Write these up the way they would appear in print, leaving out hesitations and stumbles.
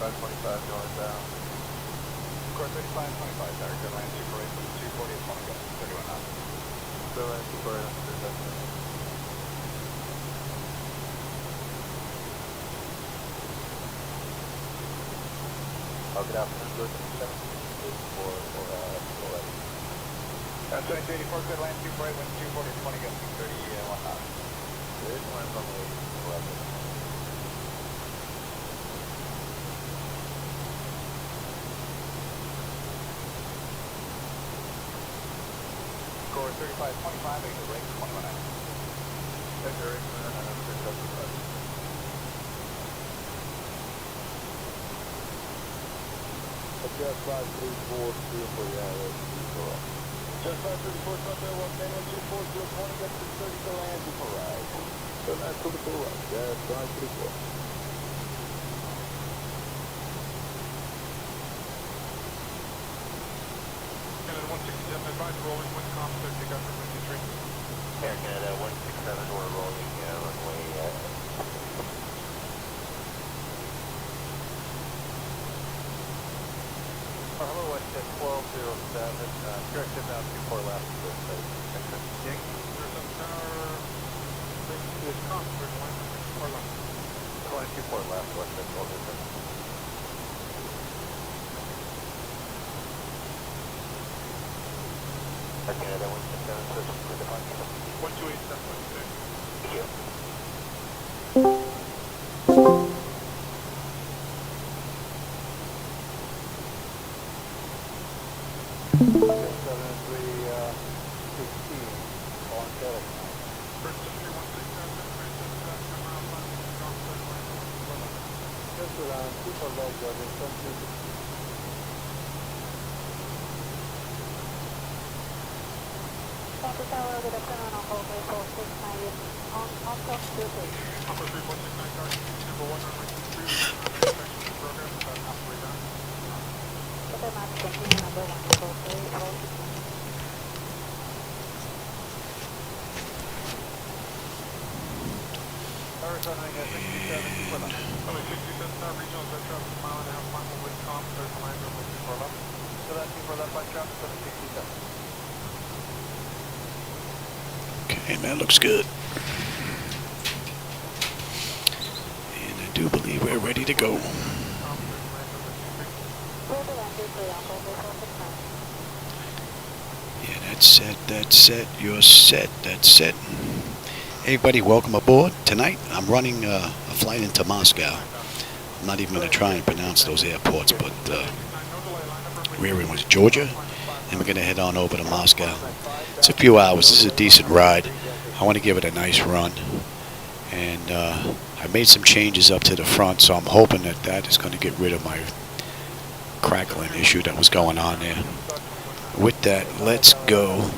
3525 going down. Score 3525, sorry, good land 248 from 240 at 20 gust 31 knots. Good land 248 on 30 Good afternoon, good 1784 for 2284, good land 248, wind 240 at 20 gust 31 knots. Good land from 11. Score 3525, exit rate 21 knots. Exit rate 21 knots. Adjust 534, for yeah, Just 534, South Air 1, Manual 240, 20 gust 30 to land, before rise. So that's to the full right. Yeah, 534. Canada 167, advise rolling wind comp 30 gust for 53. Air Canada 167, we're rolling runway hello, West Jet 1207, correct inbound 24 left. Yankee 07 Tower, is comp, there's one 24 left. 24 left, West Jet 1207. Air Canada 167, switching for departure. 1287, what you say? Thank you. Tower, good afternoon, on hold 3469 on top duty. Upper 3169, car, number 1, runway 23, inspection program, about halfway down. Okay, ma'am, continue number 1, hold 3469. Tower is running at 67, for left. Runway 67, Tower, regional, air traffic, mile and a half, final wind comp, 30 line, runway 24 left. So that's 24 left, line traffic, 767. Okay, that looks good. And I do believe we're ready to go. Yeah, that's set, you're set, that's set. Hey everybody, welcome aboard. Tonight, I'm running a flight into Moscow. I'm not even going to try and pronounce those airports, but we're in Georgia, and we're going to head on over to Moscow. It's a few hours. This is a decent ride. I want to give it a nice run. And I made some changes up to the front, so I'm hoping that that is going to get rid of my crackling issue that was going on there. With that, let's go.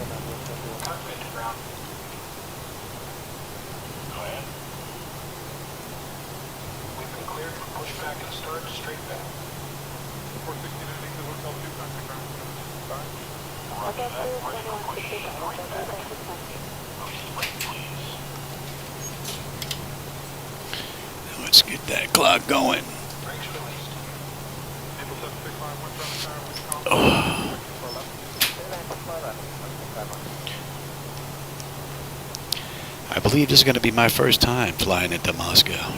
Let's get that clock going. Oh. I believe this is going to be my first time flying into Moscow.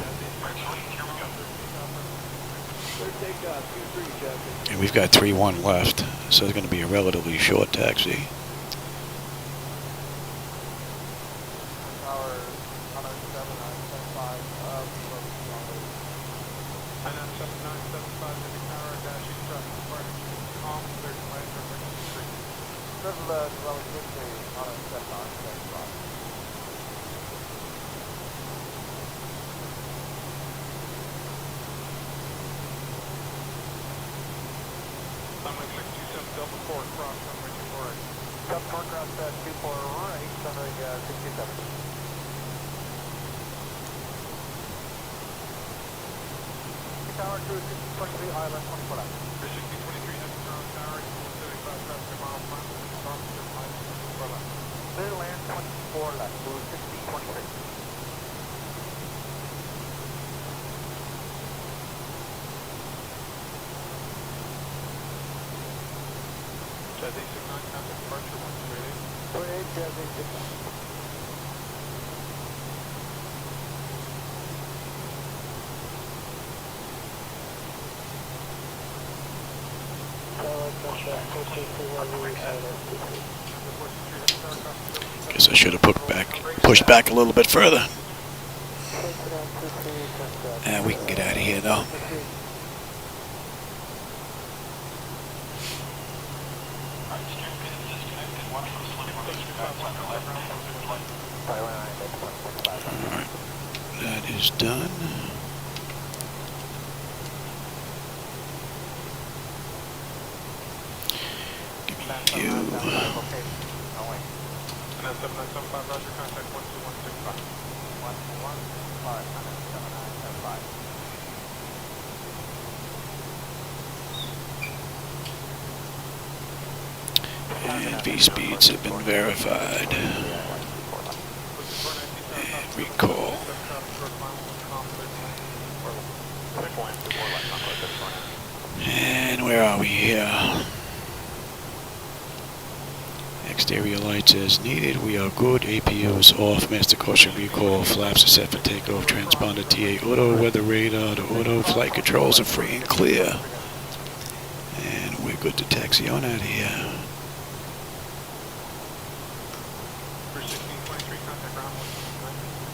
And we've got 3-1 left, so it's going to be a relatively short taxi. Tower crew 23 Island 24 left. 1623 heading around tower, 135 traffic a mile front, start to 24 left. Clear land 24 left, to 1623. Jazz 869, contact departure 1288. 28 Jazz 869. Guess I should have pushed back a little bit further. And we can get out of here though. Alright, that is done. Give me you. And then 7975, roger, contact 12165. 121, And V speeds have been verified. And recall. And where are we here? Exterior lights as needed. We are good. APU is off. Master caution recall. Flaps are set for takeoff. Transponder TA auto. Weather radar to auto. Flight controls are free and clear. And we're good to taxi on out of here. 1623, contact ground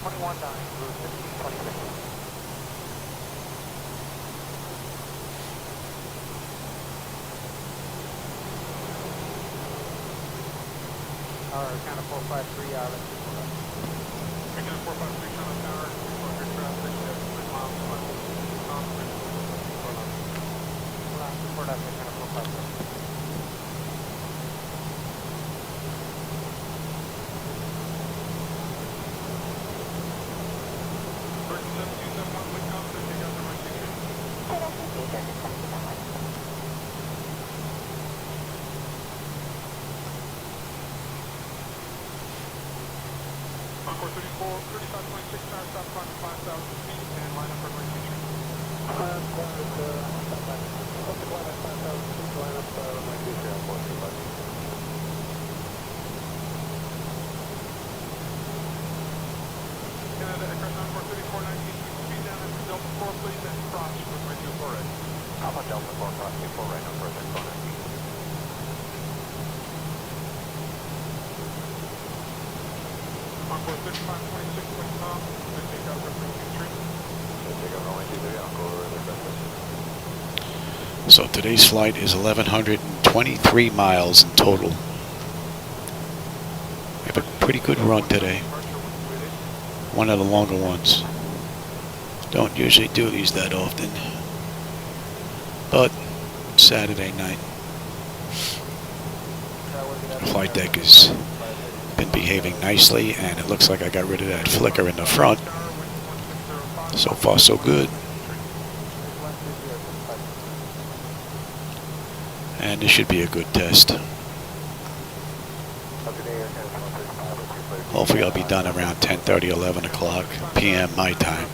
21 down, route 1526. Kind of 453, let's just pull up. Again, 453, Channel Tower, 200 traffic, 3 miles, 5 Hold on, kind of 453. Encore 3526, tower stop clock 5,000 feet, and line up for emergency train. Canada Aircraft Encore 3419, speed down into Delta 4, please, and cross with my 24 right. How about Delta 4 cross 24 right now for 3419? Encore 3526, wing top, and take out for emergency train. Take out only 23, Encore So today's flight is 1,123 miles in total. We have a pretty good run today. One of the longer ones. Don't usually do these that often. But Saturday night. The flight deck has been behaving nicely, and it looks like I got rid of that flicker in the front. So far so good. And this should be a good test. Hopefully I'll be done around 10:30, 11 o'clock p.m. my time.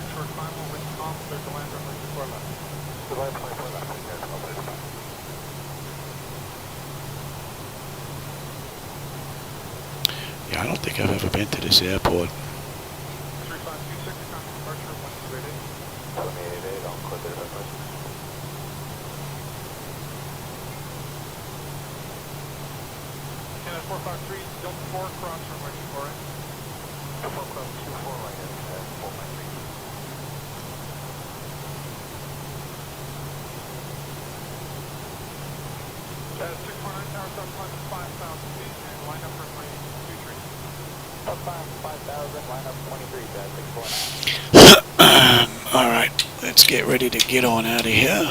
Yeah, I don't think I've ever been to this airport. 3526, contact departure 1288. Canada 453, Delta 4, cross for emergency 4 right. 4 cross 24 right at 453. Jazz 649, tower stop climb at 5,000 feet, and line up for my 23. Up 5,000, line up 23, Jazz 649. Alright, let's get ready to get on out of here.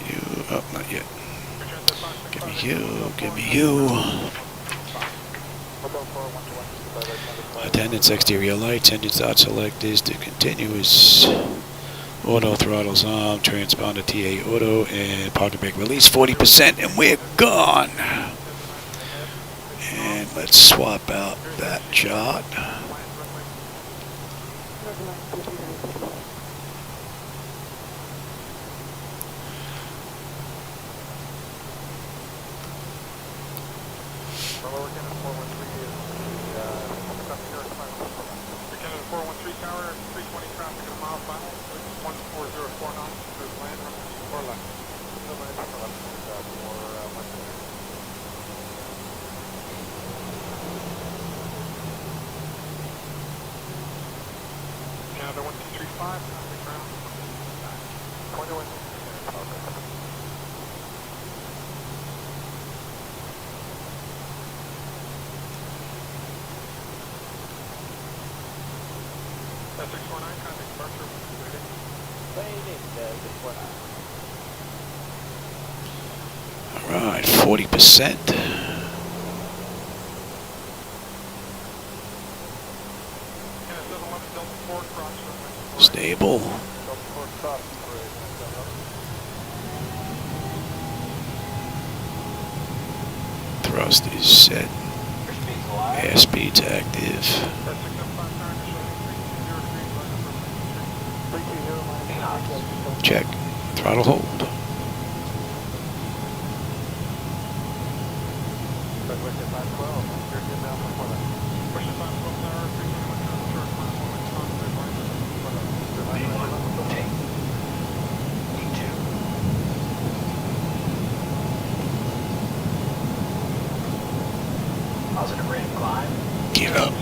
You, oh, not yet. Give me you, give me you. Attendance, exterior lights, engine start selectors to continuous. Auto throttles on, transponder TA auto, and pocket brake release 40%, and we're gone. And let's swap out that chart. Lower Canada 413 is the up here at final. Canada 413 tower, 320 traffic at a mile final, 14049, there's land runway 4 left. No land on the left for Western. Canada 1235, traffic ground, 21 okay. That's 649, contact departure, All right, 40%. Canada 711, Delta 4, cross runway. Stable. Delta 4 stop for Thrust is set. Airspeed's active. That's 675 tower, initial 0 degrees, line up for Check. Throttle hold. Southwest at 512, you're good now for 4 left. Push it 512 tower, 321 traffic, short line, 1 minute, contact line, 4 left. Positive rate of climb. Get up.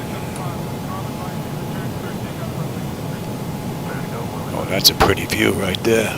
Oh, that's a pretty view right there.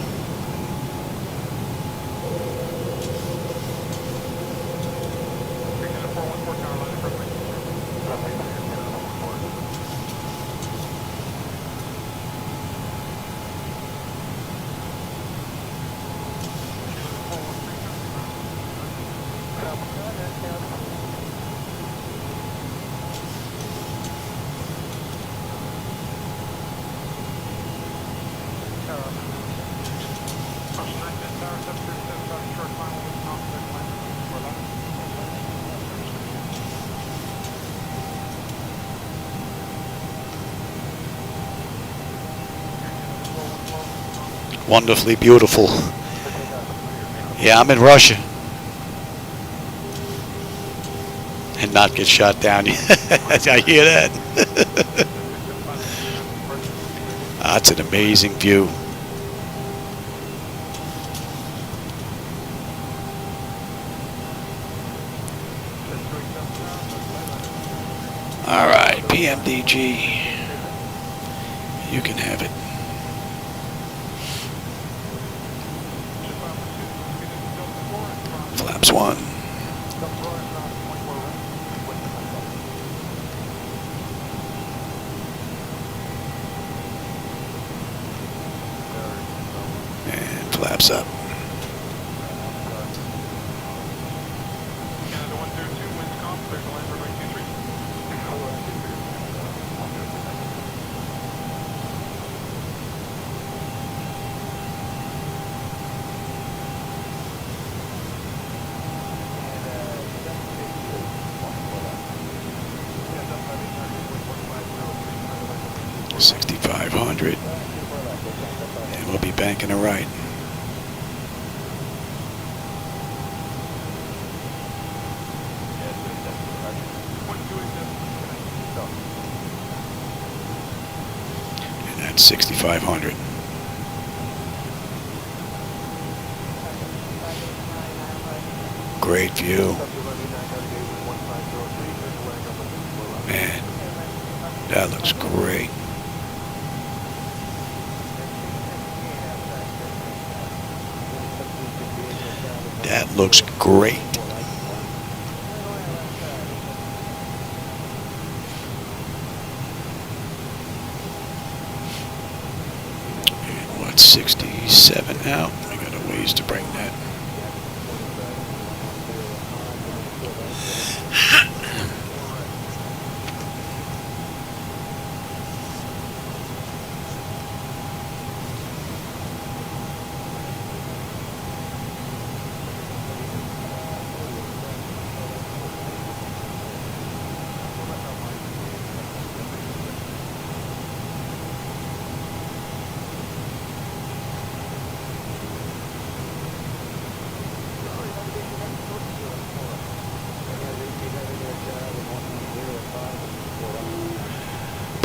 Wonderfully beautiful. Yeah, I'm in Russia. And not get shot down. I hear that. That's an amazing view. All right, PMDG. You can have it. Flaps 1. And flaps up. Canada 102, winds calm, clear to land runway 23. Yeah, 6,500. And we'll be banking a right. And that's 6,500. Great view. Man, that looks great. That looks great. And what's 67 out? I got a ways to bring that.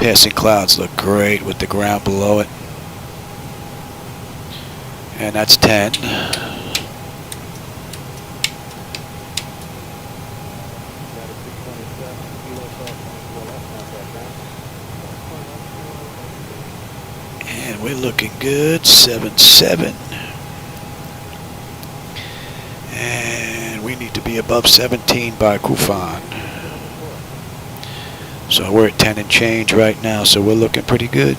Passing clouds look great with the ground below it. And that's 10. And we're looking good, 7-7. And we need to be above 17 by Kufan. So we're at 10 and change right now, so we're looking pretty good.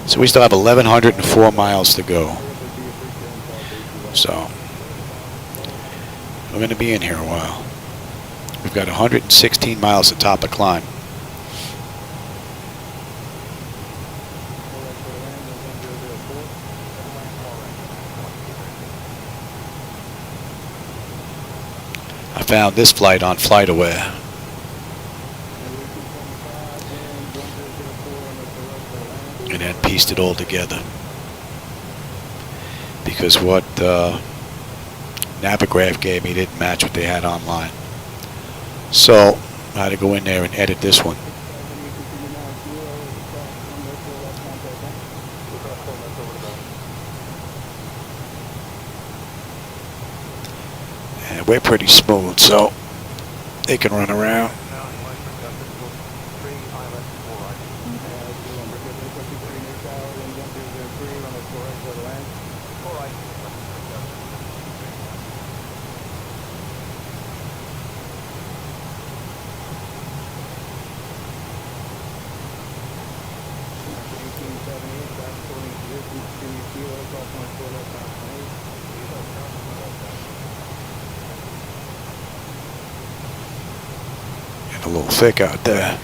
So we still have 1,104 miles to go. So we're going to be in here a while. We've got 116 miles to top a climb. I found this flight on FlightAware. And then pieced it all together. Because what Navigraph gave me didn't match what they had online. So I had to go in there and edit this one. And we're pretty smooth, so they can run around. A little thick out there.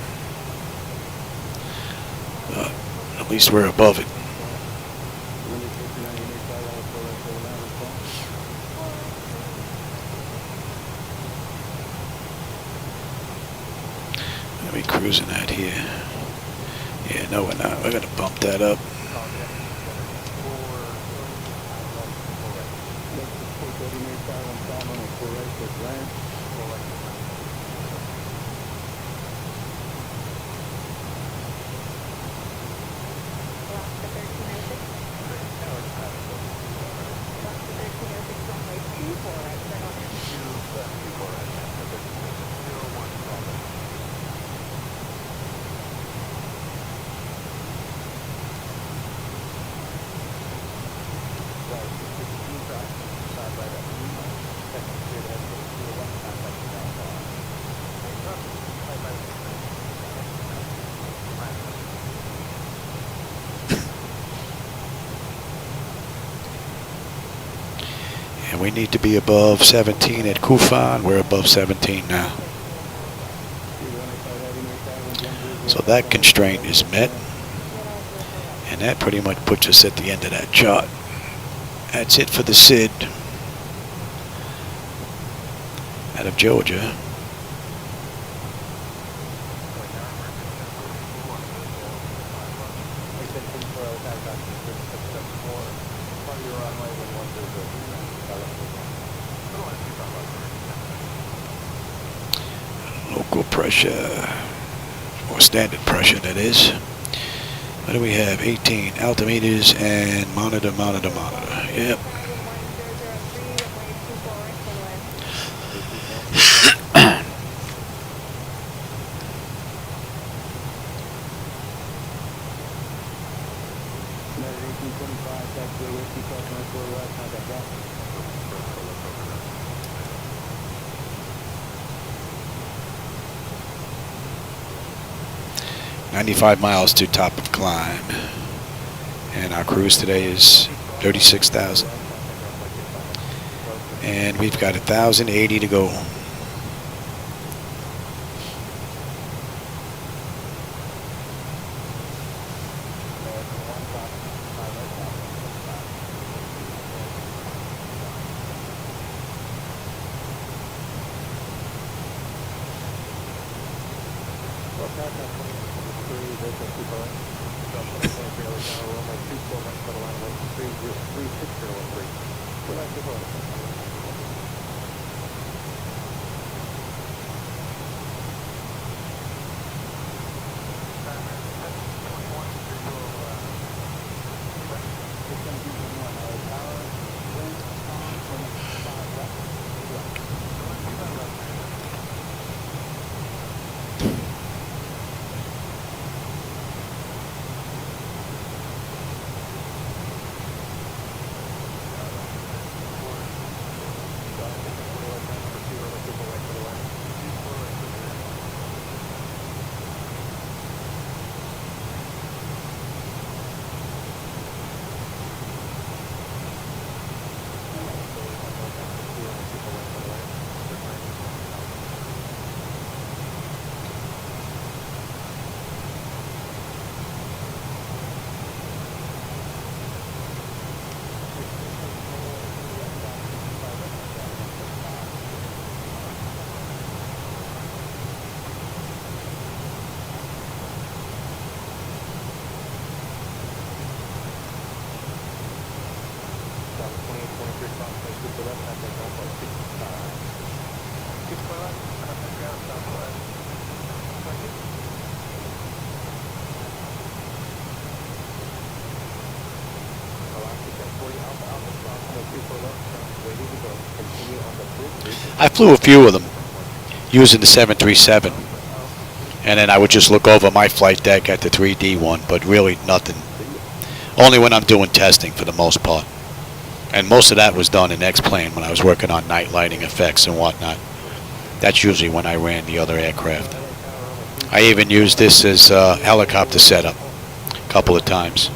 At least we're above it. What are we cruising at here? Yeah, no, we're not. We're going to bump that up. And we need to be above 17 at Kufan. We're above 17 now. So that constraint is met. And that pretty much puts us at the end of that chart. That's it for the SID out of Georgia. Local pressure, or standard pressure that is. What do we have? 18 altimeters and monitor. Yep. $95 miles to top of climb, and our cruise today is 36,000, and we've got 1,080 to go. I flew a few of them using the 737, and then I would just look over my flight deck at the 3D one, but really nothing. Only when I'm doing testing for the most part. And most of that was done in X-Plane when I was working on night lighting effects and whatnot. That's usually when I ran the other aircraft. I even used this as a helicopter setup a couple of times.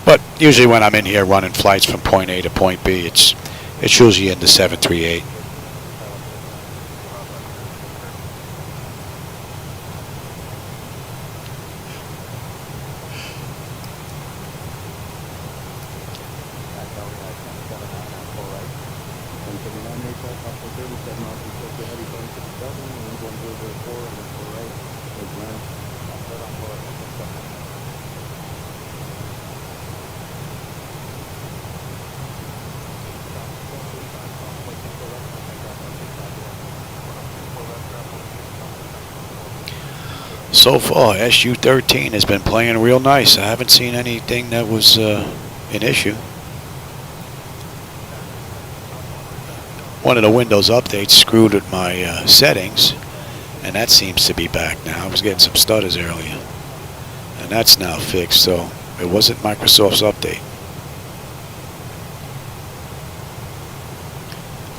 But usually when I'm in here running flights from point A to point B, it's usually in the 738. So far, SU-13 has been playing real nice. I haven't seen anything that was an issue. One of the Windows updates screwed with my settings, and that seems to be back now. I was getting some stutters earlier, and that's now fixed, so it wasn't Microsoft's update.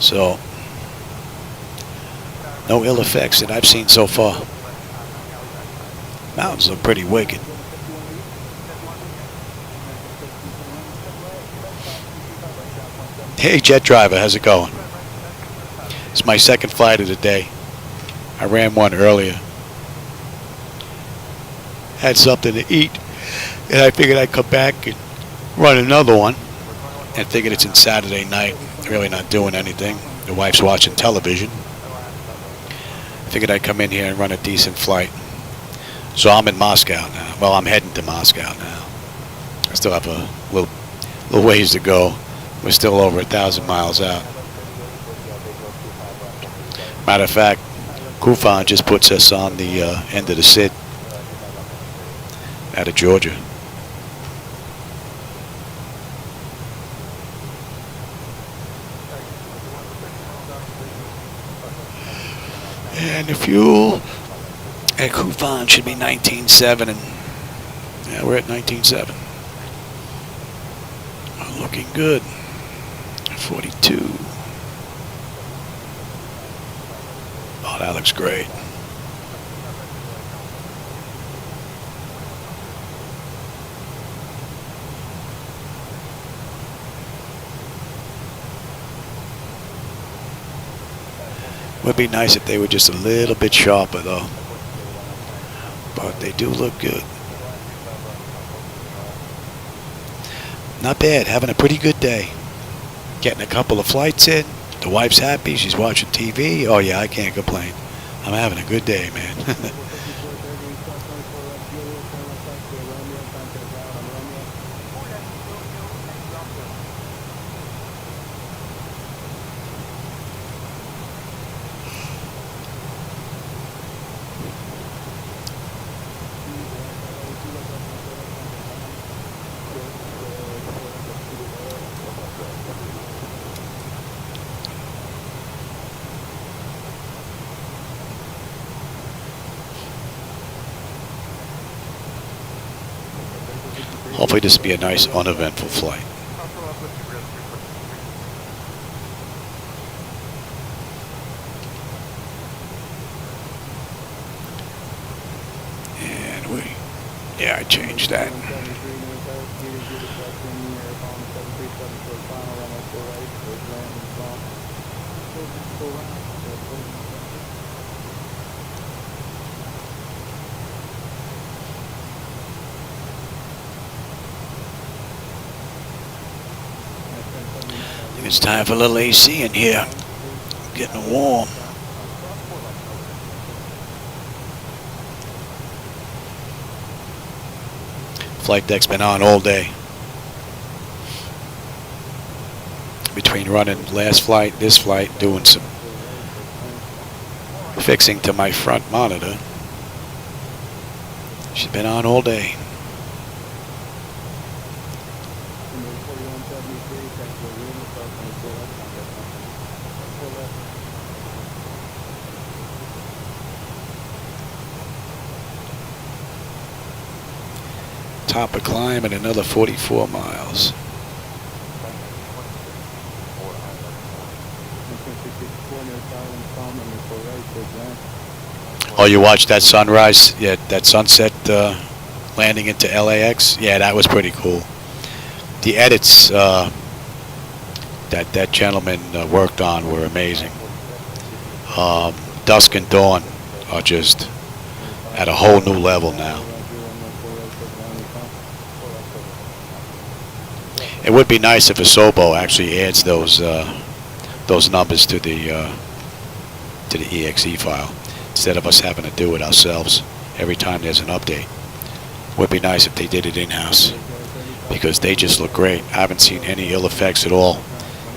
So, no ill effects that I've seen so far. Mountains look pretty wicked. Hey, jet driver, how's it going? It's my second flight of the day. I ran one earlier. Had something to eat, and I figured I'd come back and run another one. And figured it's in Saturday night, really not doing anything. The wife's watching television. Figured I'd come in here and run a decent flight. So I'm in Moscow now. Well, I'm heading to Moscow now. I still have a little ways to go. We're still over 1,000 miles out. Matter of fact, Kufan just puts us on the end of the SID out of Georgia. And the fuel at Kufan should be 19.7, and yeah, we're at 19.7. Looking good. 42. Oh, that looks great. Would be nice if they were just a little bit sharper, though. But they do look good. Not bad. Having a pretty good day. Getting a couple of flights in. The wife's happy. She's watching TV. Oh, yeah, I can't complain. I'm having a good day, man. Hopefully this will be a nice, uneventful flight. Yeah, I changed that. It's time for a little AC in here. Getting warm. Flight deck's been on all day. Between running last flight, this flight, doing some fixing to my front monitor. She's been on all day. Top of climb at another 44 miles. Oh, you watched that sunrise? Yeah, that sunset landing into LAX? Yeah, that was pretty cool. The edits that gentleman worked on were amazing. Dusk and dawn are just at a whole new level now. It would be nice if Asobo actually adds those numbers to the EXE file instead of us having to do it ourselves every time there's an update. Would be nice if they did it in-house because they just look great. I haven't seen any ill effects at all,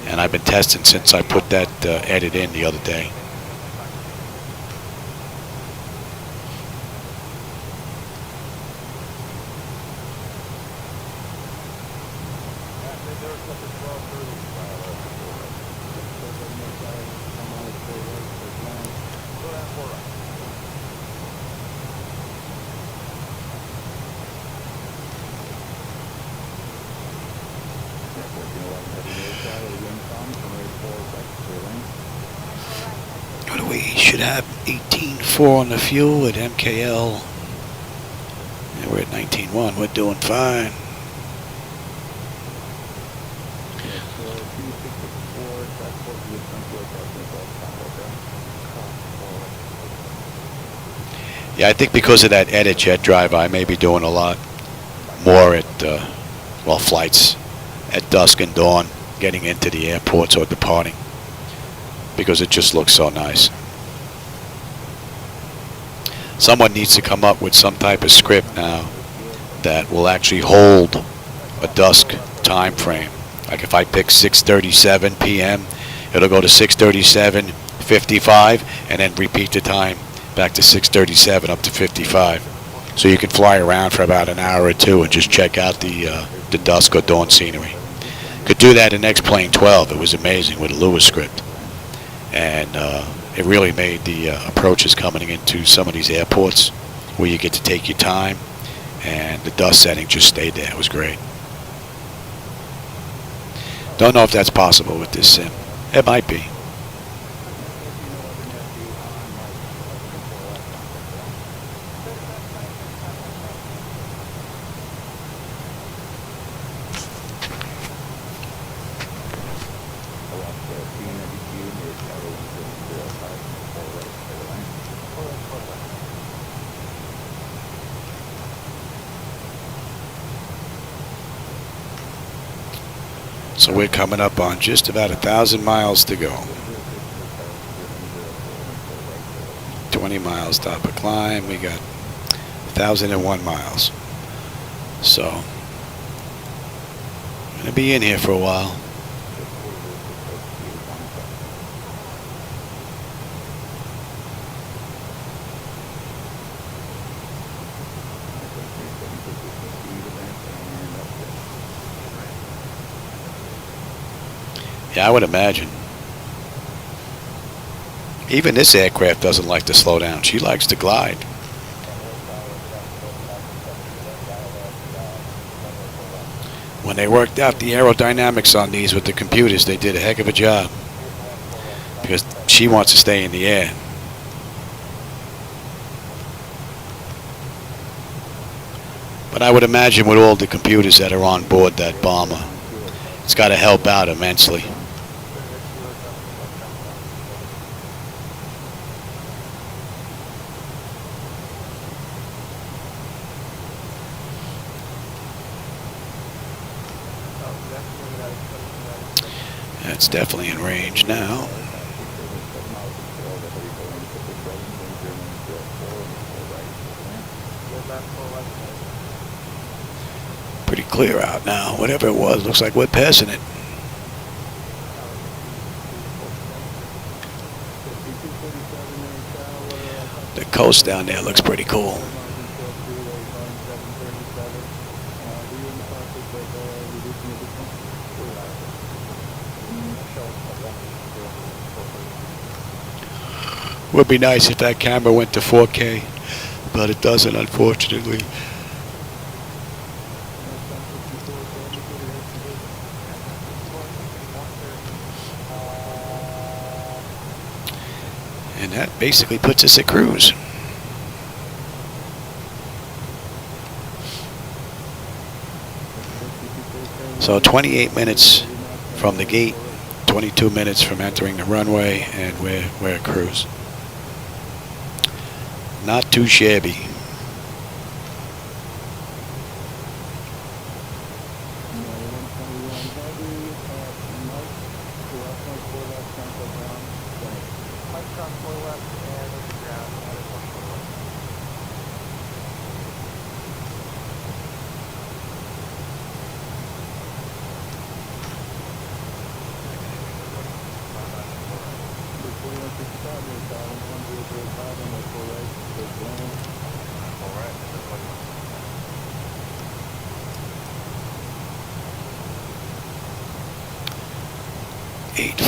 and I've been testing since I put that edit in the other day. We should have 18.4 on the fuel at MKL. And we're at 19.1. We're doing fine. Yeah, I think because of that edit jet drive, I may be doing a lot more at, flights at dusk and dawn, getting into the airports or departing, because it just looks so nice. Someone needs to come up with some type of script now that will actually hold a dusk time frame. Like if I pick 6:37 p.m., it'll go to 6:37:55 and then repeat the time back to 6:37 up to 55. So you can fly around for about an hour or two and just check out the dusk or dawn scenery. Could do that in X-Plane 12. It was amazing with a Lewis script. And it really made the approaches coming into some of these airports where you get to take your time, and the dust setting just stayed there. It was great. Don't know if that's possible with this sim. It might be. So we're coming up on just about 1,000 miles to go. 20 miles, top of climb. We got 1,001 miles. So, gonna be in here for a while. Yeah, I would imagine. Even this aircraft doesn't like to slow down. She likes to glide. When they worked out the aerodynamics on these with the computers, they did a heck of a job. Because she wants to stay in the air. But I would imagine with all the computers that are on board that bomber, it's got to help out immensely. That's definitely in range now. Pretty clear out now. Whatever it was, looks like we're passing it. The coast down there looks pretty cool. Would be nice if that camera went to 4K, but it doesn't, unfortunately. And that basically puts us at cruise. So 28 minutes from the gate, 22 minutes from entering the runway, and we're at cruise. Not too shabby.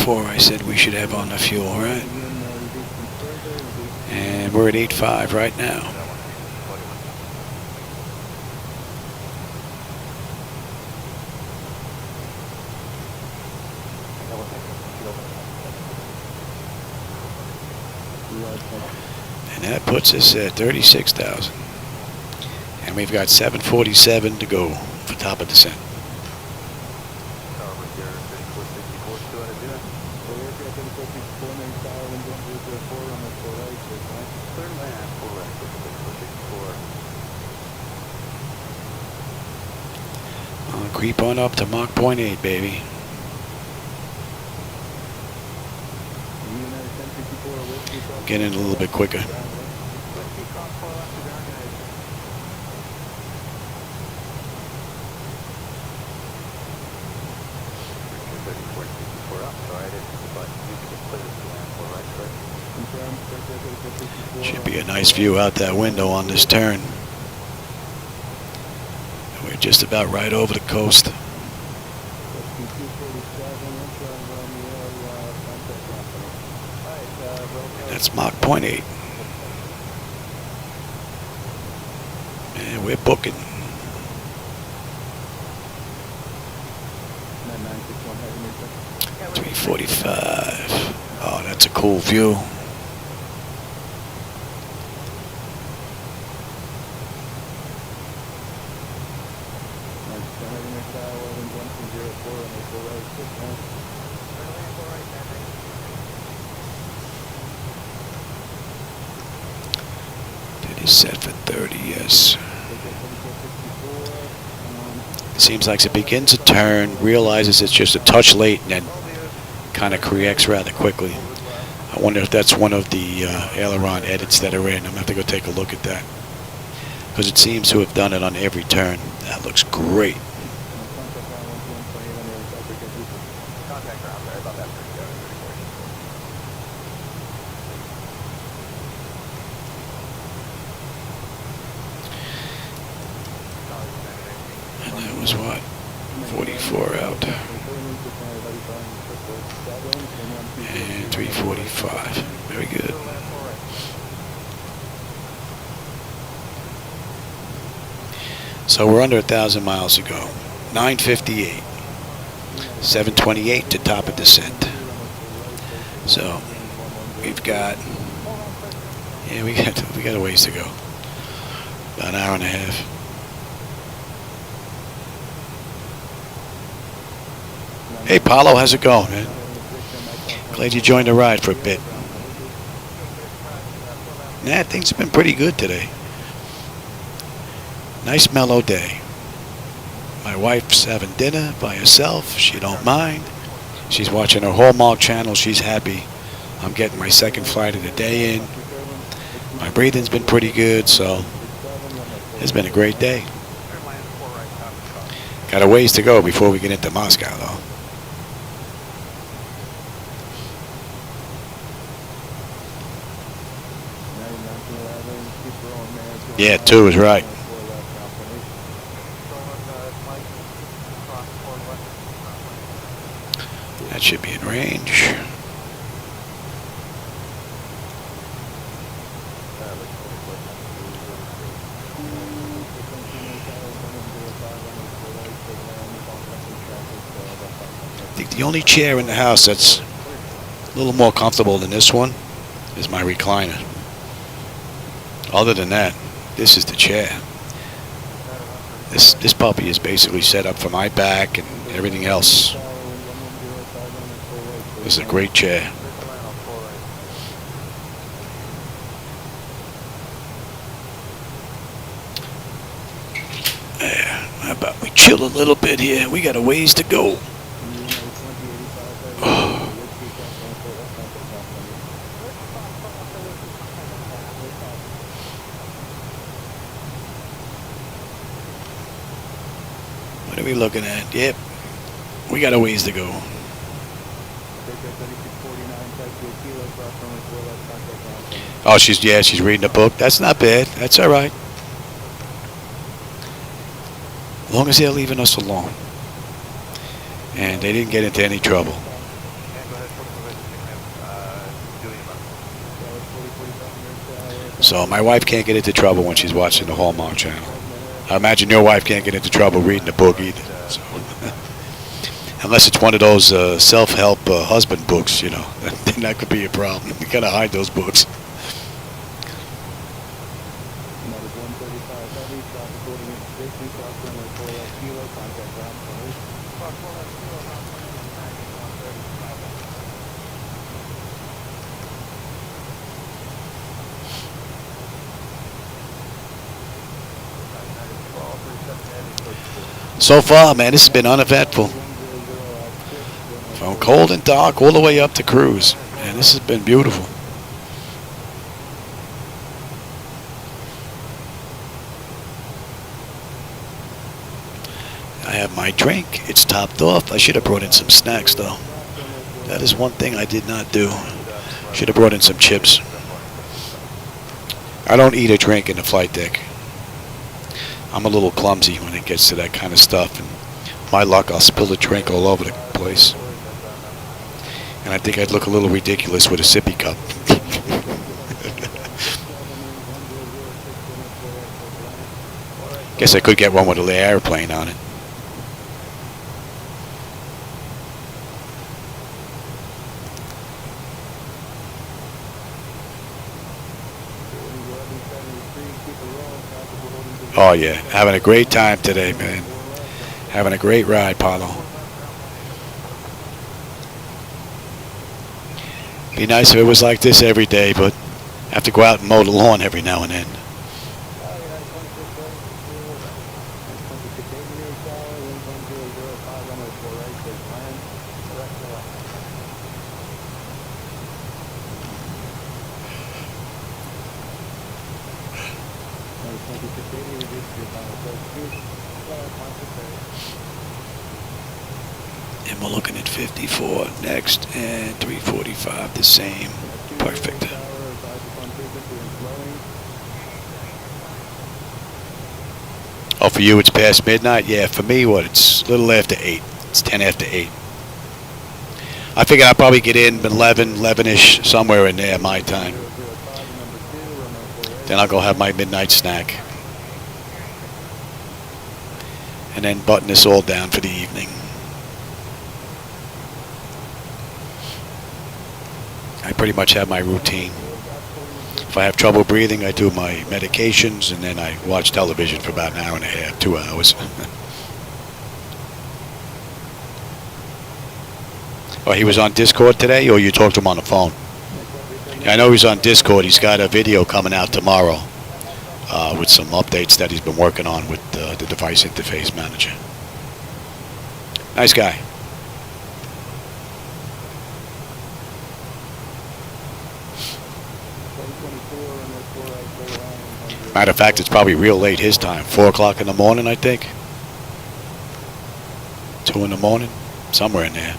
I said we should have on the fuel, right? And we're at 8.5 right now. And that puts us at 36,000. And we've got 747 to go for top of descent. Creep on up to Mach 0.8, baby. Get in a little bit quicker. Should be a nice view out that window on this turn. We're just about right over the coast. That's Mach 0.8. And we're booking. .345. Oh, that's a cool view. It is set for 30, yes. Seems like it begins a turn, realizes it's just a touch late, and then kind of corrects rather quickly. I wonder if that's one of the aileron edits that are in. I'm going to have to go take a look at that. Because it seems to have done it on every turn. That looks great. Contact ground, sorry about that. And that was what? 44 out. And 345. Very good. So we're under 1,000 miles to go. 958. 728 to top of descent. So we've got, yeah, we got a ways to go. About an hour and a half. Hey, Paulo, how's it going, man? Glad you joined the ride for a bit. Nah, things have been pretty good today. Nice mellow day. My wife's having dinner by herself. She don't mind. She's watching her Hallmark channel. She's happy. I'm getting my second flight of the day in. My breathing's been pretty good, so it's been a great day. Got a ways to go before we get into Moscow, though. Yeah, 2 is right. That should be in range. I think the only chair in the house that's a little more comfortable than this one is my recliner. Other than that, this is the chair. This puppy is basically set up for my back and everything else. This is a great chair. Yeah, how about we chill a little bit here? We got a ways to go. What are we looking at? Yep, we got a ways to go. Oh, she's reading a book. That's not bad. That's all right. As long as they're leaving us alone. And they didn't get into any trouble. So my wife can't get into trouble when she's watching the Hallmark channel. I imagine your wife can't get into trouble reading a book either. So unless it's one of those self-help husband books, you know, then that could be a problem. You gotta hide those books. So far, man, this has been uneventful. From cold and dark all the way up to cruise. And this has been beautiful. I have my drink. It's topped off. I should have brought in some snacks, though. That is one thing I did not do. Should have brought in some chips. I don't eat or drink in the flight deck. I'm a little clumsy when it gets to that kind of stuff, and my luck, I'll spill a drink all over the place. And I think I'd look a little ridiculous with a sippy cup. Guess I could get one with a little airplane on it. Oh yeah, having a great time today, man. Having a great ride, Paulo. Be nice if it was like this every day, but I have to go out and mow the lawn every now and then. And we're looking at 54 next, and 345 the same. Perfect. Oh, for you it's past midnight? Yeah, for me, what, it's a little after 8. It's 10 after 8. I figure I'll probably get in 11-ish, somewhere in there, my time. Then I'll go have my midnight snack. And then button this all down for the evening. I pretty much have my routine. If I have trouble breathing, I do my medications, and then I watch television for about an hour and a half, 2 hours. Oh, he was on Discord today, or you talked to him on the phone? Yeah, I know he's on Discord. He's got a video coming out tomorrow with some updates that he's been working on with the device interface manager. Nice guy. Matter of fact, it's probably real late his time. 4 o'clock in the morning, I think. 2 in the morning, somewhere in there.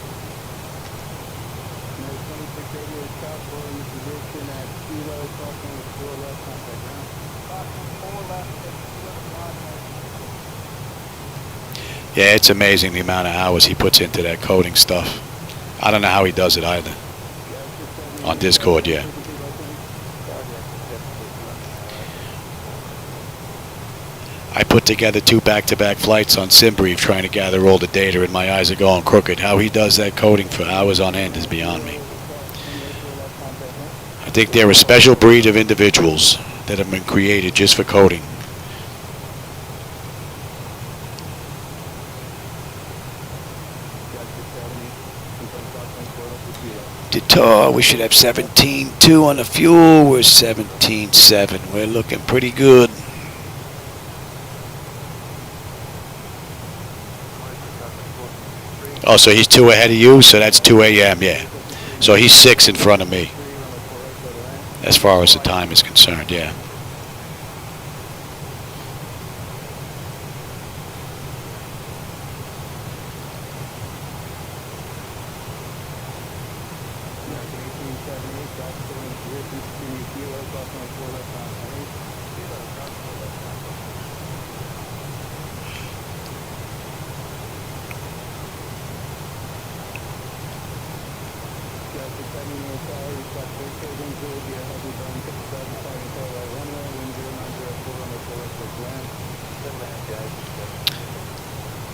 Yeah, it's amazing the amount of hours he puts into that coding stuff. I don't know how he does it either. On Discord, yeah. I put together 2 back-to-back flights on SimBrief trying to gather all the data, and my eyes are going crooked. How he does that coding for hours on end is beyond me. I think they're a special breed of individuals that have been created just for coding. Guitar, we should have 17.2 on the fuel. We're 17.7. We're looking pretty good. Oh, so he's 2 ahead of you, so that's 2 a.m., yeah. So he's 6 in front of me, as far as the time is concerned, yeah.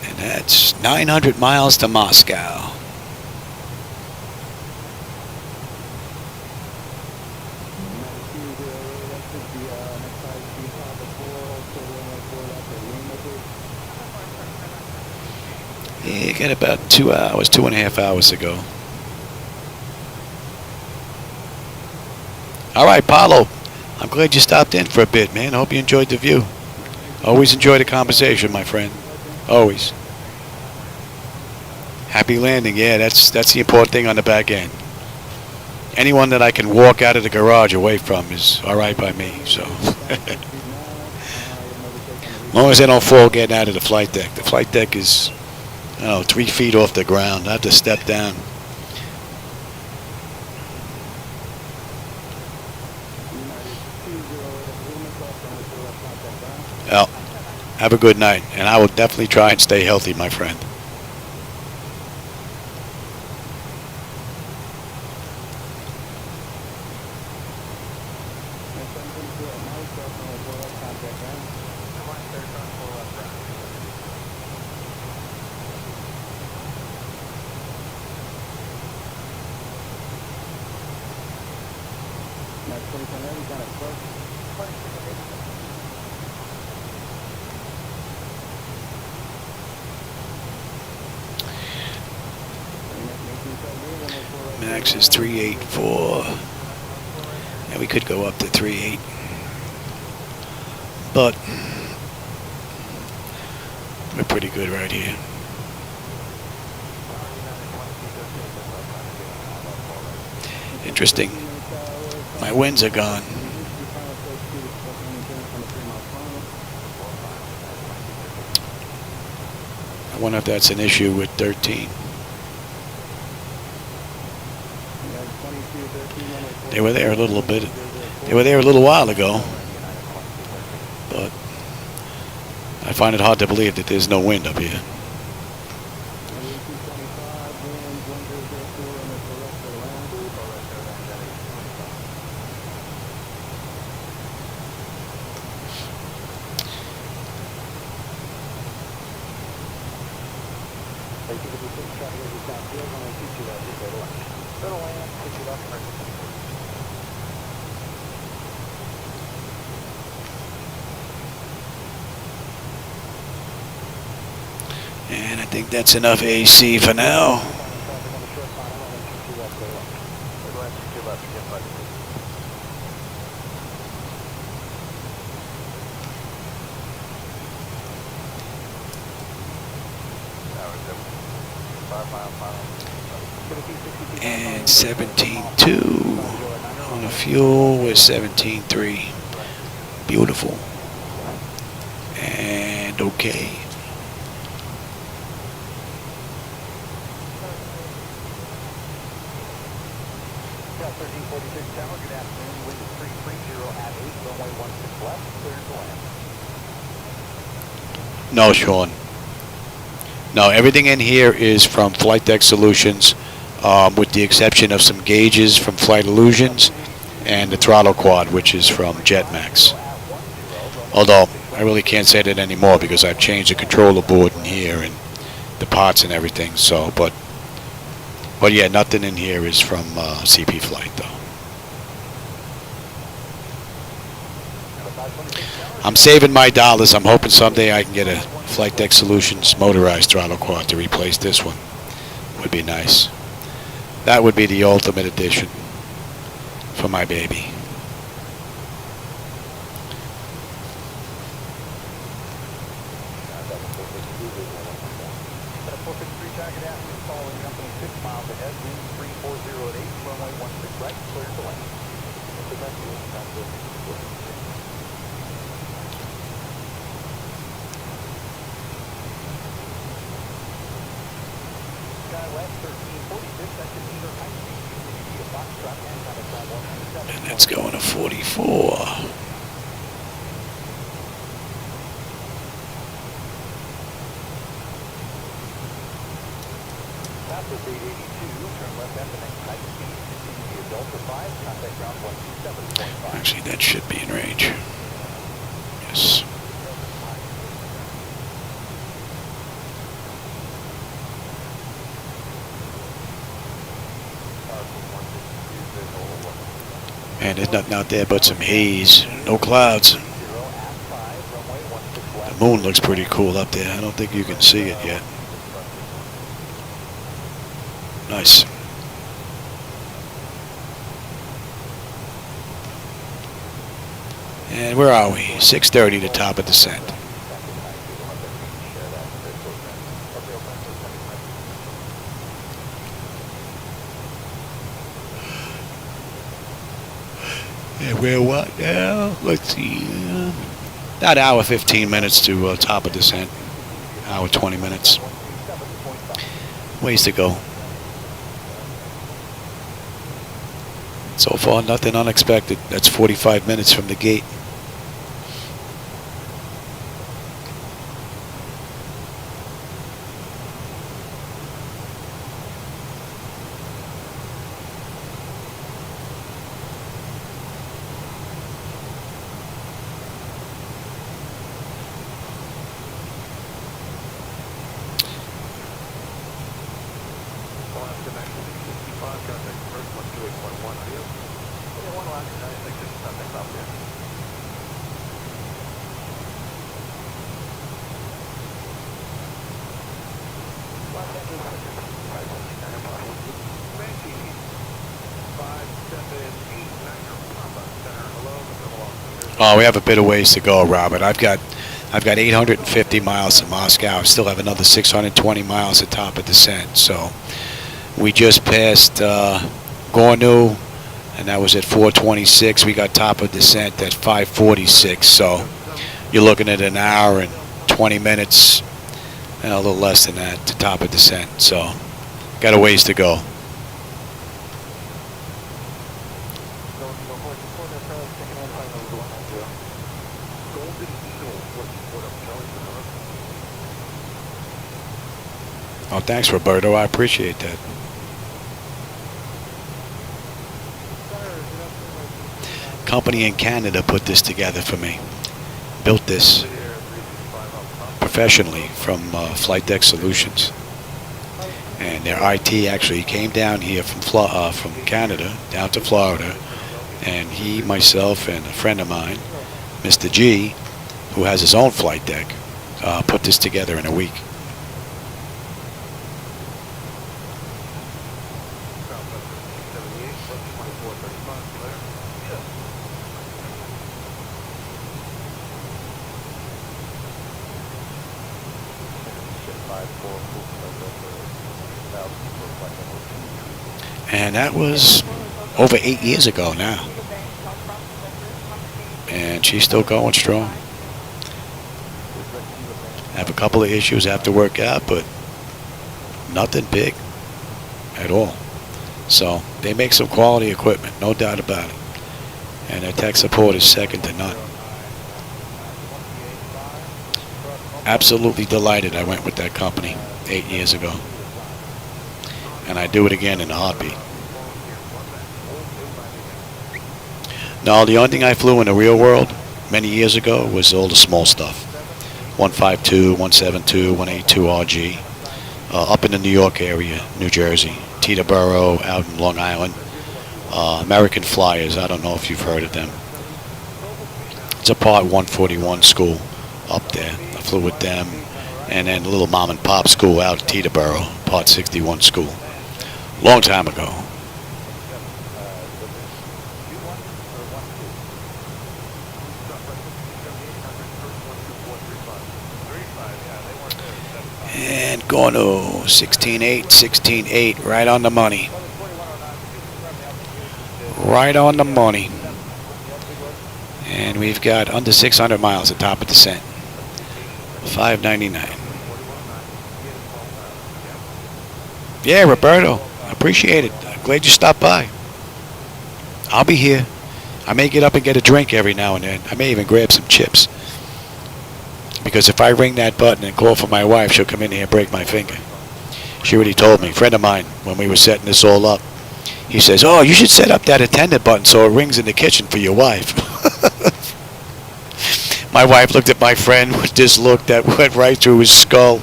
And that's 900 miles to Moscow. Yeah, got about 2 hours, 2.5 hours to go. All right, Paulo. I'm glad you stopped in for a bit, man. I hope you enjoyed the view. Always enjoy the conversation, my friend. Always. Happy landing. Yeah, that's the important thing on the back end. Anyone that I can walk out of the garage away from is all right by me. So, as long as I don't fall getting out of the flight deck. The flight deck is, 3 feet off the ground. I have to step down. Well, have a good night, and I will definitely try and stay healthy, my friend. Max is 384. And we could go up to 38. But we're pretty good right here. Interesting. My winds are gone. I wonder if that's an issue with 13. They were there a little bit. They were there a little while ago, but I find it hard to believe that there's no wind up here. And I think that's enough AC for now. And 17.2 on the fuel with 17.3. Beautiful. And okay. No, Sean. No, everything in here is from Flight Deck Solutions, with the exception of some gauges from Flight Illusions and the throttle quad, which is from Jetmax. Although I really can't say that anymore because I've changed the controller board in here and the parts and everything. So, but yeah, nothing in here is from CP Flight though. I'm saving my dollars. I'm hoping someday I can get a Flight Deck Solutions motorized throttle quad to replace this one. Would be nice. That would be the ultimate edition for my baby. And that's going to 44. Actually, that should be in range. Yes. Man, there's nothing out there but some haze. No clouds. The moon looks pretty cool up there. I don't think you can see it yet. Nice. And where are we? 6:30, the top of descent. And we're what now? Let's see. About hour 15 minutes to top of descent. Hour 20 minutes. Ways to go. So far, nothing unexpected. That's 45 minutes from the gate. Oh, we have a bit of ways to go, Robert. I've got 850 miles to Moscow. I still have another 620 miles at top of descent. So we just passed Gornu, and that was at 426. We got top of descent at 546. So you're looking at an hour and 20 minutes and a little less than that to top of descent. So got a ways to go. Oh, thanks, Roberto. I appreciate that. Company in Canada put this together for me. Built this professionally from Flight Deck Solutions. And their IT actually came down here from Canada down to Florida. And he, myself, and a friend of mine, Mr. G, who has his own flight deck, put this together in a week. And that was over 8 years ago now. And she's still going strong. Have a couple of issues I have to work out, but nothing big at all. So they make some quality equipment, no doubt about it. And their tech support is second to none. Absolutely delighted I went with that company 8 years ago. And I do it again in a heartbeat. No, the only thing I flew in the real world many years ago was all the small stuff. 152, 172, 182 RG. Up in the New York area, New Jersey. Teterboro, out in Long Island. American Flyers, I don't know if you've heard of them. It's a Part 141 school up there. I flew with them. And then a little mom and pop school out at Teterboro, Part 61 school. Long time ago. And going to 16.8, 16.8, right on the money. Right on the money. And we've got under 600 miles at top of descent. 599. Yeah, Roberto, I appreciate it. I'm glad you stopped by. I'll be here. I may get up and get a drink every now and then. I may even grab some chips. Because if I ring that button and call for my wife, she'll come in here and break my finger. She already told me. A friend of mine, when we were setting this all up, he says, oh, you should set up that attendant button so it rings in the kitchen for your wife. My wife looked at my friend with this look that went right through his skull.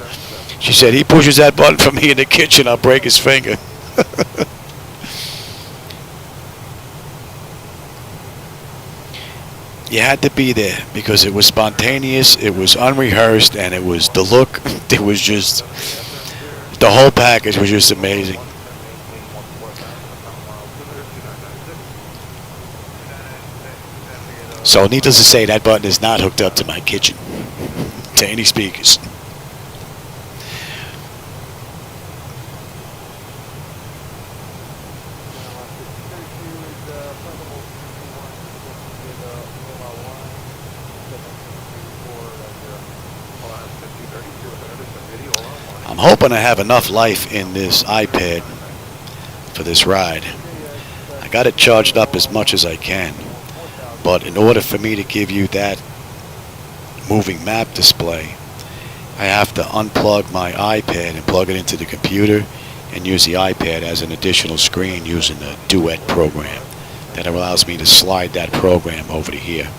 She said, he pushes that button for me in the kitchen, I'll break his finger. You had to be there because it was spontaneous, it was unrehearsed, and it was the look. It was just, the whole package was just amazing. So needless to say, that button is not hooked up to my kitchen, to any speakers. I'm hoping I have enough life in this iPad for this ride. I got it charged up as much as I can, but in order for me to give you that moving map display, I have to unplug my iPad and plug it into the computer and use the iPad as an additional screen using the Duet program that allows me to slide that program over to here.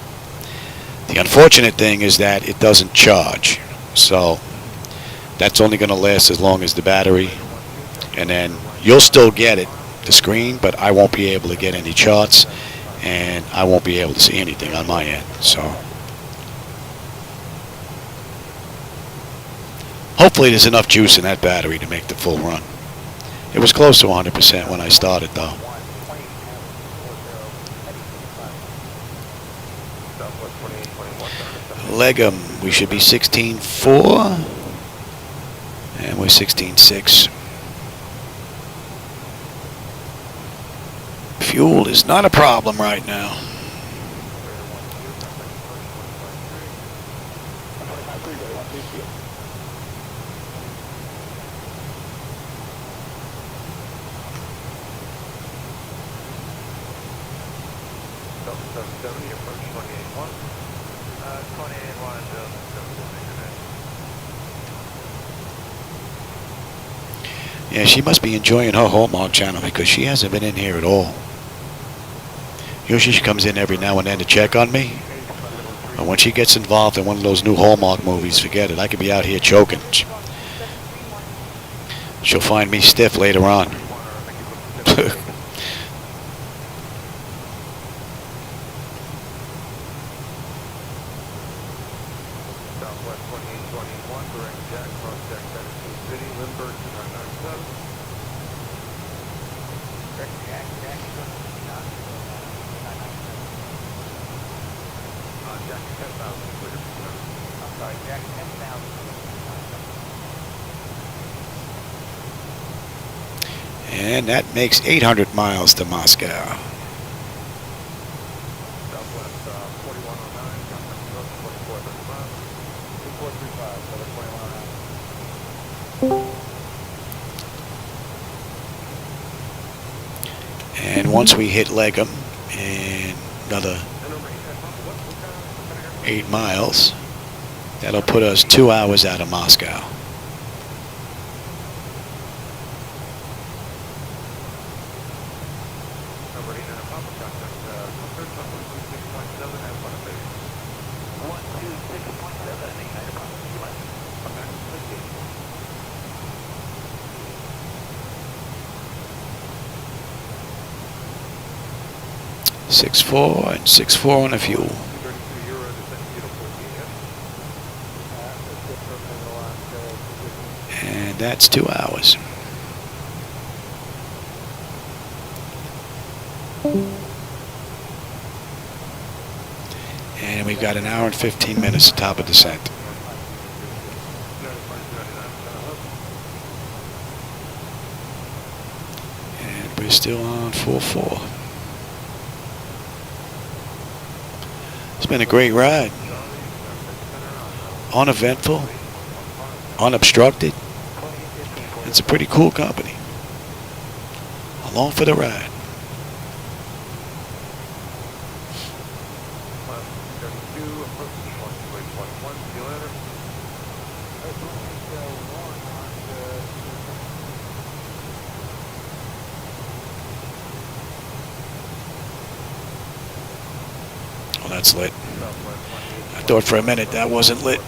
The unfortunate thing is that it doesn't charge, so that's only going to last as long as the battery, and then you'll still get it, the screen, but I won't be able to get any charts, and I won't be able to see anything on my end. So hopefully there's enough juice in that battery to make the full run. It was close to 100% when I started, though. Legum, we should be 16.4. And we're 16.6. Fuel is not a problem right now. 6770, approach 28-1. 28-1, just 71 Yeah, she must be enjoying her Hallmark channel because she hasn't been in here at all. Usually she comes in every now and then to check on me. But when she gets involved in one of those new Hallmark movies, forget it. I could be out here choking. She'll find me stiff later on. Southwest 2821, direct Jack, cross Jack, Tennessee City, Lindbergh 2997. Jack, Jack, Jack 10,000, clear. I'm sorry, Jack 10,000. And that makes 800 miles to Moscow. Southwest 4109, contact 2435. 2435, Southern 2109. And once we hit Legum and another 8 miles, that'll put us 2 hours out of Moscow. Number 8 and a Papa, contact Comfort, Southwest 26.7, have fun at base. 126.7, 8 Niner Papa. You might. Okay. 6.4 and 6.4 on the fuel. 232 euro, descending beautiful PF. And that's 2 hours. And we've got an hour and 15 minutes to top of descent. And we're still on 4.4. It's been a great ride. Uneventful, unobstructed. It's a pretty cool company. Along for the ride. Well, that's lit. I thought for a minute that wasn't lit.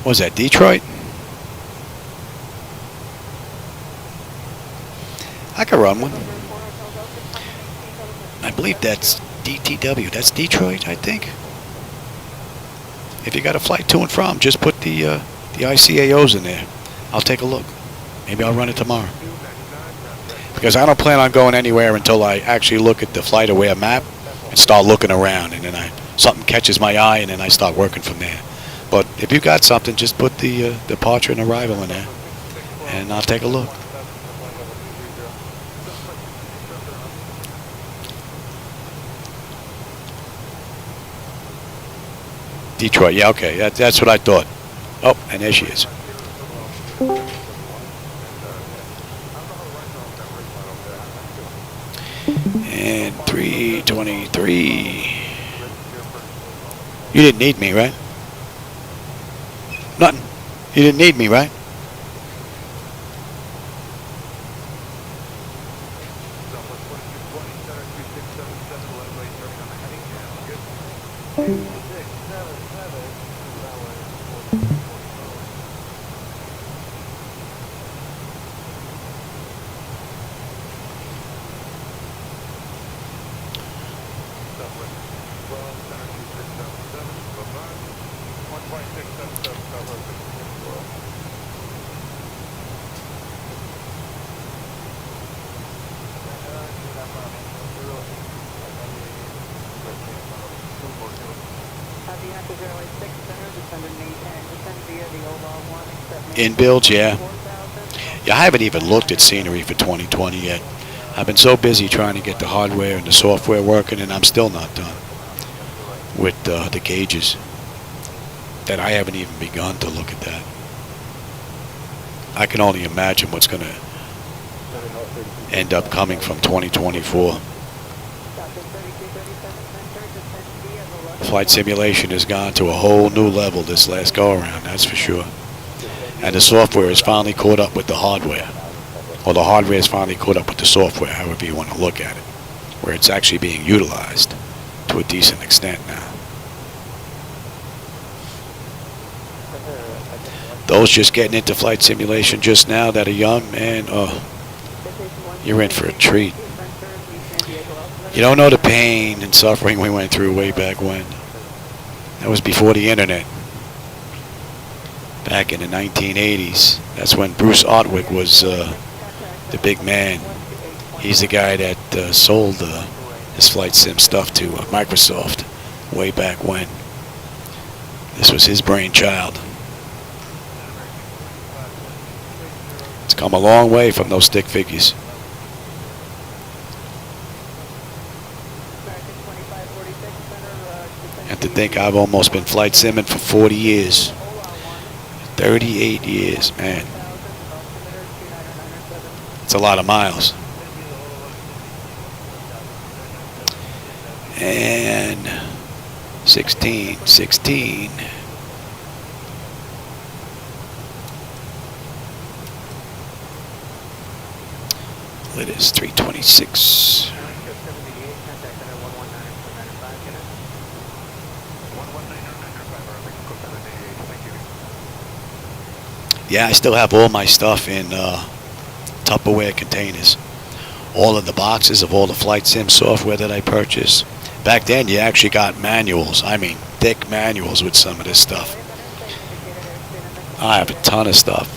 Was that Detroit? I could run one. I believe that's DTW. That's Detroit, I think. If you got a flight to and from, just put the ICAOs in there. I'll take a look. Maybe I'll run it tomorrow. Because I don't plan on going anywhere until I actually look at the flight aware map and start looking around, and then something catches my eye, and then I start working from there. But if you got something, just put the departure and arrival in there, and I'll take a look. Detroit, yeah, okay, that's what I thought. Oh, and there she is. And 323. You didn't need me, right? Nothing. You didn't need me, right? In builds, yeah. Yeah, I haven't even looked at scenery for 2020 yet. I've been so busy trying to get the hardware and the software working, and I'm still not done with the gauges, that I haven't even begun to look at that. I can only imagine what's going to end up coming from 2024. Flight simulation has gone to a whole new level this last go-around, that's for sure. And the software has finally caught up with the hardware. Or the hardware has finally caught up with the software, however you want to look at it, where it's actually being utilized to a decent extent now. Those just getting into flight simulation just now that are young, man, oh, you're in for a treat. You don't know the pain and suffering we went through way back when. That was before the internet. Back in the 1980s. That's when Bruce Otwick was the big man. He's the guy that sold his flight sim stuff to Microsoft way back when. This was his brainchild. It's come a long way from those stick figures. And to think I've almost been flight simming for 40 years. 38 years, man. It's a lot of miles. And 16. It is 326. Yeah, I still have all my stuff in Tupperware containers. All of the boxes of all the flight sim software that I purchased. Back then, you actually got manuals. I mean, thick manuals with some of this stuff. I have a ton of stuff.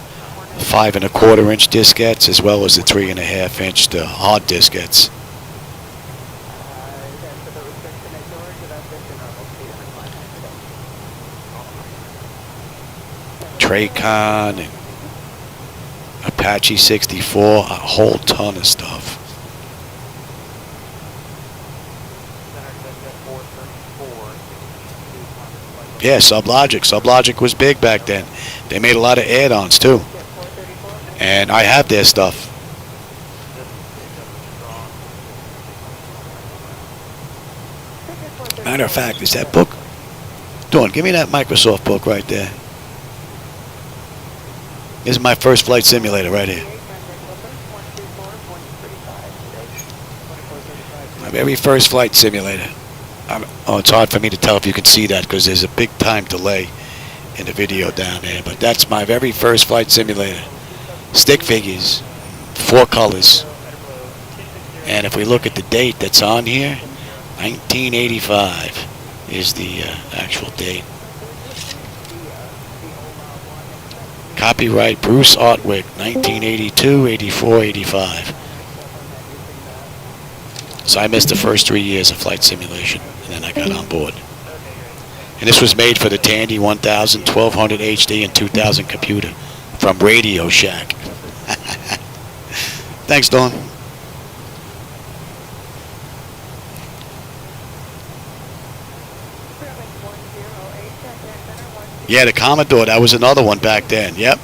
5 1/4 inch diskettes, as well as the 3 1/2 inch hard diskettes. Tracon and Apache 64, a whole ton of stuff. Yeah, Sublogic. Sublogic was big back then. They made a lot of add-ons too. And I have their stuff. Matter of fact, is that book? Dawn, give me that Microsoft book right there. This is my first flight simulator right here. My very first flight simulator. Oh, it's hard for me to tell if you can see that because there's a big time delay in the video down there. But that's my very first flight simulator. Stick figures, 4 colors. And if we look at the date that's on here, 1985 is the actual date. Copyright Bruce Otwick, 1982, 84, 85. So I missed the first 3 years of flight simulation, and then I got on board. And this was made for the Tandy 1000, 1200 HD, and 2000 computer from Radio Shack. Thanks, Dawn. Yeah, the Commodore, that was another one back then. Yep.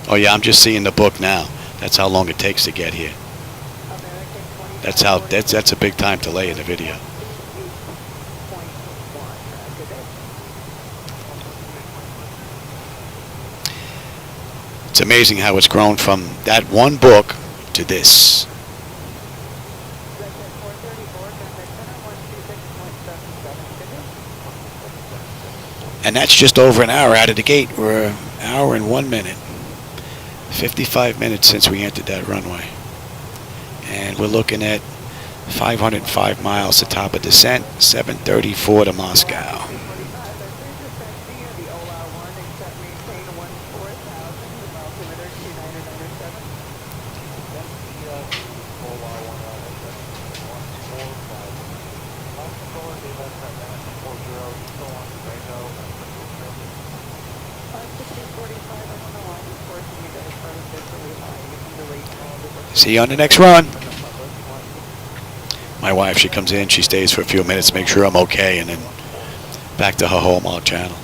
Oh yeah, I'm just seeing the book now. That's how long it takes to get here. That's a big time delay in the video. It's amazing how it's grown from that one book to this. And that's just over an hour out of the gate. We're an hour and 1 minute. 55 minutes since we entered that runway. And we're looking at 505 miles to top of descent, 734 to Moscow. See you on the next run. My wife, she comes in, she stays for a few minutes, make sure I'm okay, and then back to her Hallmark channel.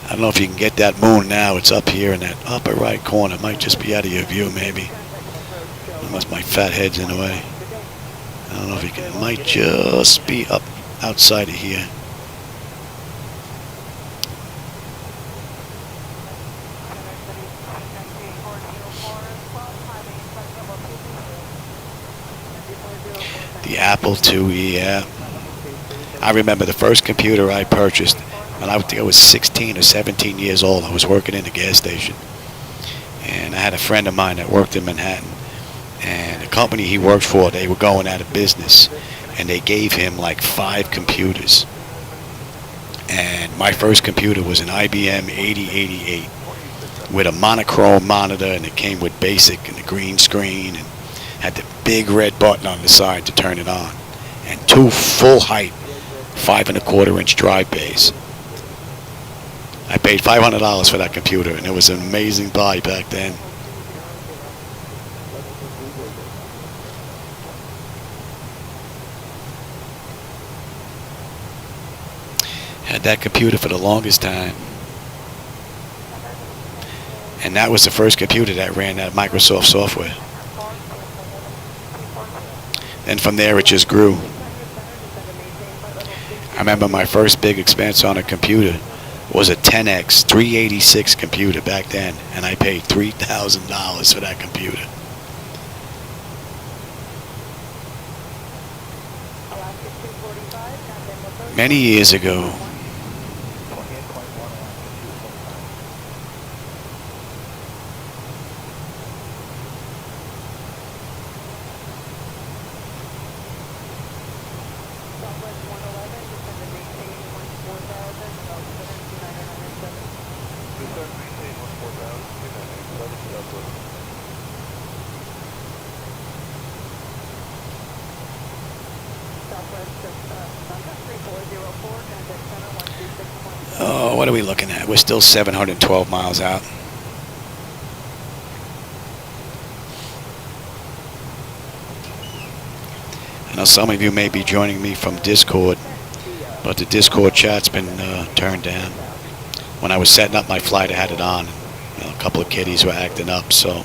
I don't know if you can get that moon now. It's up here in that upper right corner. It might just be out of your view, maybe. Unless my fat head's in the way. I don't know if you can. It might just be up outside of here. The Apple IIe, yeah. I remember the first computer I purchased when I think I was 16 or 17 years old. I was working in a gas station. And I had a friend of mine that worked in Manhattan. And the company he worked for, they were going out of business. And they gave him like 5 computers. And my first computer was an IBM 8088 with a monochrome monitor, and it came with BASIC and the green screen and had the big red button on the side to turn it on. And 2 full height 5 1/4 inch drive bays. I paid $500 for that computer, and it was an amazing buy back then. Had that computer for the longest time. And that was the first computer that ran that Microsoft software. And from there it just grew. I remember my first big expense on a computer was a 10X 386 computer back then, and I paid $3,000 for that computer. Many years ago. Oh, what are we looking at? We're still 712 miles out. I know some of you may be joining me from Discord, but the Discord chat's been turned down. When I was setting up my flight, I had it on. A couple of kiddies were acting up, so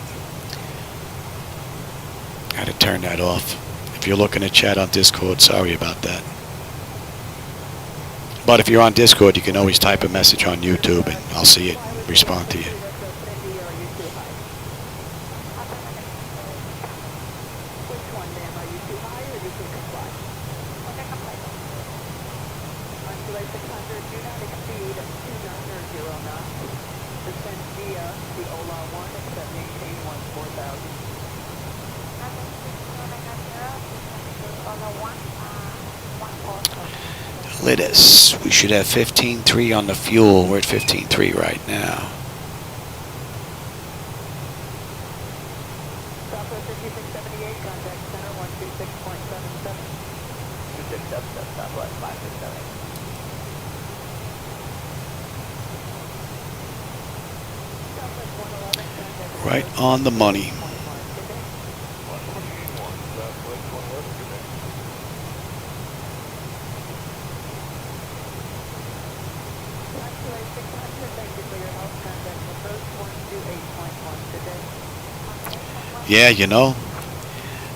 I had to turn that off. If you're looking to chat on Discord, sorry about that. But if you're on Discord, you can always type a message on YouTube, and I'll see it and respond to you. Let us. We should have 15.3 on the fuel. We're at 15.3 right now. Right on the money. Yeah, you know,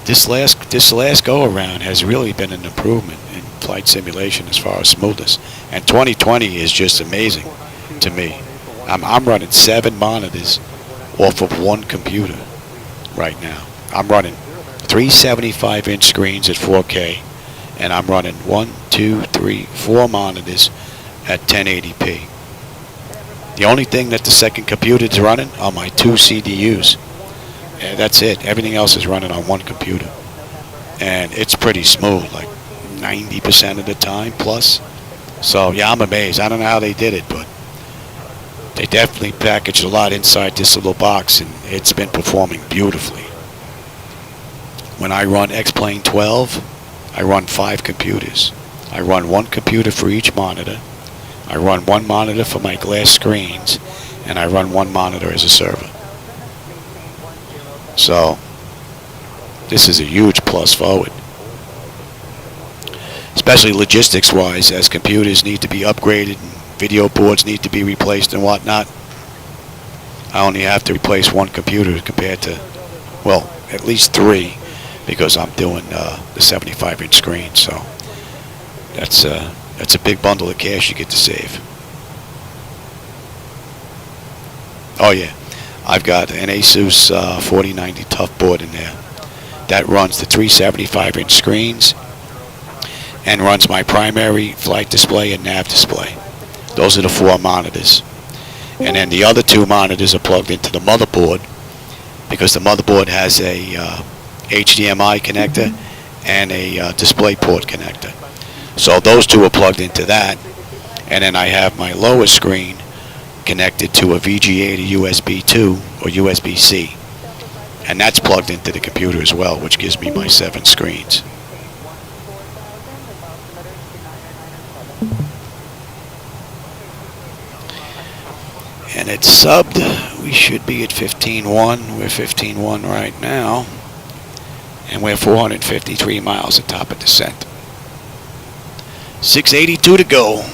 this last go around has really been an improvement in flight simulation as far as smoothness. And 2020 is just amazing to me. I'm running 7 monitors off of 1 computer right now. I'm running 3 75-inch screens at 4K, and I'm running 1, 2, 3, 4 monitors at 1080p. The only thing that the second computer is running are my 2 CDUs. And that's it. Everything else is running on 1 computer. And it's pretty smooth, like 90% of the time plus. So, yeah, I'm amazed. I don't know how they did it, but they definitely packaged a lot inside this little box, and it's been performing beautifully. When I run X-Plane 12, I run 5 computers. I run 1 computer for each monitor. I run 1 monitor for my glass screens, and I run 1 monitor as a server. So this is a huge plus forward, especially logistics wise, as computers need to be upgraded and video boards need to be replaced and whatnot. I only have to replace one computer compared to, well, at least 3, because I'm doing the 75-inch screen. So that's a big bundle of cash you get to save. Oh yeah, I've got an Asus 4090 tough board in there that runs the 3 75-inch screens and runs my primary flight display and nav display. Those are the 4 monitors. And then the other 2 monitors are plugged into the motherboard, because the motherboard has a HDMI connector and a DisplayPort connector. So those 2 are plugged into that. And then I have my lower screen connected to a VGA to USB 2 or USB-C. And that's plugged into the computer as well, which gives me my 7 screens. And it's subbed. We should be at 15.1. We're 15.1 right now. And we're 453 miles at top of descent. 682 to go.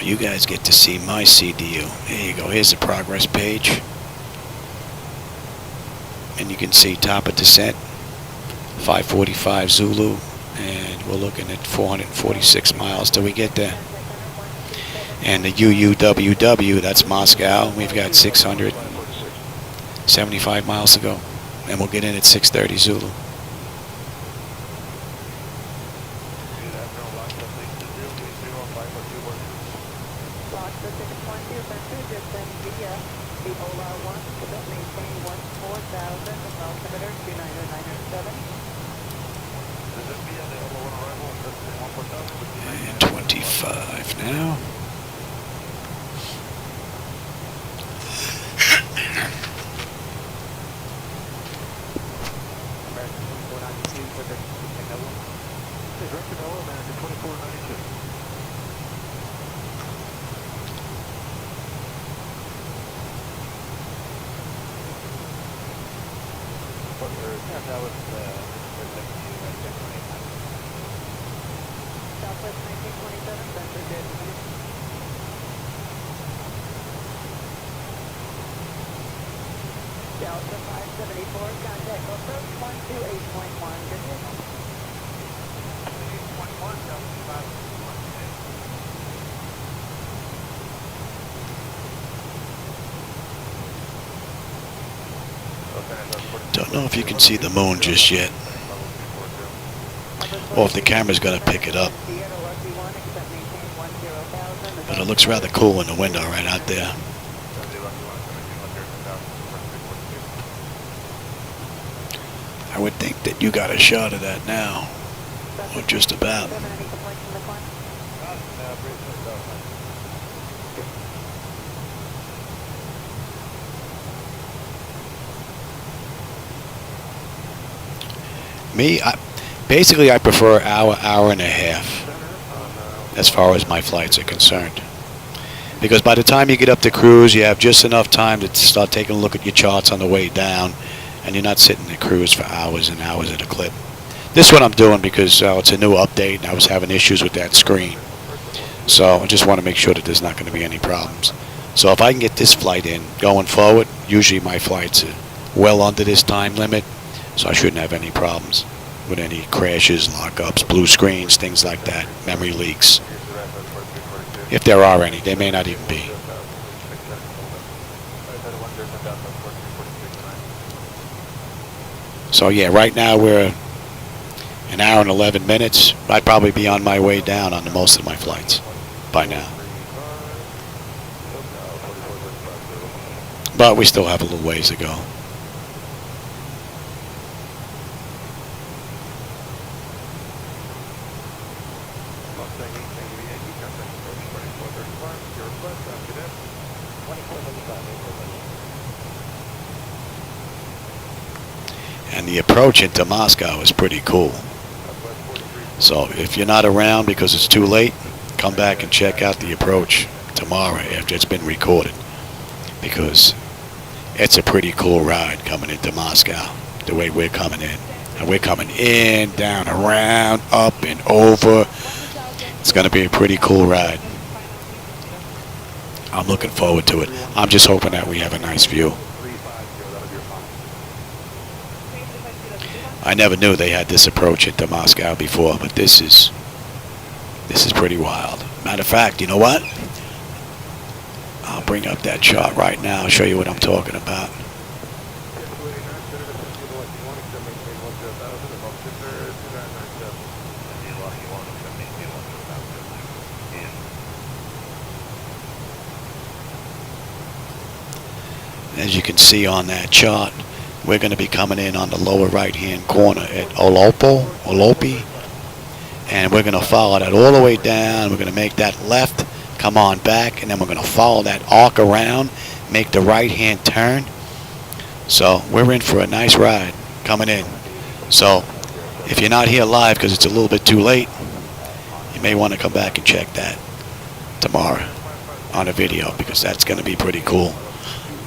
You guys get to see my CDU. There you go. Here's the progress page. And you can see top of descent, 545 Zulu, and we're looking at 446 miles till we get there. And the UUWW, that's Moscow. We've got 675 miles to go. And we'll get in at 630 Zulu. And 25 now. Delta 574, contact approach 128.1, good day. 8.1, Delta 571. Don't know if you can see the moon just yet, or if the camera's going to pick it up. But it looks rather cool in the window right out there. I would think that you got a shot of that now, or just about. Me, basically I prefer hour and a half as far as my flights are concerned. Because by the time you get up to cruise, you have just enough time to start taking a look at your charts on the way down, and you're not sitting at cruise for hours and hours at a clip. This one I'm doing because it's a new update and I was having issues with that screen. So I just want to make sure that there's not going to be any problems. So if I can get this flight in going forward, usually my flights are well under this time limit, so I shouldn't have any problems with any crashes, lockups, blue screens, things like that, memory leaks. If there are any, there may not even be. So yeah, right now we're an hour and 11 minutes. I'd probably be on my way down on most of my flights by now. But we still have a little ways to go. Mustang 8 Tango Yankee, contact approach 2435, your request, cadet. 2435, And the approach into Moscow is pretty cool. Southwest 43. So if you're not around because it's too late, come back and check out the approach tomorrow after it's been recorded, because it's a pretty cool ride coming into Moscow the way we're coming in. And we're coming in, down, around, up and over. It's going to be a pretty cool ride. I'm looking forward to it. I'm just hoping that we have a nice view. 350, that'll be your final. I never knew they had this approach into Moscow before, but this is pretty wild. Matter of fact, you know what? I'll bring up that chart right now. I'll show you what I'm talking about. As you can see on that chart, we're going to be coming in on the lower right-hand corner at Olopi, and we're going to follow that all the way down. We're going to make that left, come on back, and then we're going to follow that arc around, make the right-hand turn. So we're in for a nice ride coming in. So if you're not here live because it's a little bit too late, you may want to come back and check that tomorrow on a video, because that's going to be pretty cool.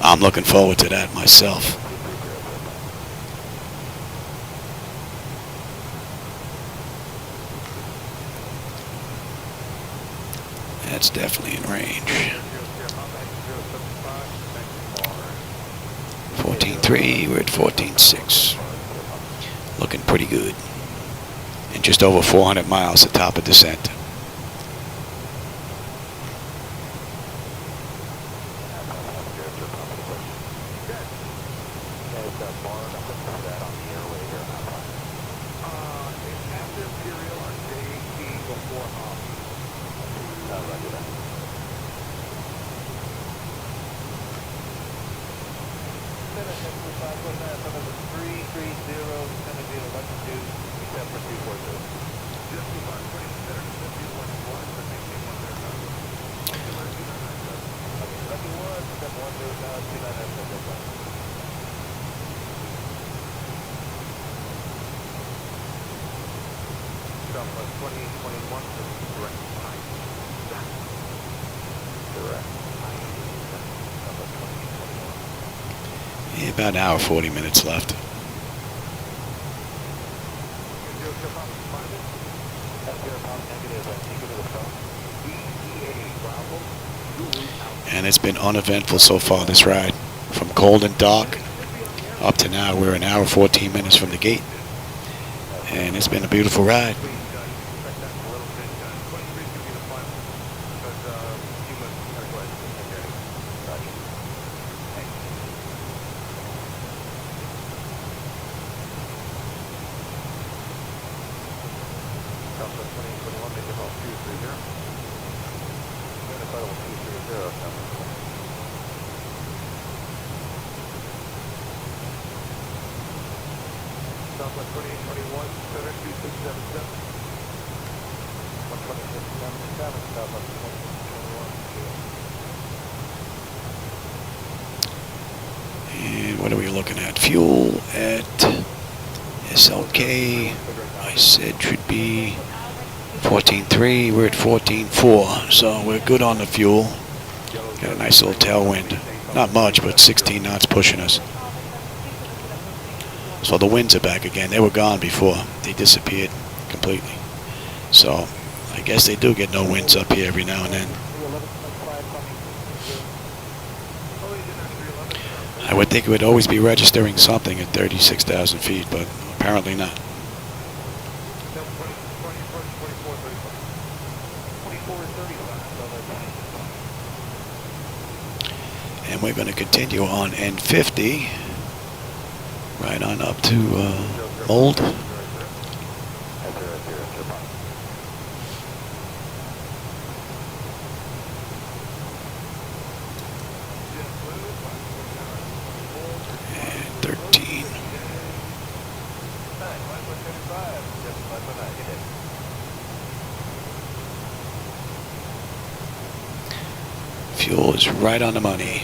I'm looking forward to that myself. That's definitely in range. 14.3, we're at 14.6. Looking pretty good. And just over 400 miles at top of descent. Southwest 2021, direct high. Direct high. Southwest 2021. Yeah, about an hour, 40 minutes left. And it's been uneventful so far, this ride. From cold and dark up to now, we're an hour, 14 minutes from the gate. And it's been a beautiful ride. Southwest 2821, center 2677. 12677, Southwest 2821. And what are we looking at? Fuel at SLK, I said should be 14.3. We're at 14.4, so we're good on the fuel. Got a nice little tailwind. Not much, but 16 knots pushing us. So the winds are back again. They were gone before. They disappeared completely. So I guess they do get no winds up here every now and then. I would think it would always be registering something at 36,000 feet, but apparently not. And we're going to continue on N50. Right on up to Mold. And 13. Fuel is right on the money.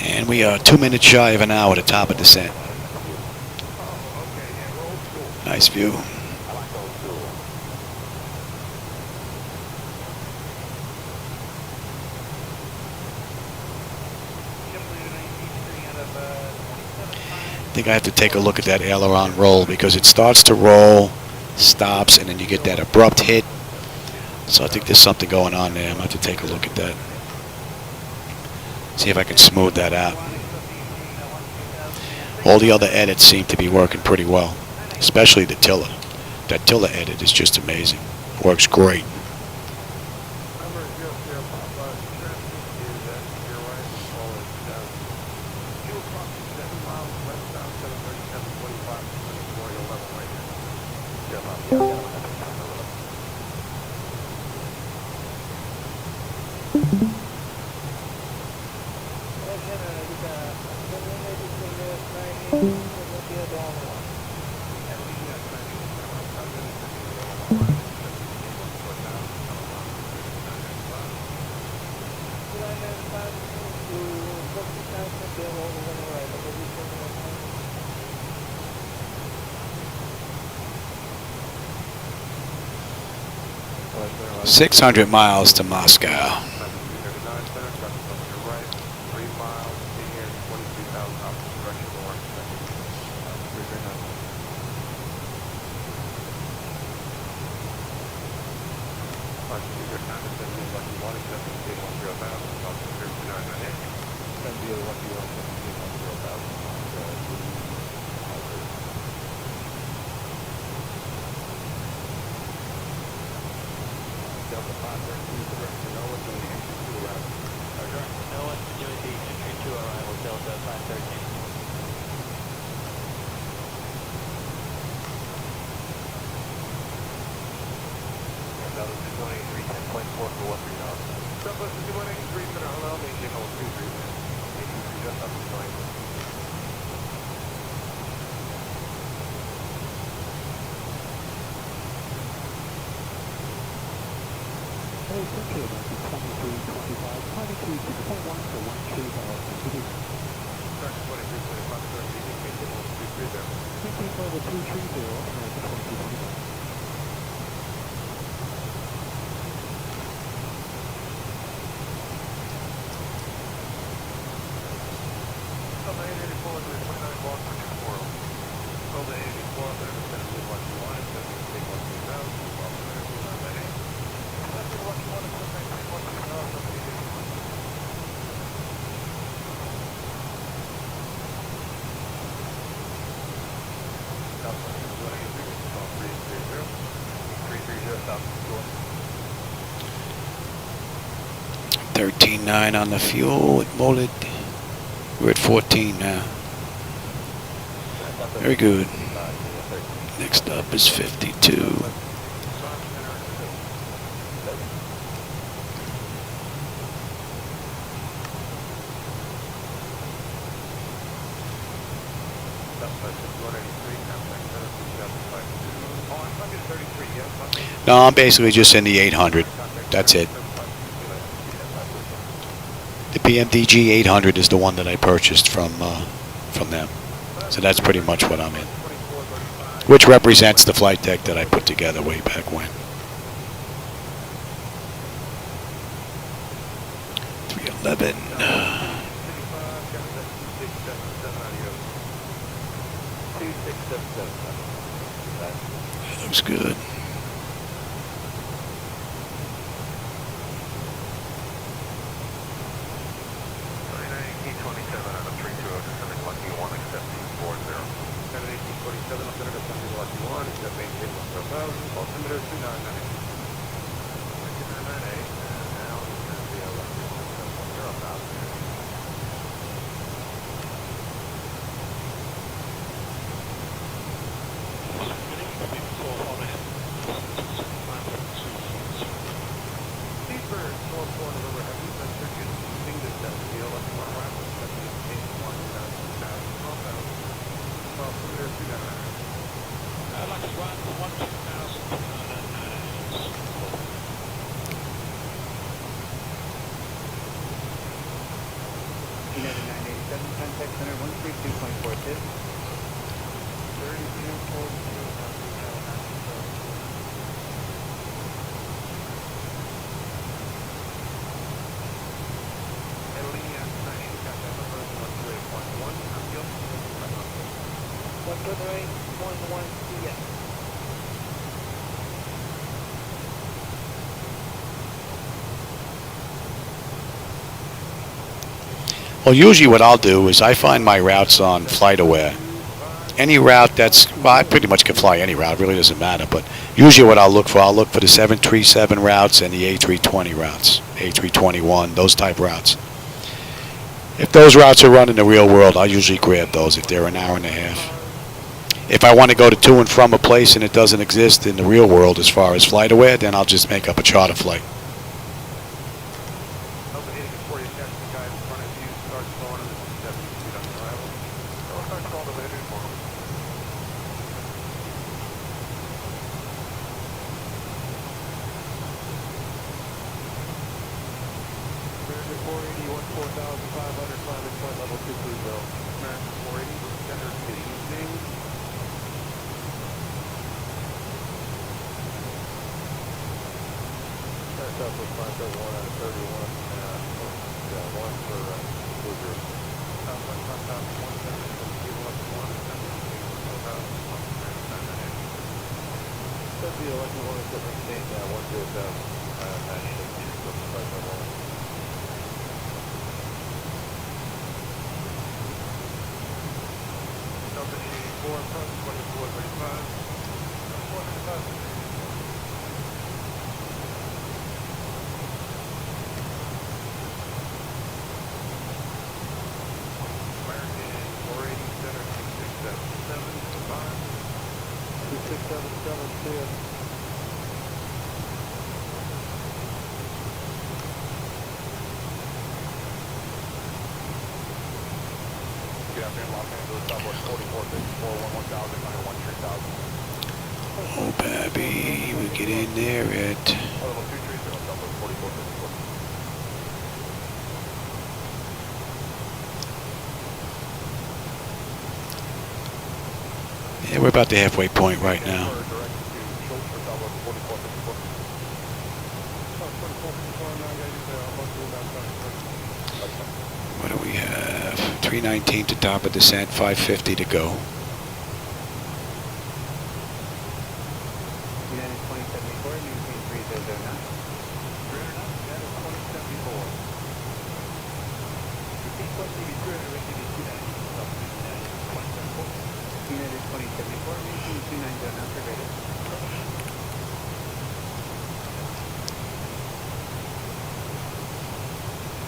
And we are 2 minutes shy of an hour at the top of descent. Nice view. I think I have to take a look at that aileron roll because it starts to roll, stops, and then you get that abrupt hit. So I think there's something going on there. I'm going to have to take a look at that. See if I can smooth that out. All the other edits seem to be working pretty well, especially the tiller. That tiller edit is just amazing. Works great. Right. 600 miles to Moscow. $13.9 on the fuel at Molded. We're at 14 now. Very good. Next up is 52. No, I'm basically just in the 800. That's it. The PMDG 800 is the one that I purchased from them. So that's pretty much what I'm in. Which represents the flight deck that I put together way back when. 311. That looks good. United 987, contact center 132.42. 128.1 CS. Well, usually what I'll do is I find my routes on FlightAware. Any route that's, well, I pretty much can fly any route. It really doesn't matter. But usually what I'll look for the 737 routes and the A320 routes, A321, those type routes. If those routes are run in the real world, I'll usually grab those if they're an hour and a half. If I want to go to and from a place and it doesn't exist in the real world as far as FlightAware, then I'll just make up a charter flight. Oh, baby, we get in there at... Yeah, we're about the halfway point right now. What do we have? 319 to top of descent, 550 to go. United 2074, maintain 3009. 2074. United 2074, maintain 2909 for greater.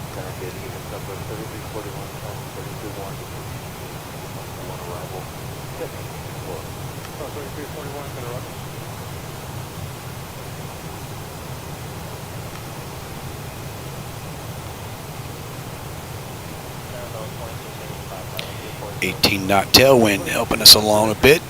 Connected, units up with 3341, 321, 1 arrival. 764. Oh, 3341 is going to run. Yeah. 18 knot tailwind helping us along a bit.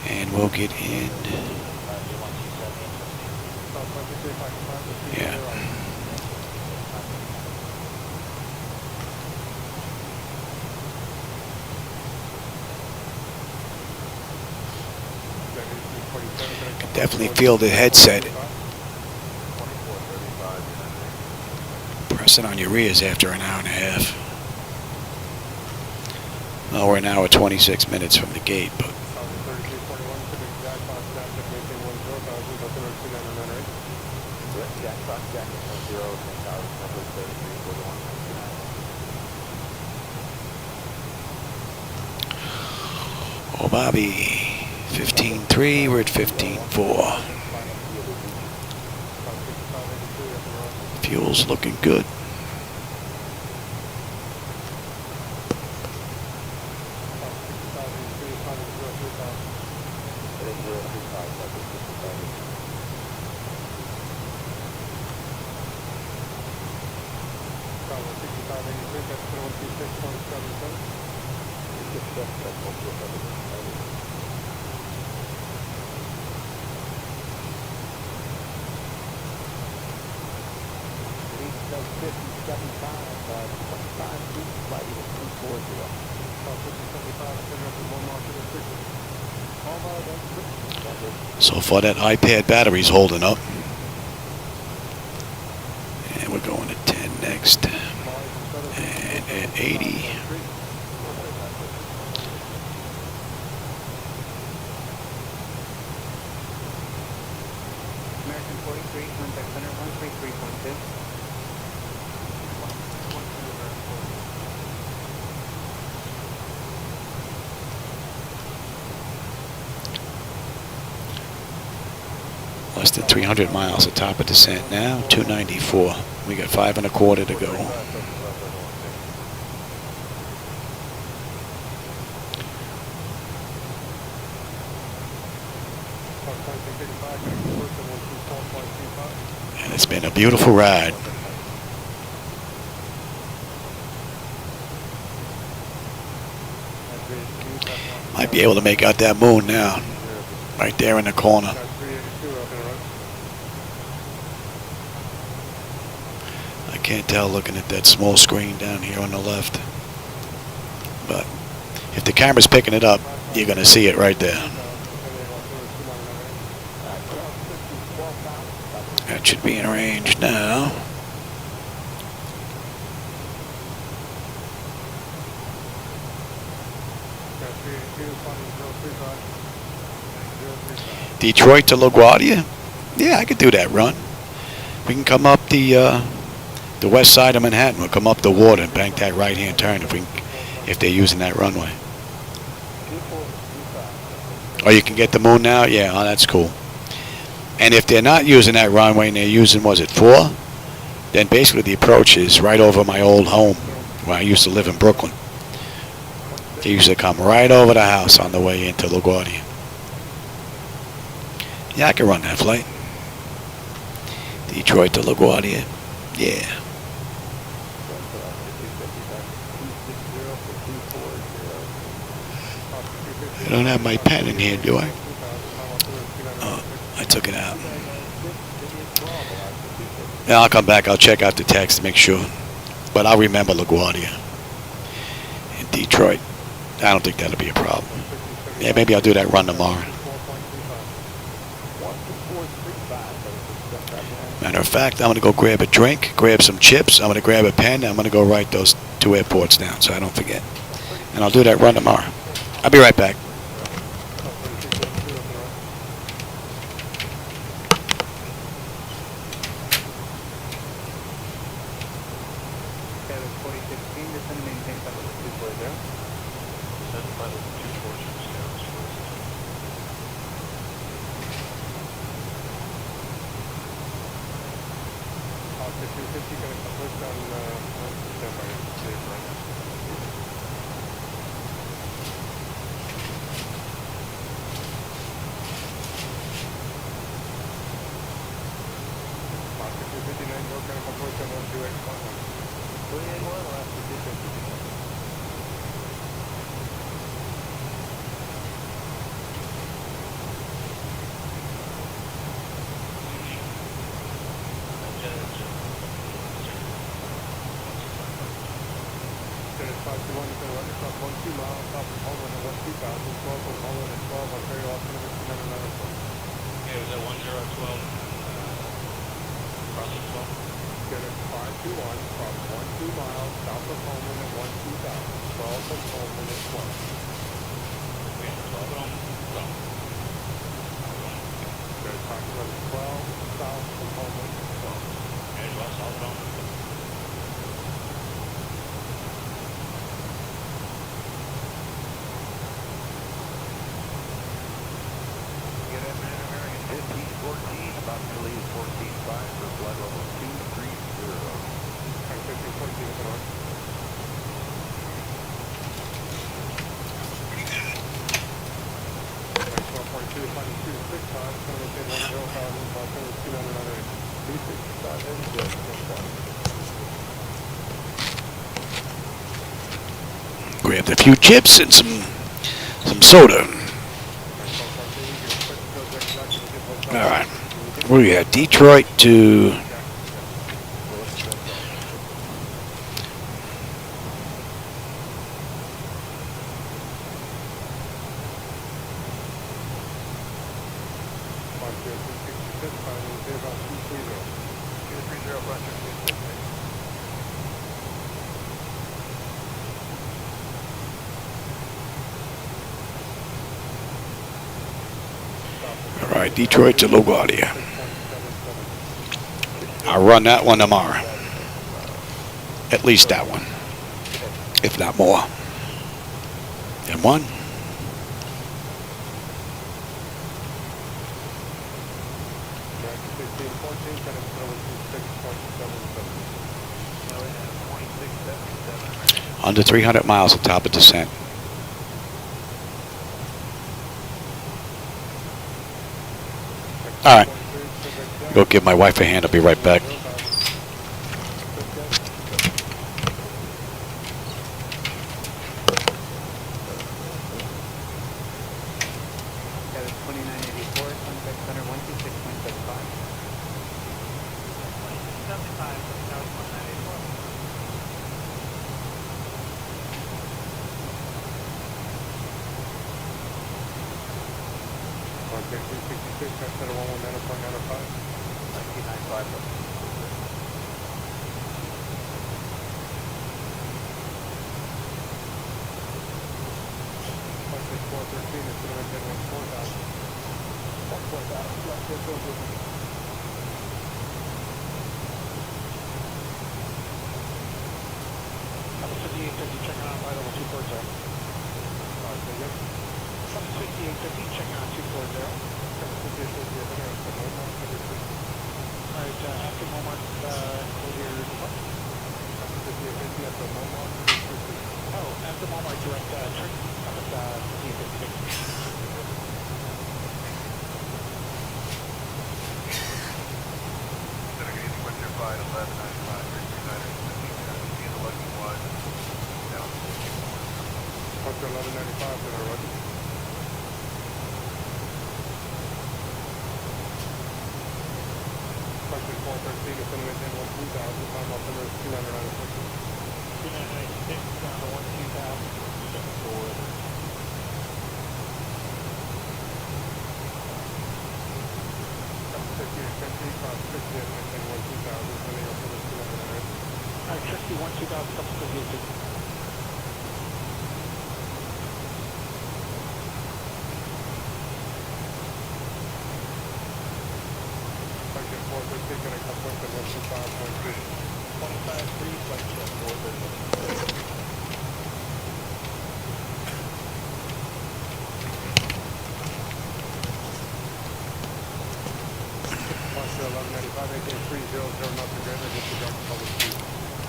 And we'll get in. Yeah. Can definitely feel the headset pressing on your ears after an hour and a half. Well, we're an hour 26 minutes from the gate, but oh, Bobby, 15.3, we're at 15.4. Fuel's looking good. So far that iPad battery's holding up. And we're going to 10 next. And at 80. American 43, contact center 133.2. Less than 300 miles at top of descent now, 294. We got 5 1/4 to go. And it's been a beautiful ride. Might be able to make out that moon now, right there in the corner. I can't tell looking at that small screen down here on the left. But if the camera's picking it up, you're going to see it right there. That should be in range now. Detroit to LaGuardia? Yeah, I could do that run. We can come up the west side of Manhattan. We'll come up the water and bank that right-hand turn if they're using that runway. Oh, you can get the moon now? Yeah, oh, that's cool. And if they're not using that runway and they're using, was it 4? Then basically the approach is right over my old home where I used to live in Brooklyn. They used to come right over the house on the way into LaGuardia. Yeah, I can run that flight. Detroit to LaGuardia. Yeah. I don't have my pen in here, do I? Oh, I took it out. Yeah, I'll come back. I'll check out the text to make sure. But I'll remember LaGuardia. In Detroit. I don't think that'll be a problem. Yeah, maybe I'll do that run tomorrow. Matter of fact, I'm going to go grab a drink, grab some chips. I'm going to grab a pen. I'm going to go write those 2 airports down so I don't forget. And I'll do that run tomorrow. I'll be right back. Get a few chips and some soda. All right. We have Detroit to all right, Detroit to LaGuardia. I'll run that one tomorrow. At least that one, if not more. And one. Under 300 miles at top of descent. All right. Go give my wife a hand. I'll be right back.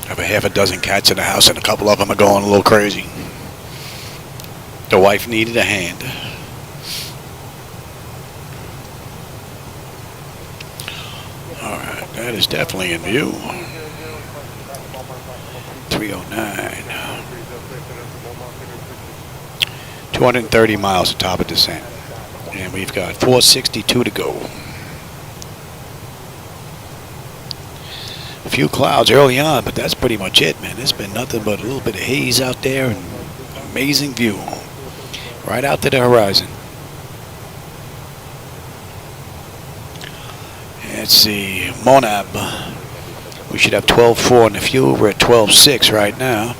I have a half a dozen cats in the house, and a couple of them are going a little crazy. The wife needed a hand. All right, that is definitely in view. 309. 230 miles at top of descent. And we've got 462 to go. A few clouds early on, but that's pretty much it, man. There's been nothing but a little bit of haze out there and amazing view right out to the horizon. Let's see, Monab. We should have 12.4 in the fuel. We're at 12.6 right now.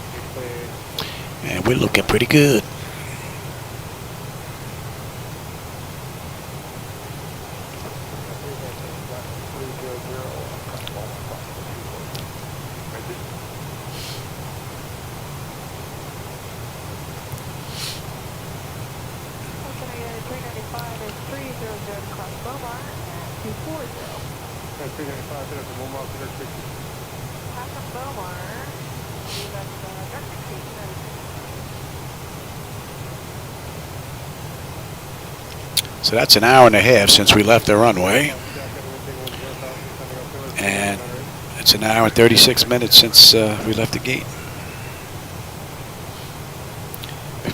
And we're looking pretty good. So that's an hour and a half since we left the runway. And it's an hour and 36 minutes since we left the gate.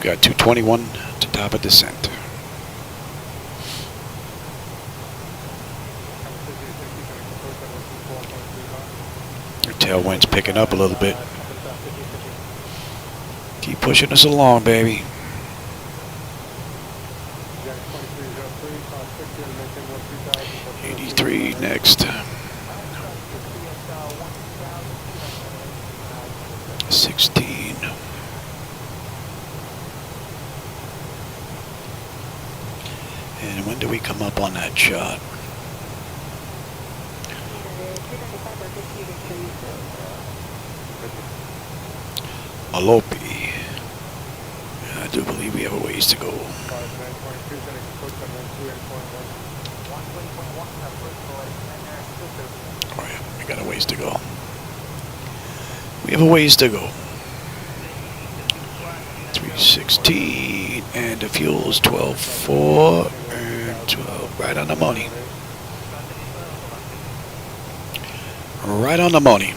We've got 221 to top of descent. Your tailwind's picking up a little bit. Keep pushing us along, baby. 83 next. 16. And when do we come up on that shot? Alope. I do believe we have a ways to go. Oh yeah, we got a ways to go. We have a ways to go. 316, and the fuel's 12.4 and 12, right on the money. Right on the money.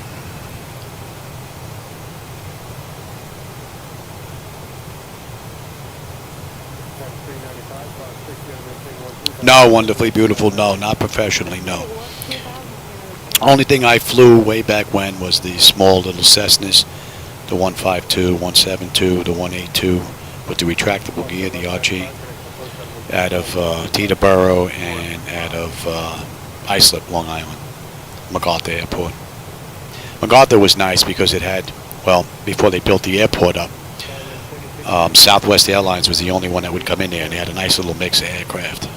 No, wonderfully beautiful. No, not professionally. No. Only thing I flew way back when was the small little Cessnas, the 152, 172, the 182, with the retractable gear, the RG, out of Teterboro and out of Islip, Long Island, MacArthur Airport. MacArthur was nice because it had, well, before they built the airport up, Southwest Airlines was the only one that would come in there, and they had a nice little mix of aircraft.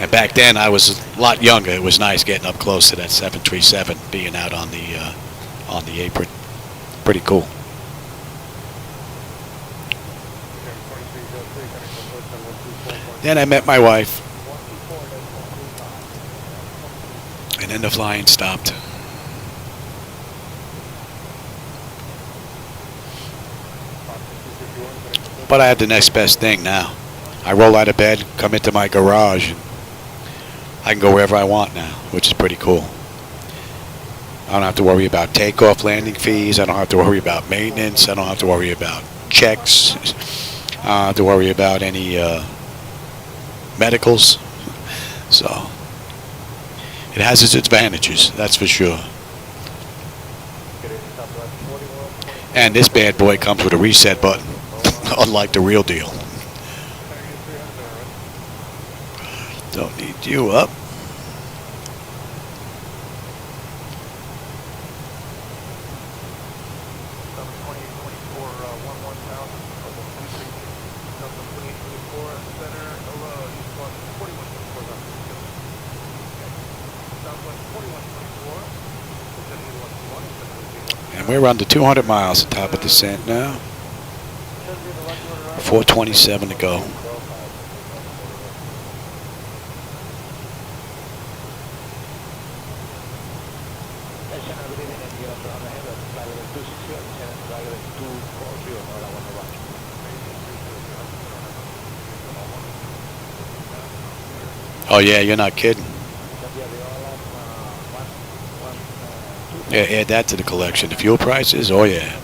And back then, I was a lot younger. It was nice getting up close to that 737, being out on the apron. Pretty cool. Then I met my wife, and then the flying stopped. But I have the next best thing now. I roll out of bed, come into my garage, and I can go wherever I want now, which is pretty cool. I don't have to worry about takeoff landing fees. I don't have to worry about maintenance. I don't have to worry about checks. I don't have to worry about any medicals. So it has its advantages, that's for sure. And this bad boy comes with a reset button, unlike the real deal. Don't need you up. And we're under 200 miles at top of descent now. 427 to go. Oh yeah, you're not kidding. Yeah, add that to the collection. The fuel prices, oh yeah.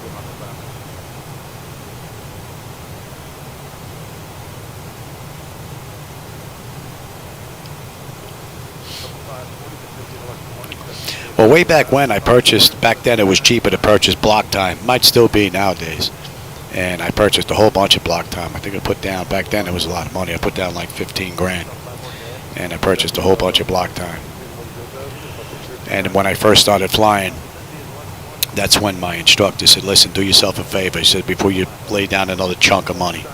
Well, way back when I purchased, back then it was cheaper to purchase block time. Might still be nowadays. And I purchased a whole bunch of block time. I think I put down, back then it was a lot of money. I put down like 15 grand. And I purchased a whole bunch of block time. And when I first started flying, that's when my instructor said, listen, do yourself a favor. He said, before you lay down another chunk of money,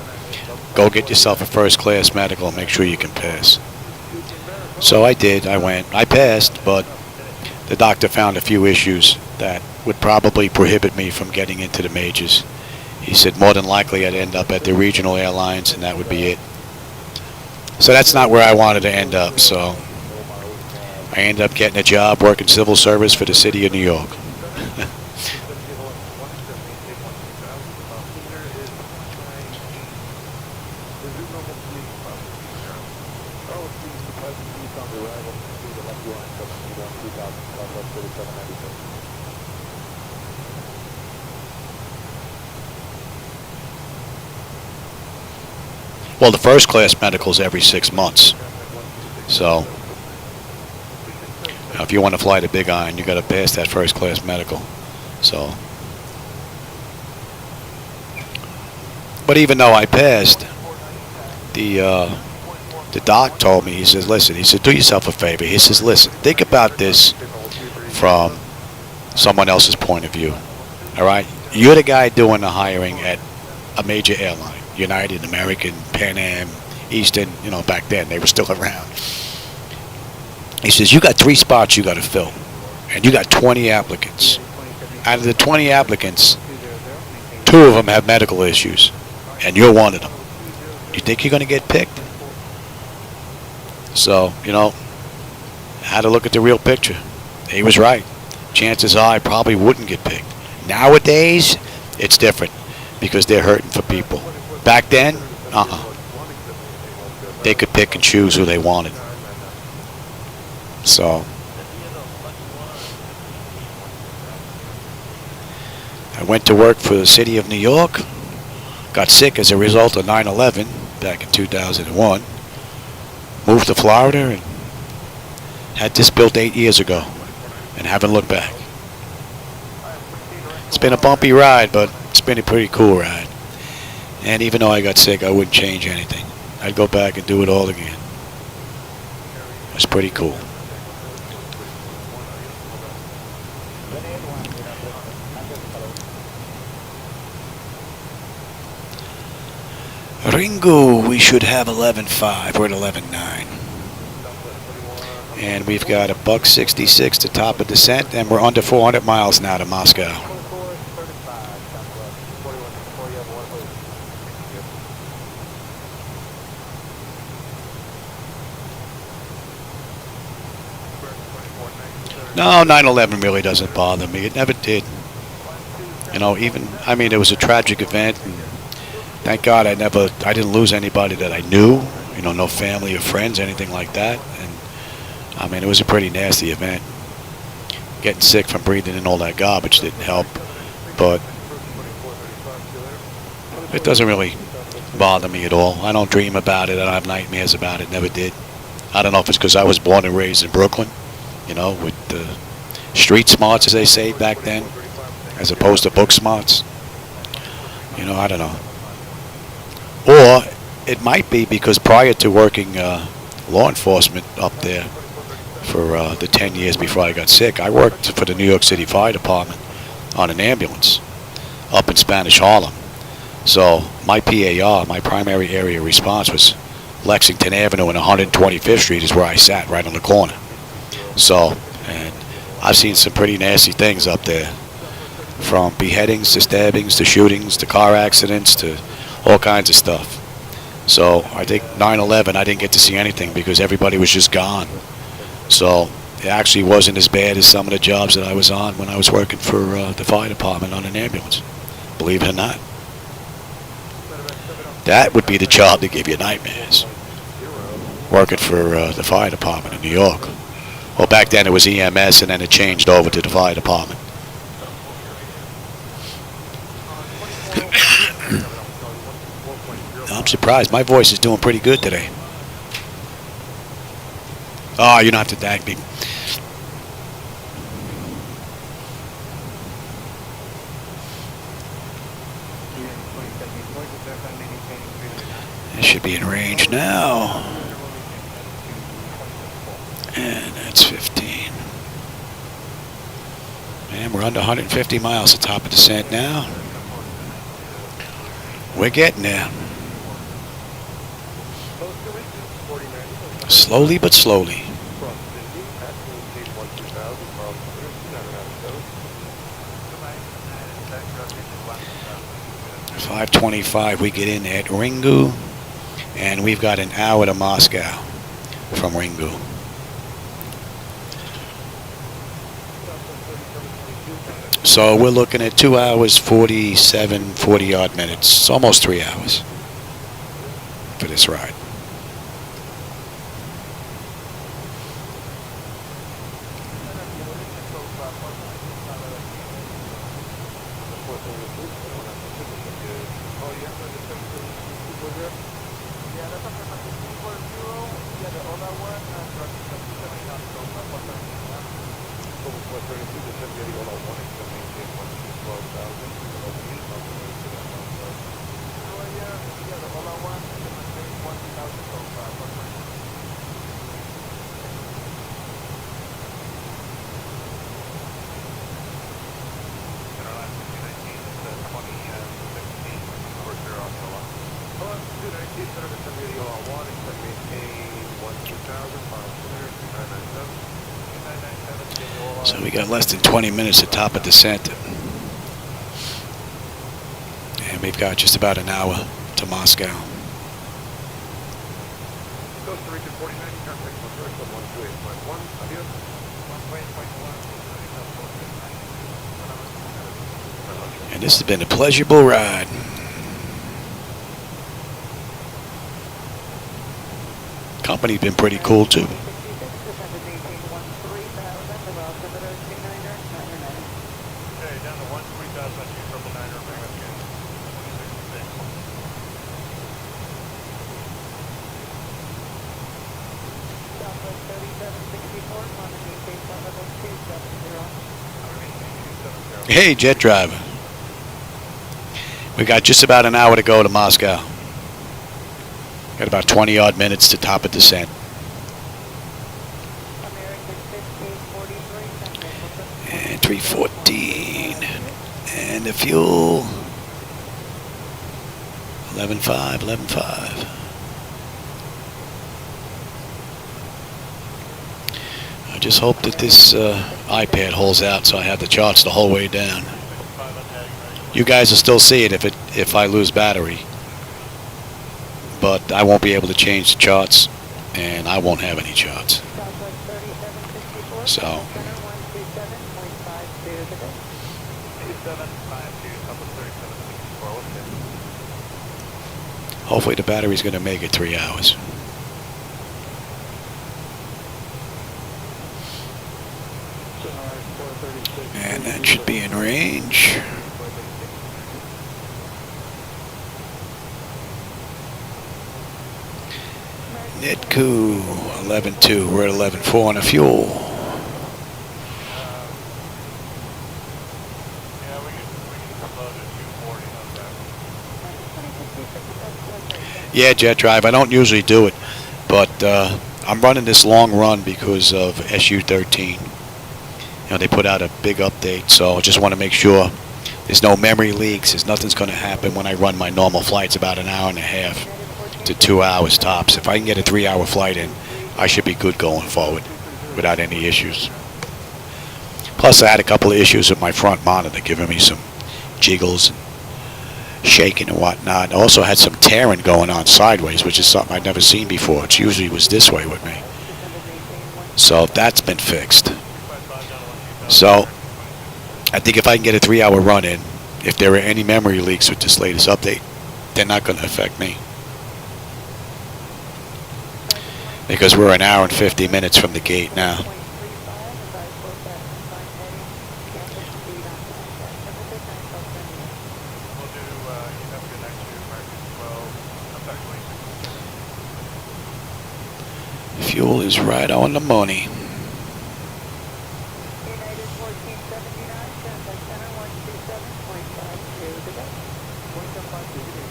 go get yourself a first class medical and make sure you can pass. So I did. I went. I passed, but the doctor found a few issues that would probably prohibit me from getting into the majors. He said more than likely I'd end up at the regional airlines, and that would be it. So that's not where I wanted to end up. So I ended up getting a job working civil service for the city of New York. Well, the first class medical's every 6 months. So, if you want to fly the Big Iron, you got to pass that first class medical. So, but even though I passed, the doc told me, he says, listen, he said, do yourself a favor. He says, listen, think about this from someone else's point of view. All right? You're the guy doing the hiring at a major airline, United, American, Pan Am, Eastern, back then. They were still around. He says, you got 3 spots you got to fill, and you got 20 applicants. Out of the 20 applicants, 2 of them have medical issues, and you're one of them. You think you're going to get picked? So, had to look at the real picture. He was right. Chances are I probably wouldn't get picked. Nowadays, it's different because they're hurting for people. Back then, they could pick and choose who they wanted. So, I went to work for the city of New York. Got sick as a result of 9/11 back in 2001. Moved to Florida and had this built 8 years ago and haven't looked back. It's been a bumpy ride, but it's been a pretty cool ride. And even though I got sick, I wouldn't change anything. I'd go back and do it all again. It's pretty cool. Ringo, we should have 11.5. We're at 11.9. And we've got a $166 to top of descent, and we're under 400 miles now to Moscow. No, 9/11 really doesn't bother me. It never did. It was a tragic event. And thank God I didn't lose anybody that I knew. No family or friends, anything like that. And it was a pretty nasty event. Getting sick from breathing in all that garbage didn't help. But it doesn't really bother me at all. I don't dream about it. I don't have nightmares about it. Never did. I don't know if it's because I was born and raised in Brooklyn, with the street smarts, as they say back then, as opposed to book smarts. I don't know. Or it might be because prior to working law enforcement up there for the 10 years before I got sick, I worked for the New York City Fire Department on an ambulance up in Spanish Harlem. So my PAR, my primary area of response, was Lexington Avenue and 125th Street is where I sat, right on the corner. So, and I've seen some pretty nasty things up there, from beheadings to stabbings to shootings to car accidents to all kinds of stuff. So I think 9/11, I didn't get to see anything because everybody was just gone. So it actually wasn't as bad as some of the jobs that I was on when I was working for the fire department on an ambulance. Believe it or not. That would be the job that gave you nightmares. Working for the fire department in New York. Well, back then it was EMS, and then it changed over to the fire department. I'm surprised. My voice is doing pretty good today. Oh, you don't have to thank me. It should be in range now. And that's 15. And we're under 150 miles at top of descent now. We're getting there. Slowly but slowly. 5:25 we get in at Ringu, and we've got an hour to Moscow from Ringu. So we're looking at 2 hours, 40 odd minutes. It's almost 3 hours for this ride. Yeah, that's affirmative. 340, yeah, the other one, traffic 77 knots, so 432. Over 432, descend the Ola 1 and can maintain 12,000. Ola Wheels on the way to that outside. Yeah, the other one, can maintain 1,000, so 432. And our last 219 is 2016, course 0 on the Ola. Ola 219, center descend the Ola 1 and can maintain 12,000, final clear, 2997. 2997, get the Ola. So we got less than 20 minutes to top of descent. And we've got just about an hour to Moscow. Costa Rican 49, contact my first on 128.1, adios. 128.1, And this has been a pleasurable ride. Company's been pretty cool too. Okay, down to 13000 at 2999er, bring up again. 2066. Southwest 3764, London maintain flight level 270. Hey, jet driver. We got just about an hour to go to Moscow. Got about 20 odd minutes to top of descent. American 1543, And 314. And the fuel. 11.5, 11.5. I just hope that this iPad holds out so I have the charts the whole way down. You guys will still see it if I lose battery. But I won't be able to change the charts, and I won't have any charts. Southwest 3764, So, center 127.52 today. 2752, Southwest 3764, okay. hopefully the battery's going to make it 3 hours. And that should be in range. Netco 11.2. We're at 11.4 on the fuel. Yeah, we can upload at 240 on that. Yeah, jet drive. I don't usually do it, but I'm running this long run because of SU-13. You know, they put out a big update, so I just want to make sure there's no memory leaks. There's nothing's going to happen when I run my normal flights about an hour and a half to 2 hours tops. If I can get a 3-hour flight in, I should be good going forward without any issues. Plus, I had a couple of issues with my front monitor, giving me some jiggles and shaking and whatnot. I also had some tearing going on sideways, which is something I'd never seen before. It usually was this way with me. So that's been fixed. So I think if I can get a 3-hour run in, if there are any memory leaks with this latest update, they're not going to affect me. Because we're an hour and 50 minutes from the gate now. We'll do, you have a good night too, American 12, I'm sorry, 26. Fuel is right on the money. United 1479, contact center 127.52 today. 1.52 today,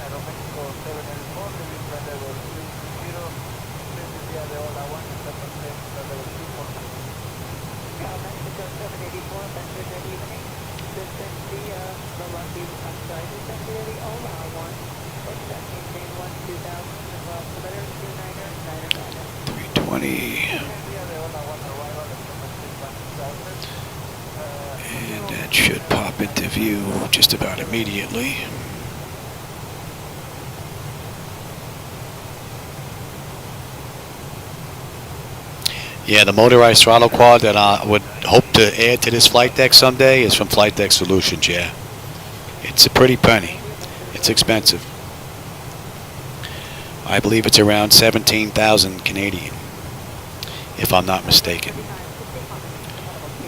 Aeroméxico 784, release flight level 330, this is the Ola 1, and that's on flight level 340. Cal Mexico 784, venture good evening. Descend via the Lucky, I'm sorry, descend via the Ola 1, expect maintain 12,000, and altimeter 29er, 320. Via the Ola 1 arrival, estimated 1,000. And that should pop into view just about immediately. Yeah, the motorized throttle quad that I would hope to add to this flight deck someday is from Flight Deck Solutions, yeah. It's a pretty penny. It's expensive. I believe it's around 17,000 Canadian, if I'm not mistaken.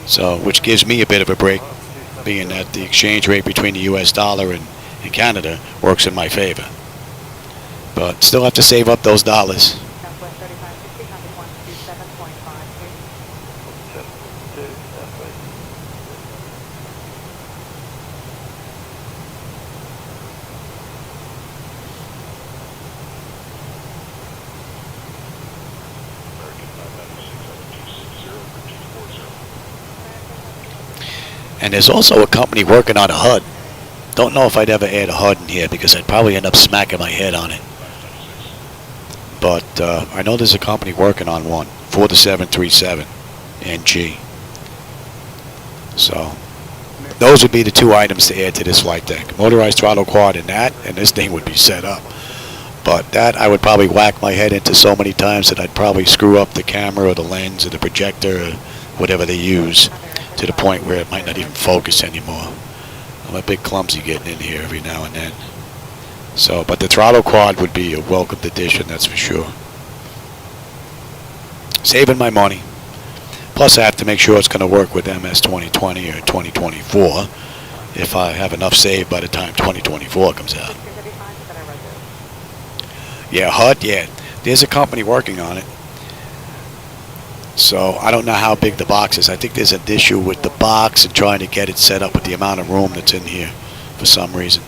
So, which gives me a bit of a break, being that the exchange rate between the U.S. dollar and Canada works in my favor. But still have to save up those dollars. Southwest 3560, copy 127.53. And there's also a company working on a HUD. Don't know if I'd ever add a HUD in here because I'd probably end up smacking my head on it. But I know there's a company working on one for the 737 NG. So those would be the two items to add to this flight deck. Motorized throttle quad and that, and this thing would be set up. But that I would probably whack my head into so many times that I'd probably screw up the camera or the lens or the projector or whatever they use, to the point where it might not even focus anymore. I'm a bit clumsy getting in here every now and then. So, but the throttle quad would be a welcomed addition, that's for sure. Saving my money. Plus I have to make sure it's going to work with MS 2020 or 2024 if I have enough saved by the time 2024 comes out. Yeah, HUD, yeah. There's a company working on it. So I don't know how big the box is. I think there's an issue with the box and trying to get it set up with the amount of room that's in here for some reason.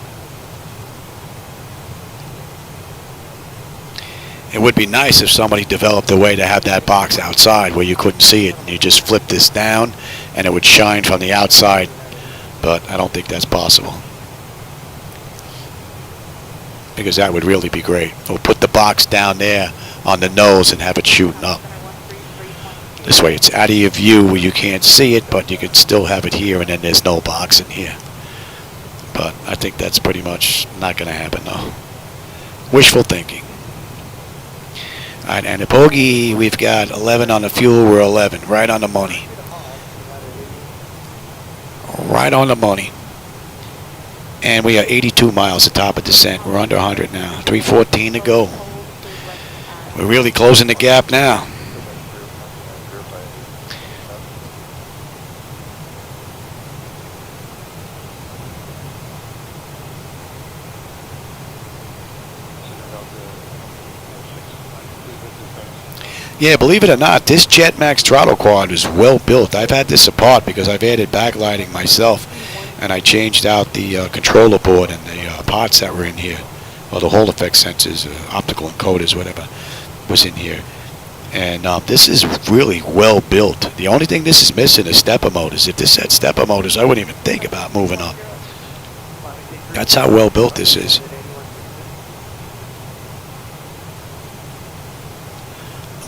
It would be nice if somebody developed a way to have that box outside where you couldn't see it. You just flip this down and it would shine from the outside. But I don't think that's possible. Because that would really be great. Or put the box down there on the nose and have it shooting up. This way it's out of your view where you can't see it, but you can still have it here, and then there's no box in here. But I think that's pretty much not going to happen, though. Wishful thinking. All right, and the bogey, we've got 11 on the fuel. We're 11, right on the money. Right on the money. And we are 82 miles at top of descent. We're under 100 now. 3:14 to go. We're really closing the gap now. Yeah, believe it or not, this Jetmax throttle quad is well built. I've had this apart because I've added backlighting myself, and I changed out the controller board and the parts that were in here, or the Hall effect sensors, optical encoders, whatever was in here. And this is really well built. The only thing this is missing is stepper motors. If this had stepper motors, I wouldn't even think about moving up. That's how well built this is.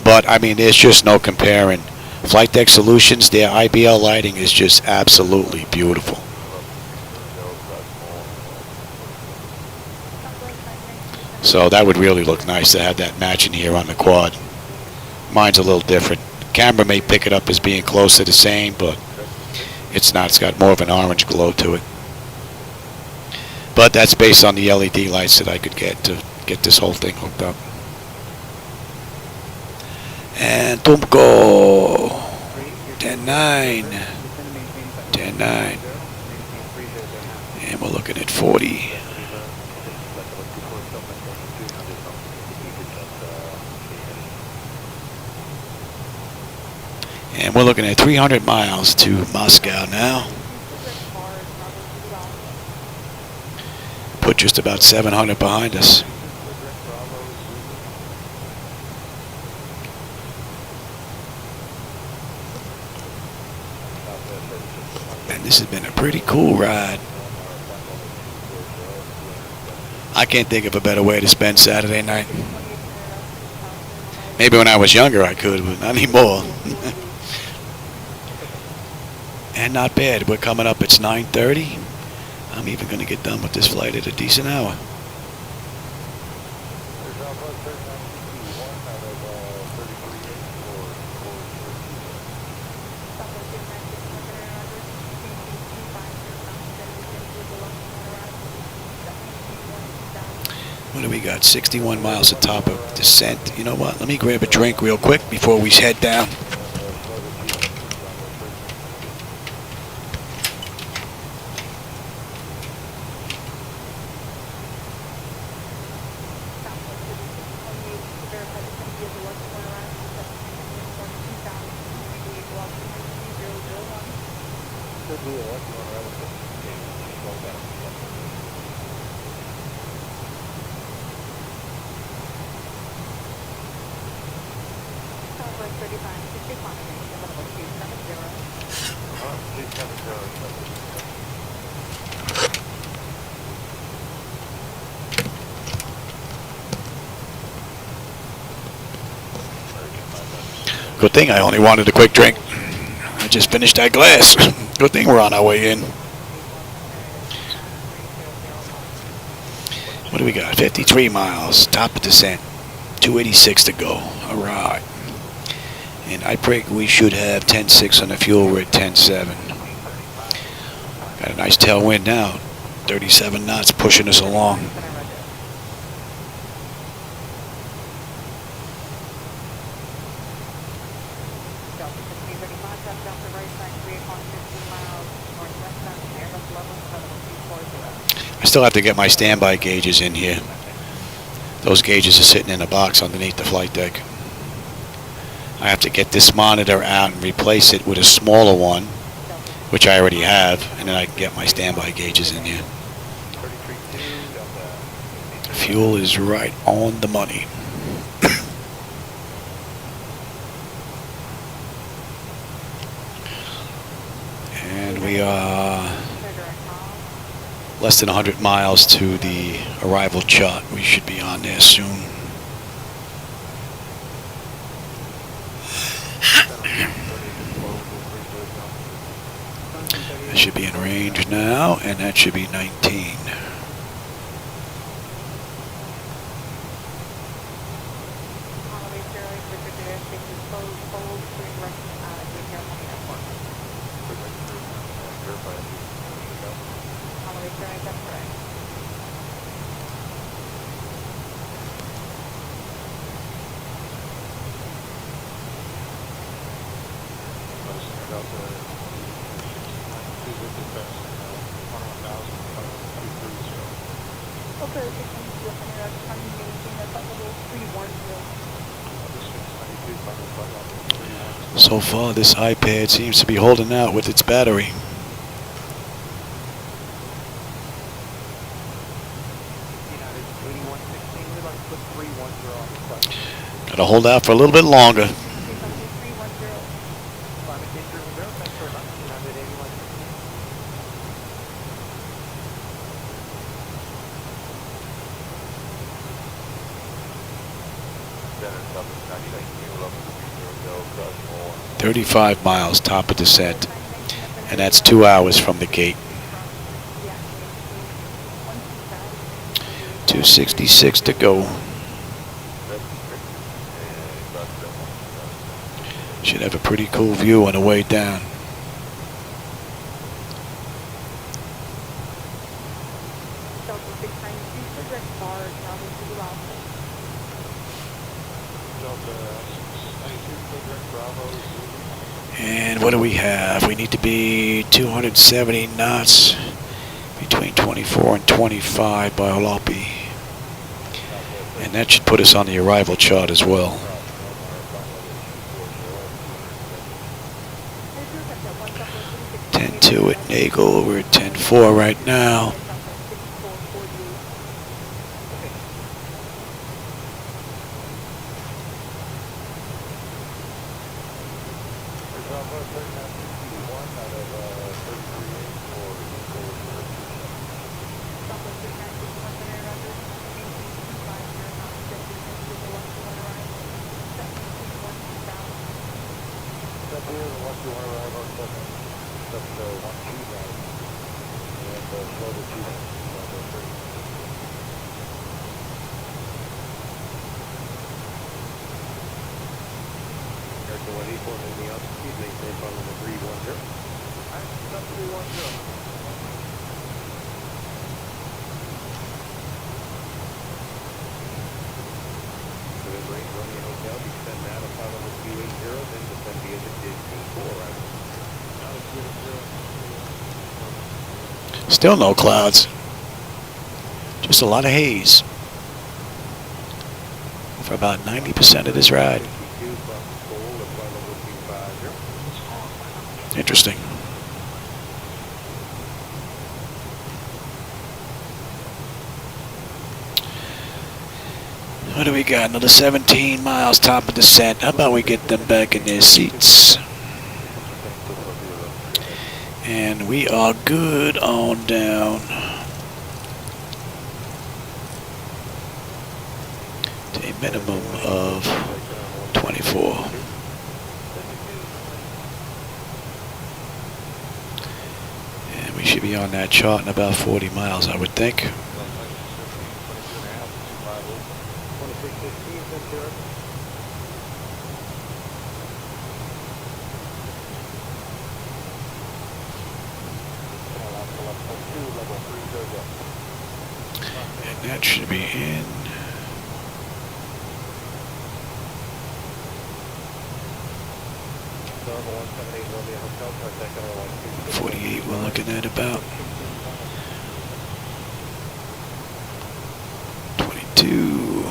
But, I mean, there's just no comparing. Flight Deck Solutions, their IBL lighting is just absolutely beautiful. So that would really look nice to have that matching here on the quad. Mine's a little different. Camera may pick it up as being close to the same, but it's not. It's got more of an orange glow to it. But that's based on the LED lights that I could get to get this whole thing hooked up. And Tumco, 10-9, 10-9, and we're looking at 40. And we're looking at 300 miles to Moscow now. Put just about 700 behind us. This has been a pretty cool ride. I can't think of a better way to spend Saturday night. Maybe when I was younger I could, but not anymore. And not bad. We're coming up. It's 9:30. I'm even going to get done with this flight at a decent hour. What do we got? 61 miles at top of descent. You know what? Let me grab a drink real quick before we head down. Good thing I only wanted a quick drink. I just finished that glass. Good thing we're on our way in. What do we got? 53 miles, top of descent. 286 to go. All right. And I think we should have 10.6 on the fuel. We're at 10.7. Got a nice tailwind now. 37 knots pushing us along. I still have to get my standby gauges in here. Those gauges are sitting in a box underneath the flight deck. I have to get this monitor out and replace it with a smaller one, which I already have, and then I can get my standby gauges in here. Fuel is right on the money. And we are less than 100 miles to the arrival chart. We should be on there soon. I should be in range now, and that should be 19. So far, this iPad seems to be holding out with its battery. Got to hold out for a little bit longer. Center 35 miles, top of descent, and that's 2 hours from the gate. 266 to go. Should have a pretty cool view on the way down. And what do we have? We need to be 270 knots between 24 and 25 by Olopi. And that should put us on the arrival chart as well. 10-2 at Nagel. We're at 10-4 right now. Still no clouds. Just a lot of haze for about 90% of this ride. Interesting. What do we got? Another 17 miles, top of descent. How about we get them back in their seats? And we are good on down to a minimum of 24. be on that chart in about 40 miles, I would think. 2615, Ventura. Level 3, And that should be in 48. We're looking at about 22.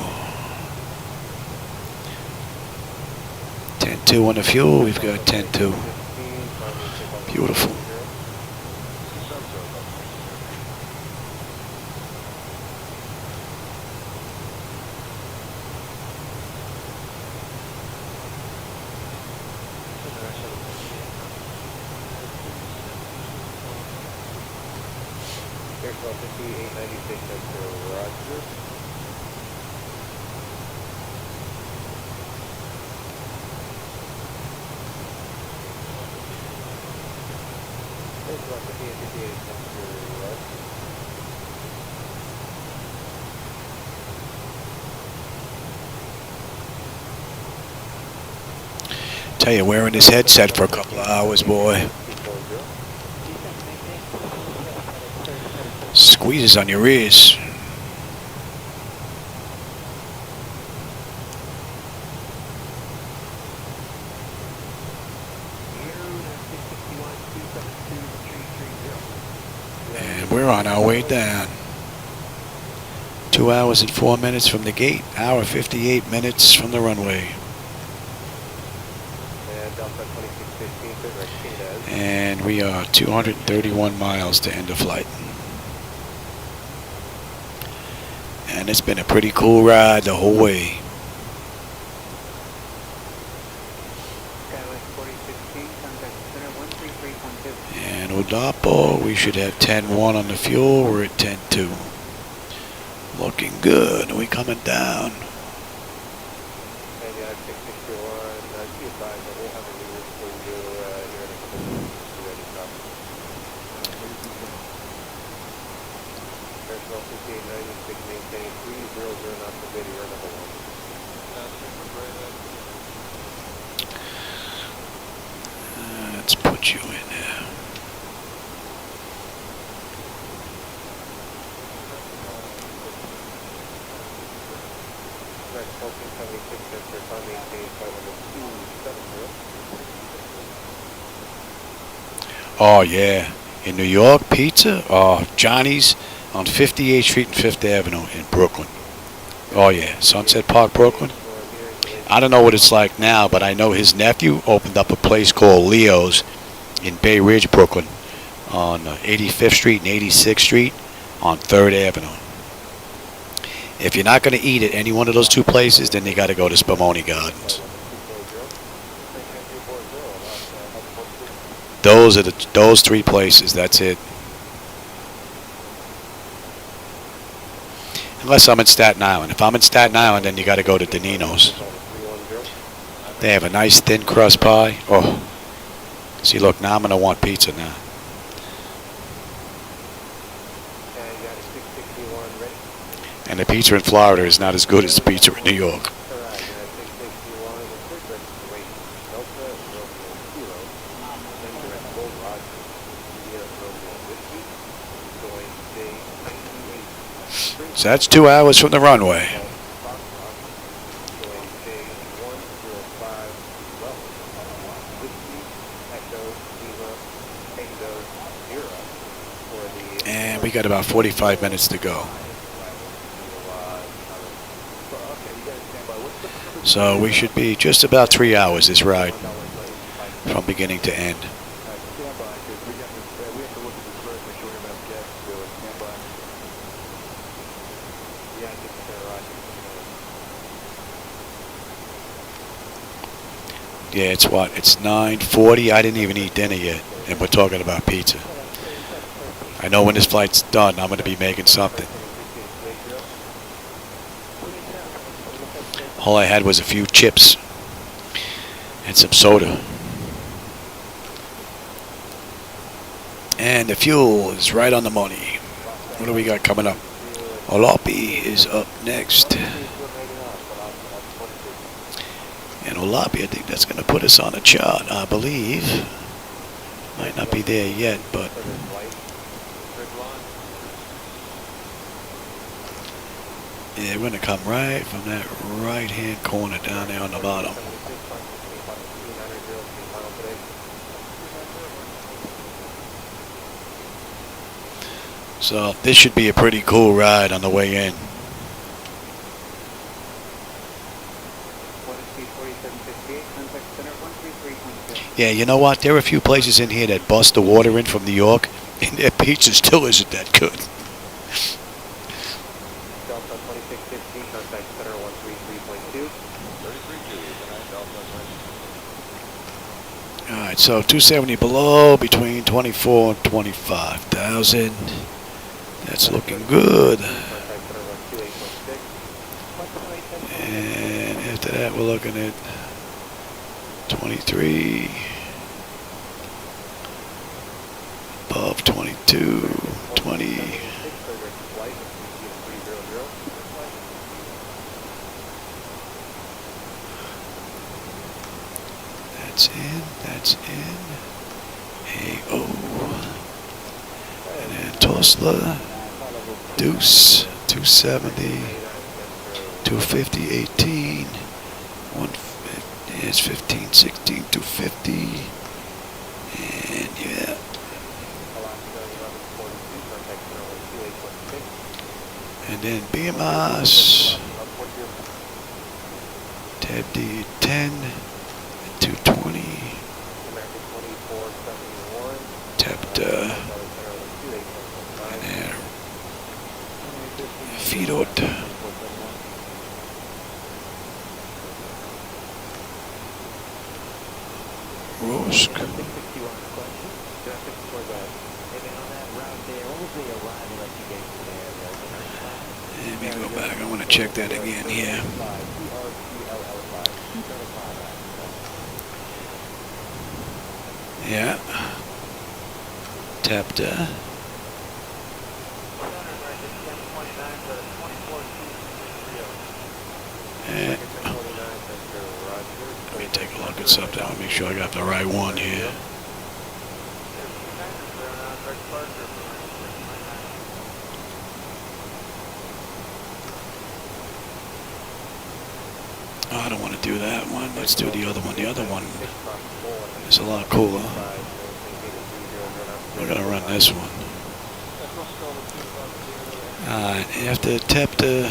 10-2 on the fuel. We've got 10-2. Beautiful. Aircraft 5896, that's Roger. Aircraft 5858, that's Roger. Tell you, wearing this headset for a couple of hours, boy. Squeezes on your ears. And we're on our way down. 2 hours and 4 minutes from the gate. Hour 58 minutes from the runway. And we are 231 miles to end of flight. And it's been a pretty cool ride the whole way. And Odapo, we should have 10-1 on the fuel. We're at 10-2. Looking good. Are we coming down? Let's put you in there. Oh yeah, in New York, pizza. Oh, Johnny's on 58th Street and 5th Avenue in Brooklyn. Oh yeah, Sunset Park, Brooklyn. I don't know what it's like now, but I know his nephew opened up a place called Leo's in Bay Ridge, Brooklyn, on 85th Street and 86th Street on 3rd Avenue. If you're not going to eat at any one of those two places, then you got to go to Spumoni Gardens. Those three places. That's it. Unless I'm in Staten Island. If I'm in Staten Island, then you got to go to Danino's. They have a nice thin crust pie. Oh, see, look, now I'm going to want pizza now. And the pizza in Florida is not as good as the pizza in New York. So that's 2 hours from the runway. And we got about 45 minutes to go. So we should be just about 3 hours this ride from beginning to end. Yeah, it's what? It's 9:40. I didn't even eat dinner yet, and we're talking about pizza. I know when this flight's done, I'm going to be making something. All I had was a few chips and some soda. And And the fuel is right on the money. What do we got coming up? Olapi is up next. And Olapi, I think that's going to put us on a chart, I believe. Might not be there yet, but yeah, we're going to come right from that right-hand corner down there on the bottom. So this should be a pretty cool ride on the way in. Yeah, you know what? There are a few places in here that bust the water in from New York, and their pizza still isn't that good. Delta 2615, contact center 133.2. 33.2, All right, so 270 below, between 24 and 25,000. That's looking good. And after that, we're looking at 23, above 22, 20. That's in. AO. And then Tosla, Deuce, 270, 250, 18, 150, it's 15, 16, 250, and yeah. And then BMS, Tab D 10, 220, tapped, and then Fidot. Rosk. Let me go back. I want to check that again here. Yeah. Tapped. And let me take a look at something. I want to make sure I got the right one here. Oh, I don't want to do that one. Let's do the other one. The other one is a lot cooler. We're going to run this one. Alright, after tap the...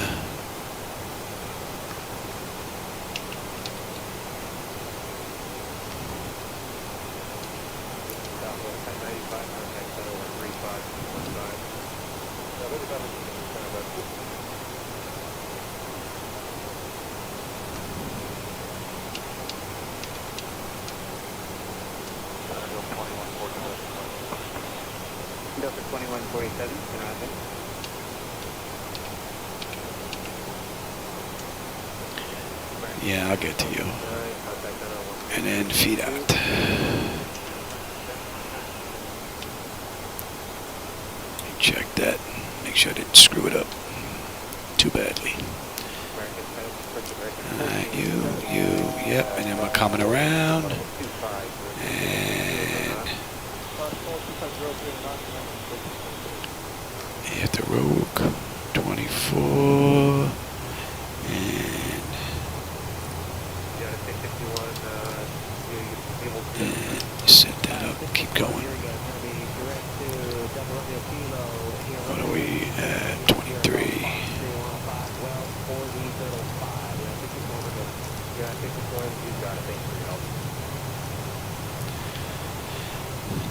Delta 2147, Canada. Yeah, I'll get to you. And then feed out. Check that. Make sure I didn't screw it up too badly. Alright, yep, and then we're coming around. And at the Rogue, 24, and set that up, keep going. What are we at? 23.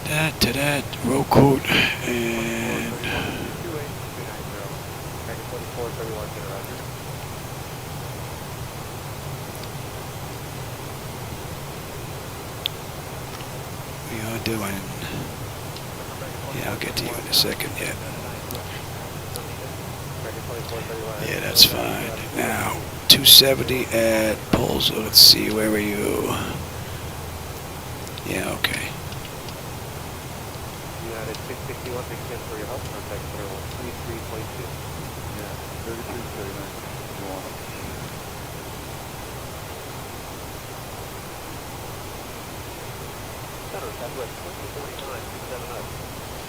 That to that, roll code, and we are doing, yeah, I'll get to you in a second, yeah. Yeah, that's fine. Now, 270 at Pulse, let's see, where are you? Yeah, okay. 661, thanks again for your help. Contact center 13322. Yeah, 3339. You want it? Center, Southwest 2049, 270.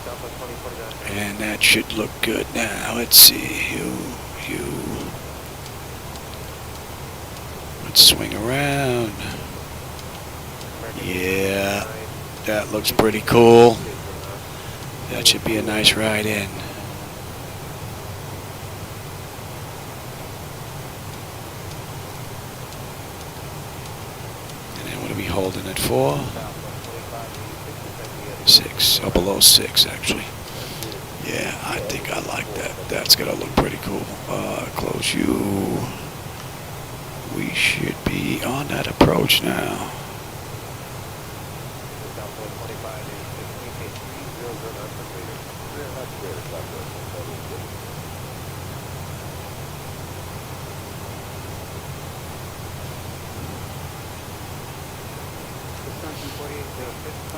Southwest 2049. And that should look good now. Let's see. Let's swing around. Yeah, that looks pretty cool. That should be a nice ride in. And then what are we holding it for? 6, or below 6 actually. Yeah, I think I like that. That's gonna look pretty cool. Close you. We should be on that approach now.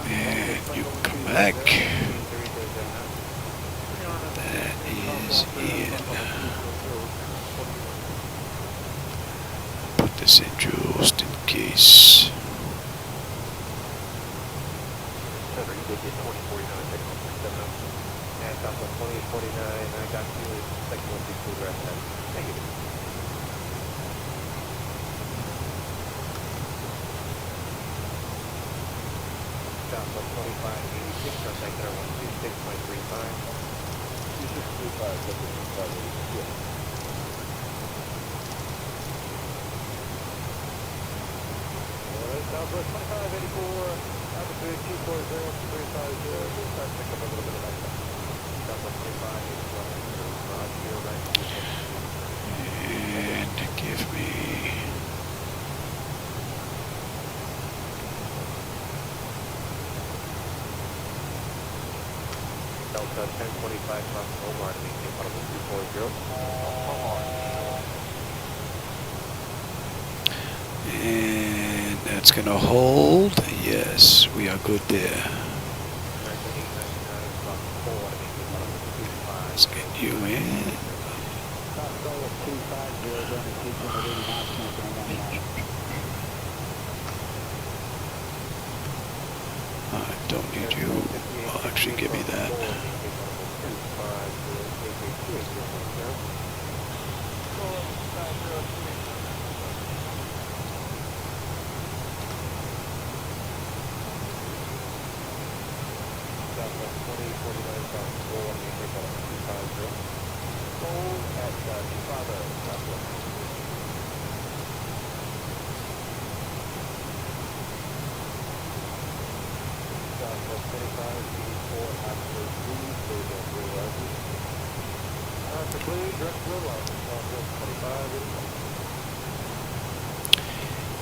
And you come back. That is in. Put this in just in case. And Southwest 2049, I got you. Second 162 direct time. Thank you. Southwest 2586, contact center 126.35. 2635, yeah. Southwest 2584, altitude 240, 350. We'll start to pick up a little bit of that. Southwest 2584, Roger, right. And give me. Delta 1025 from Omar to maintain Particle 240. And that's gonna hold. Yes, we are good there. Let's get you in. I don't need you. Well, actually, give me that.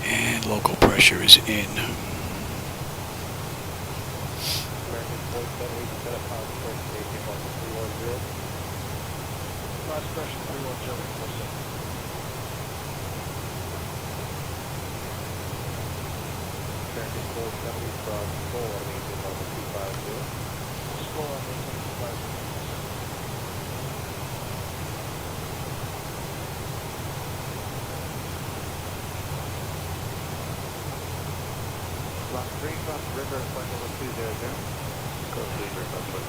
And local pressure is in. Last pressure 310. American 470 from Seoul, I mean, it's on the 250. Slow on the 250. Block 3, cross the river, flight level 200. Cross the river, flight 200.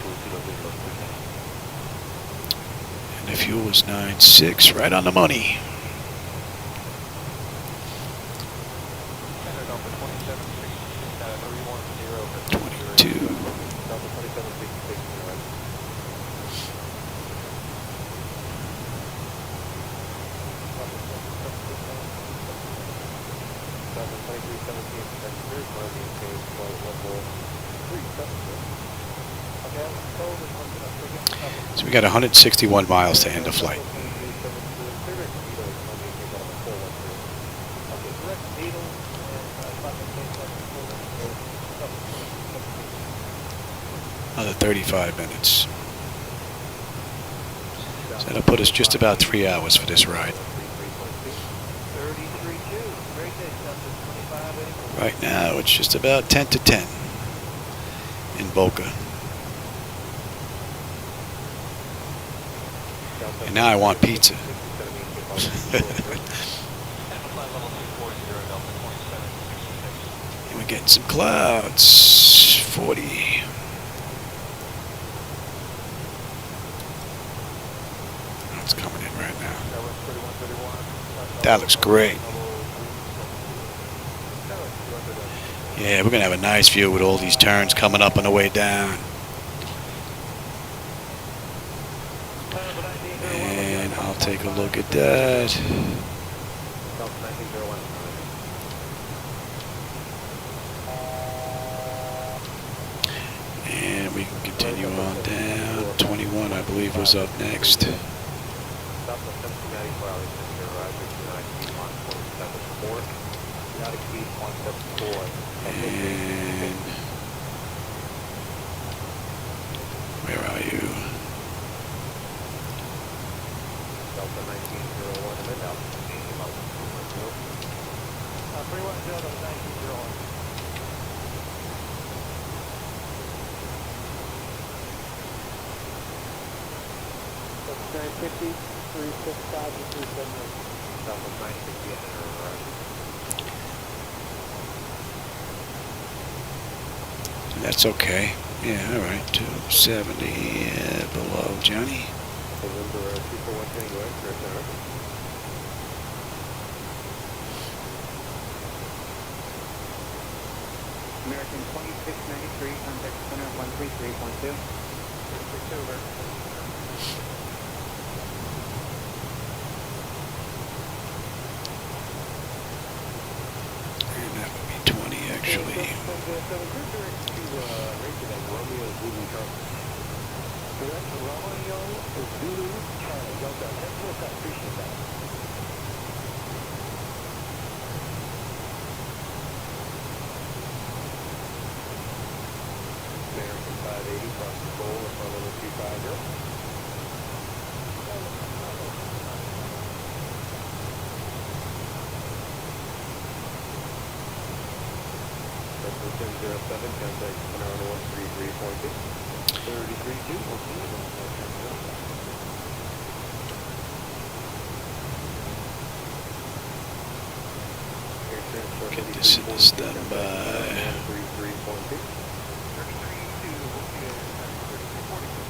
And the fuel is 9.6, right on the money. Center number 2766, 22. Delta 2766, right. Delta 2317, passengers, Marine Cave, flight level 370. Okay, cold is one again. So we got 161 miles to end the flight. Another 35 minutes. So that'll put us just about 3 hours for this ride. Right now it's just about 10 to 10 in Boca. And now I want pizza. And flight level 240, Delta 2766. And we're getting some clouds. 40. It's coming in right now. That looks great. Yeah, we're going to have a nice view with all these turns coming up on the way down. And I'll take a look at that. And we can continue on down. 21, I believe, was up next. And where are you? Delta 1901 and then Delta 31 Delta 1901. That's 950, 365 and 378. Delta 950 and then That's okay. Yeah, all right. 270 below Johnny. November 241 Tango X-ray center. American 2693, contact center 133.2. 362, American. And that would be 20 actually. So the cruise direct to rated as Romeo Zulu Charlie. Direct to Romeo Zulu Charlie. Delta. That's what I appreciate that. American 580 cross the goal of level 250. Delta 1007, contact center on 133.2. 33.2, we'll see you. Get this in the standby. 33.2. 33.2, we'll see you. 33.40.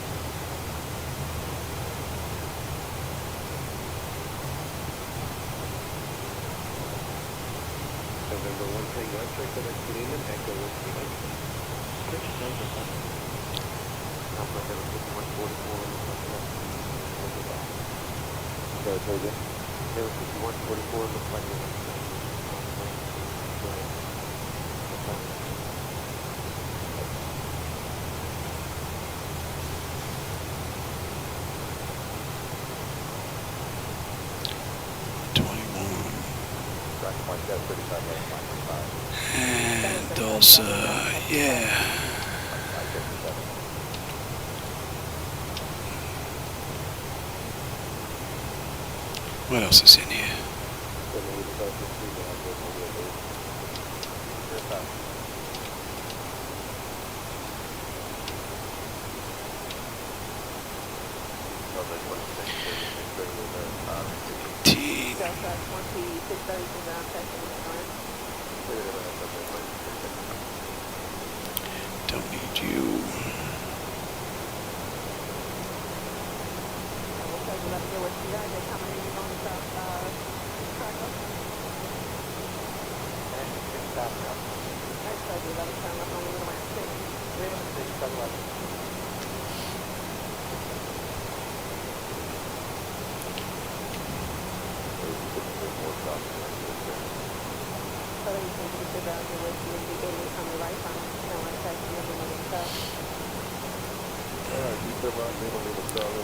November 1 Tango X-ray, connect to Neiman, Echo Whiskey Mike. Switch, Delta 7. Alpha Heaven 5144 on the front left. Sorry, say again. Heaven 5144 on the front left. And Tulsa, yeah. What else is in here? Don't need you.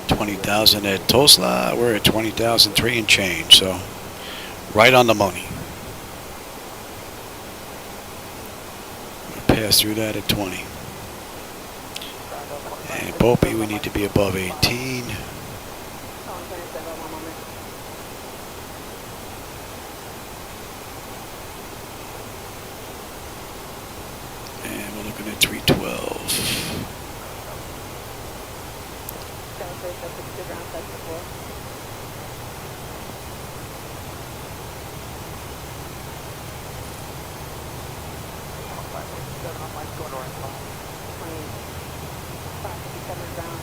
$20,000 at Tulsa. We're at 20,003 and change, so right on the money. We'll pass through that at 20. And Bopi, we need to be above 18. And we're looking at 312. Bridge up to the ground test before.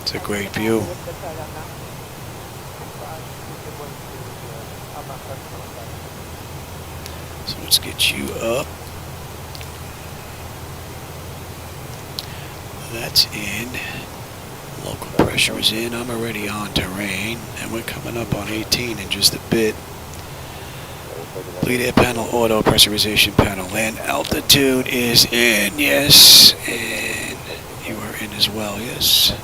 It's a great view. So let's get you up. That's in. Local pressure is in. I'm already on terrain, and we're coming up on 18 in just a bit. Bleed air panel, auto pressurization panel, land altitude is in, yes, and you are in as well, yes.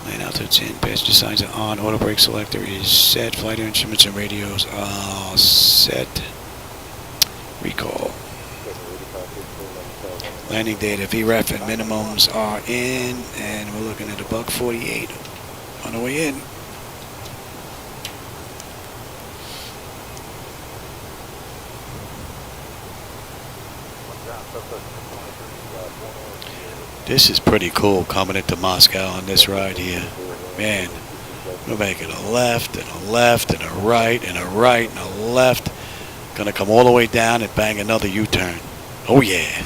Land altitude's in, passenger signs are on, auto brake selector is set, flight instruments and radios are set. Recall. Landing data, VREF and minimums are in, and we're looking at a buck 48 on the way in. This is pretty cool coming into Moscow on this ride here. Man, we're making a left and a left and a right and a right and a left. Gonna come all the way down and bang another U-turn. Oh yeah.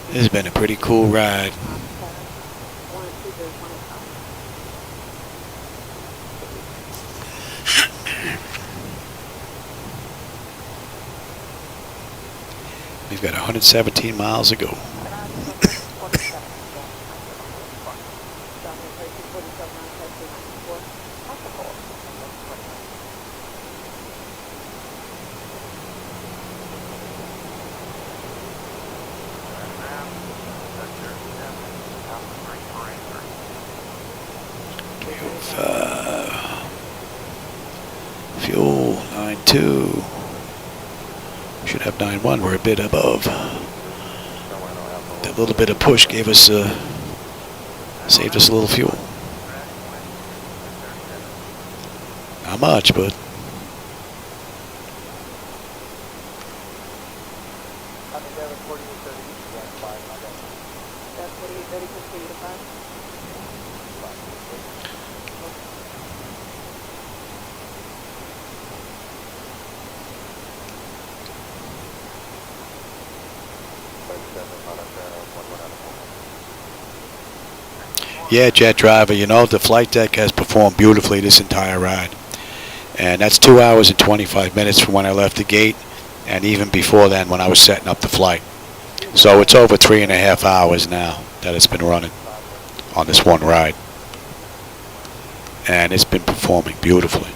This has been a pretty cool ride. We've got 117 miles to go. Fuel 9.2. Should have 9.1. We're a bit above. That little bit of push gave us, saved us a little fuel. Not much, but. Yeah, Jet Driver, you know, the flight deck has performed beautifully this entire ride. And that's 2 hours and 25 minutes from when I left the gate, and even before then when I was setting up the flight. So it's over 3.5 hours now that it's been running on this one ride. And it's been performing beautifully.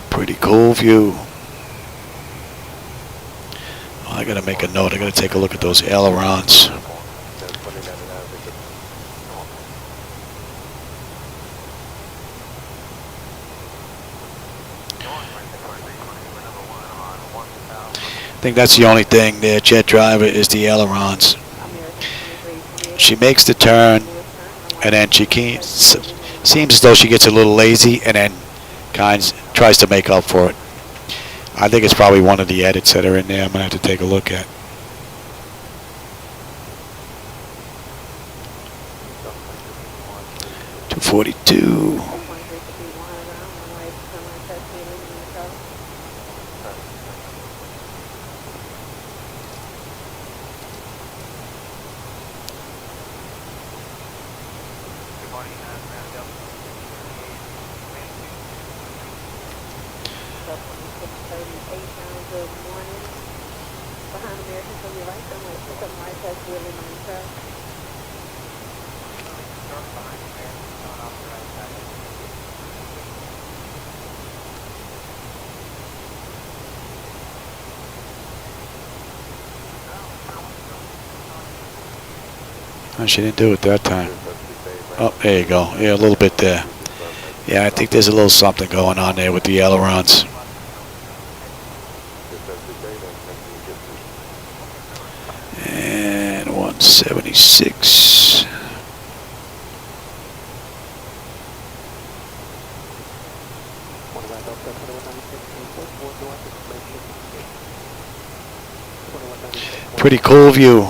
Pretty cool view. Oh, I gotta make a note. I gotta take a look at those ailerons. I think that's the only thing there, Jet Driver, is the ailerons. She makes the turn, and then she can't, seems as though she gets a little lazy, and then tries to make up for it. I think it's probably one of the edits that are in there. I'm gonna have to take a look at. .242. Oh, she didn't do it that time. Oh, there you go. Yeah, a little bit there. Yeah, I think there's a little something going on there with the ailerons. And 176. Pretty cool view.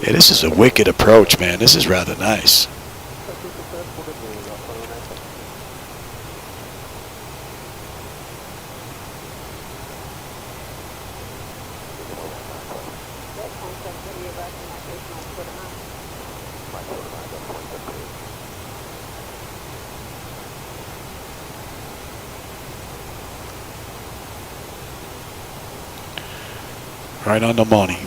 Yeah, this is a wicked approach, man. This is rather nice. Right on the money.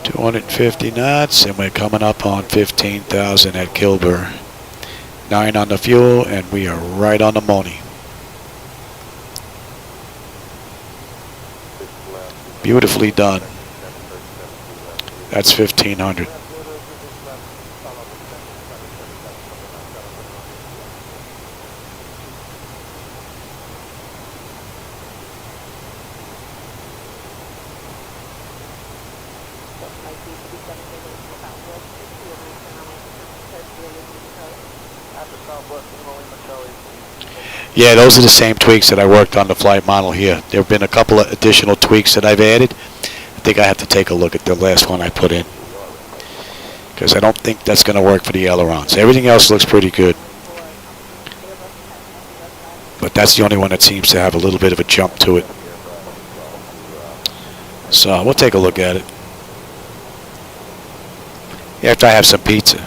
250 knots, and we're coming up on 15,000 at Kilburn. 9 on the fuel, and we are right on the money. Beautifully done. That's 1,500. Yeah, those are the same tweaks that I worked on the flight model here. There have been a couple of additional tweaks that I've added. I think I have to take a look at the last one I put in, because I don't think that's going to work for the ailerons. Everything else looks pretty good, but that's the only one that seems to have a little bit of a jump to it. So we'll take a look at it after I have some pizza.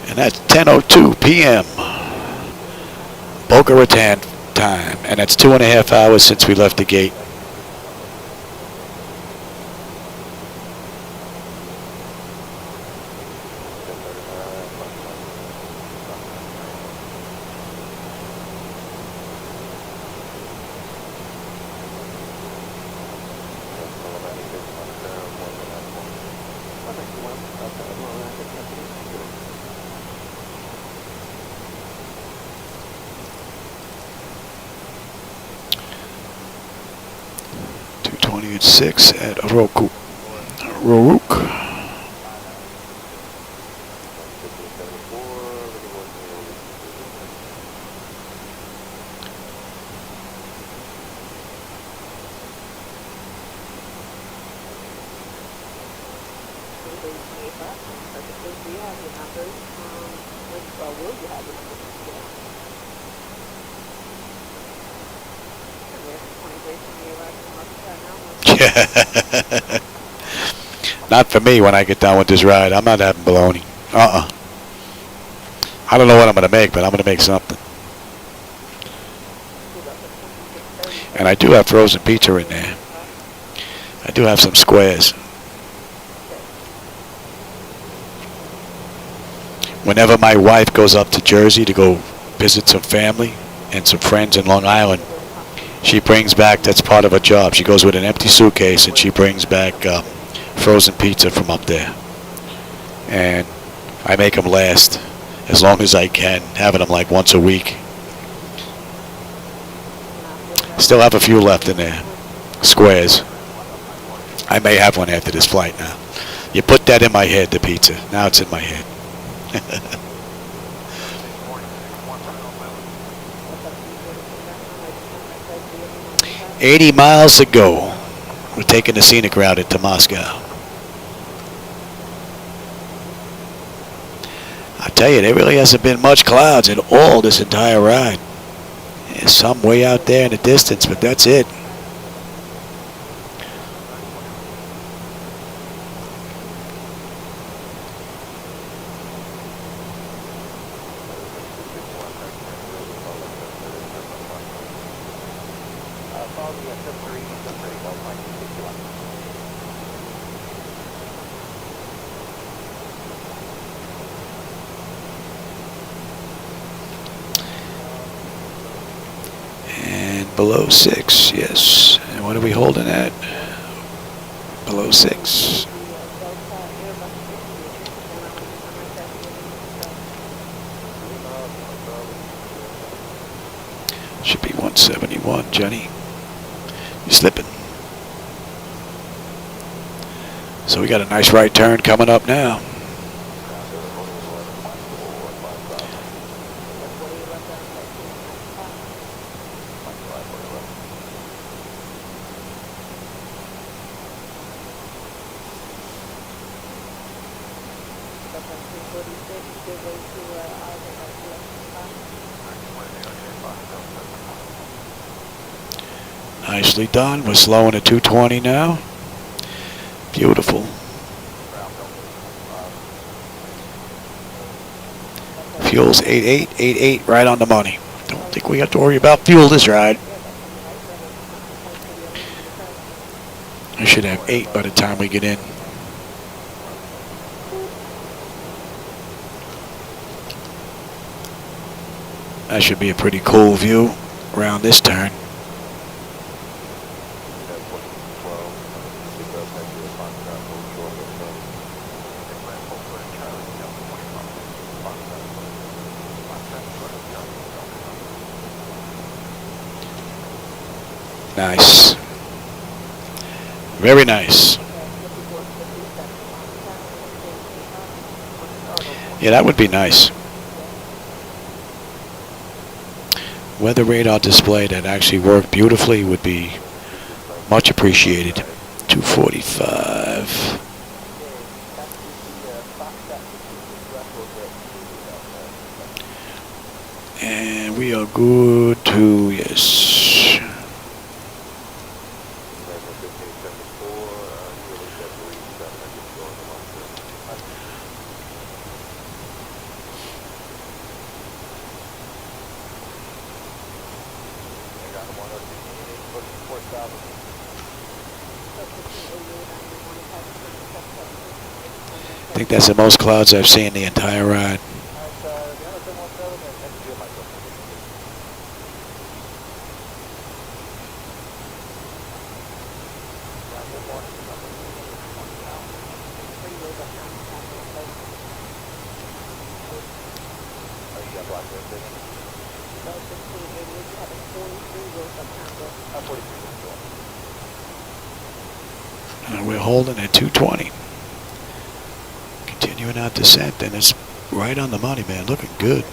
And that's 10:02 p.m. Boca Raton time, and that's 2.5 hours since we left the gate. At 6 at Rourke. Not for me when I get done with this ride. I'm not having bologna. I don't know what I'm going to make, but I'm going to make something. And I do have frozen pizza in there. I do have some squares. Whenever my wife goes up to Jersey to go visit some family and some friends in Long Island, she brings back, that's part of her job, she goes with an empty suitcase and she brings back frozen pizza from up there. And I make them last as long as I can, having them like once a week. Still have a few left in there, squares. I may have one after this flight now. You put that in my head, the pizza. Now it's in my head. 80 miles to go. We're taking the scenic route into Moscow. I tell you, there really hasn't been much clouds at all this entire ride. There's some way out there in the distance, but that's it. below 6, yes. And what are we holding at? Below 6. Should be 171, Jenny. You're slipping. So we got a nice right turn coming up now. Nicely done. We're slowing at 220 now. Beautiful. Fuel's 88, right on the money. Don't think we have to worry about fuel this ride. I should have 8 by the time we get in. That should be a pretty cool view around this turn. Nice. Very nice. Yeah, that would be nice. Weather radar display that actually worked beautifully would be much appreciated. 245. And we are good to, yes. I think that's the most clouds I've seen the entire ride. And we're holding at 220. Continuing our descent, and it's right on the money, man. Looking good.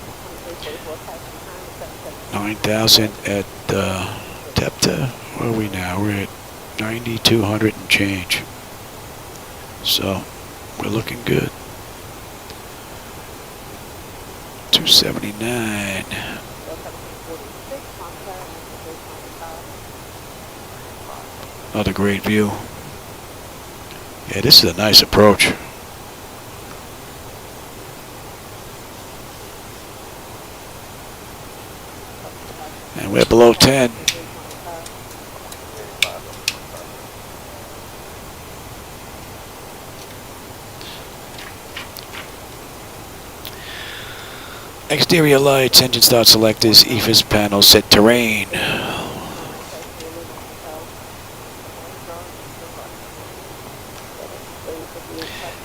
9,000 at Tepta. Where are we now? We're at 9,200 and change. So we're looking good. 279. Another great view. Yeah, this is a nice approach. And we're below 10. Exterior lights, engine start selectors, EFIS panel, set terrain.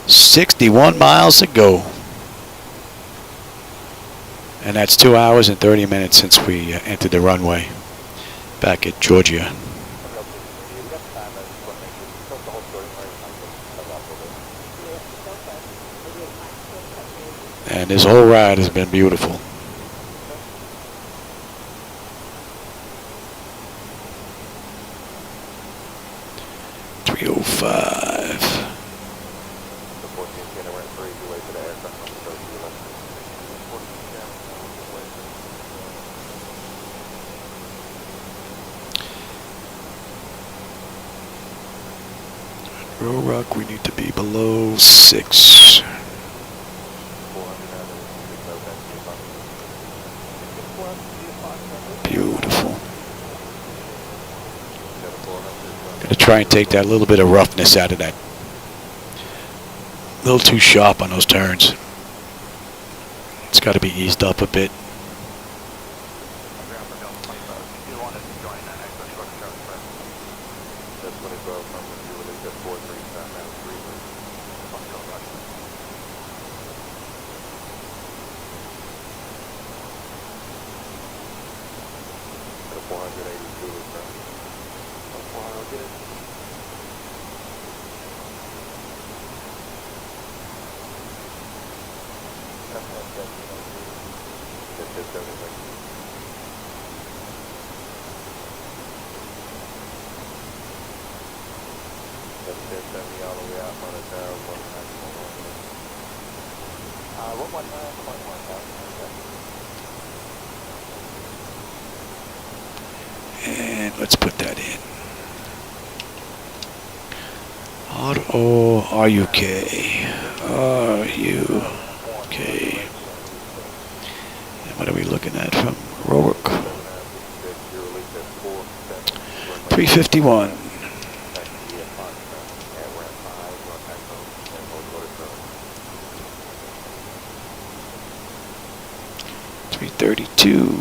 61 miles to go. And that's 2 hours and 30 minutes since we entered the runway back at Georgia. And this whole ride has been beautiful. Rock, we need to be below 6. Beautiful. Gonna try and take that little bit of roughness out of that. A little too sharp on those turns. It's got to be eased up a bit. 482 return. 400, get it. That's everything. That's 1070 all the way out, on the tower, 191. And let's put that in. R-O-R-U-K. R-U-K. And what are we looking at from Rourke? 351. $332.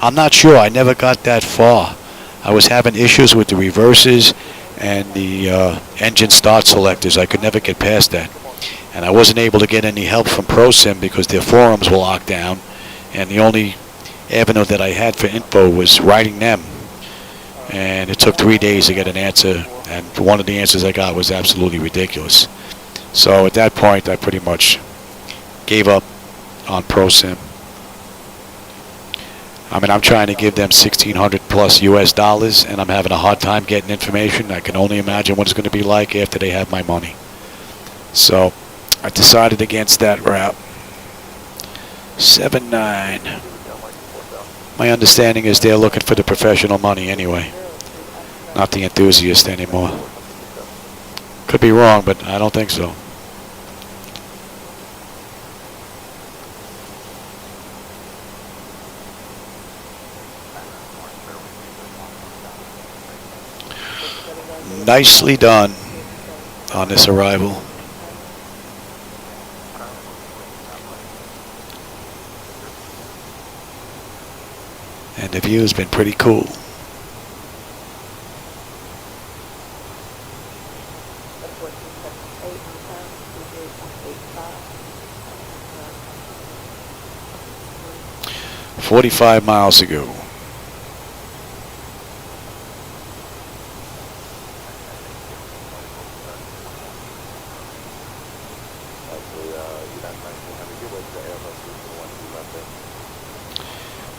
I'm not sure. I never got that far. I was having issues with the reverses and the engine start selectors. I could never get past that. And I wasn't able to get any help from ProSim because their forums were locked down. And the only avenue that I had for info was writing them. And it took 3 days to get an answer. And one of the answers I got was absolutely ridiculous. So at that point, I pretty much gave up on ProSim. I mean, I'm trying to give them $1,600 plus US dollars, and I'm having a hard time getting information. I can only imagine what it's going to be like after they have my money. So I decided against that route. 7-9. My understanding is they're looking for the professional money anyway, not the enthusiast anymore. Could be wrong, but I don't think so. Nicely done on this arrival. And the view has been pretty cool. "45 miles to go."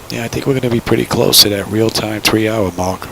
Yeah, I think we're going to be pretty close to that real-time 3-hour mark.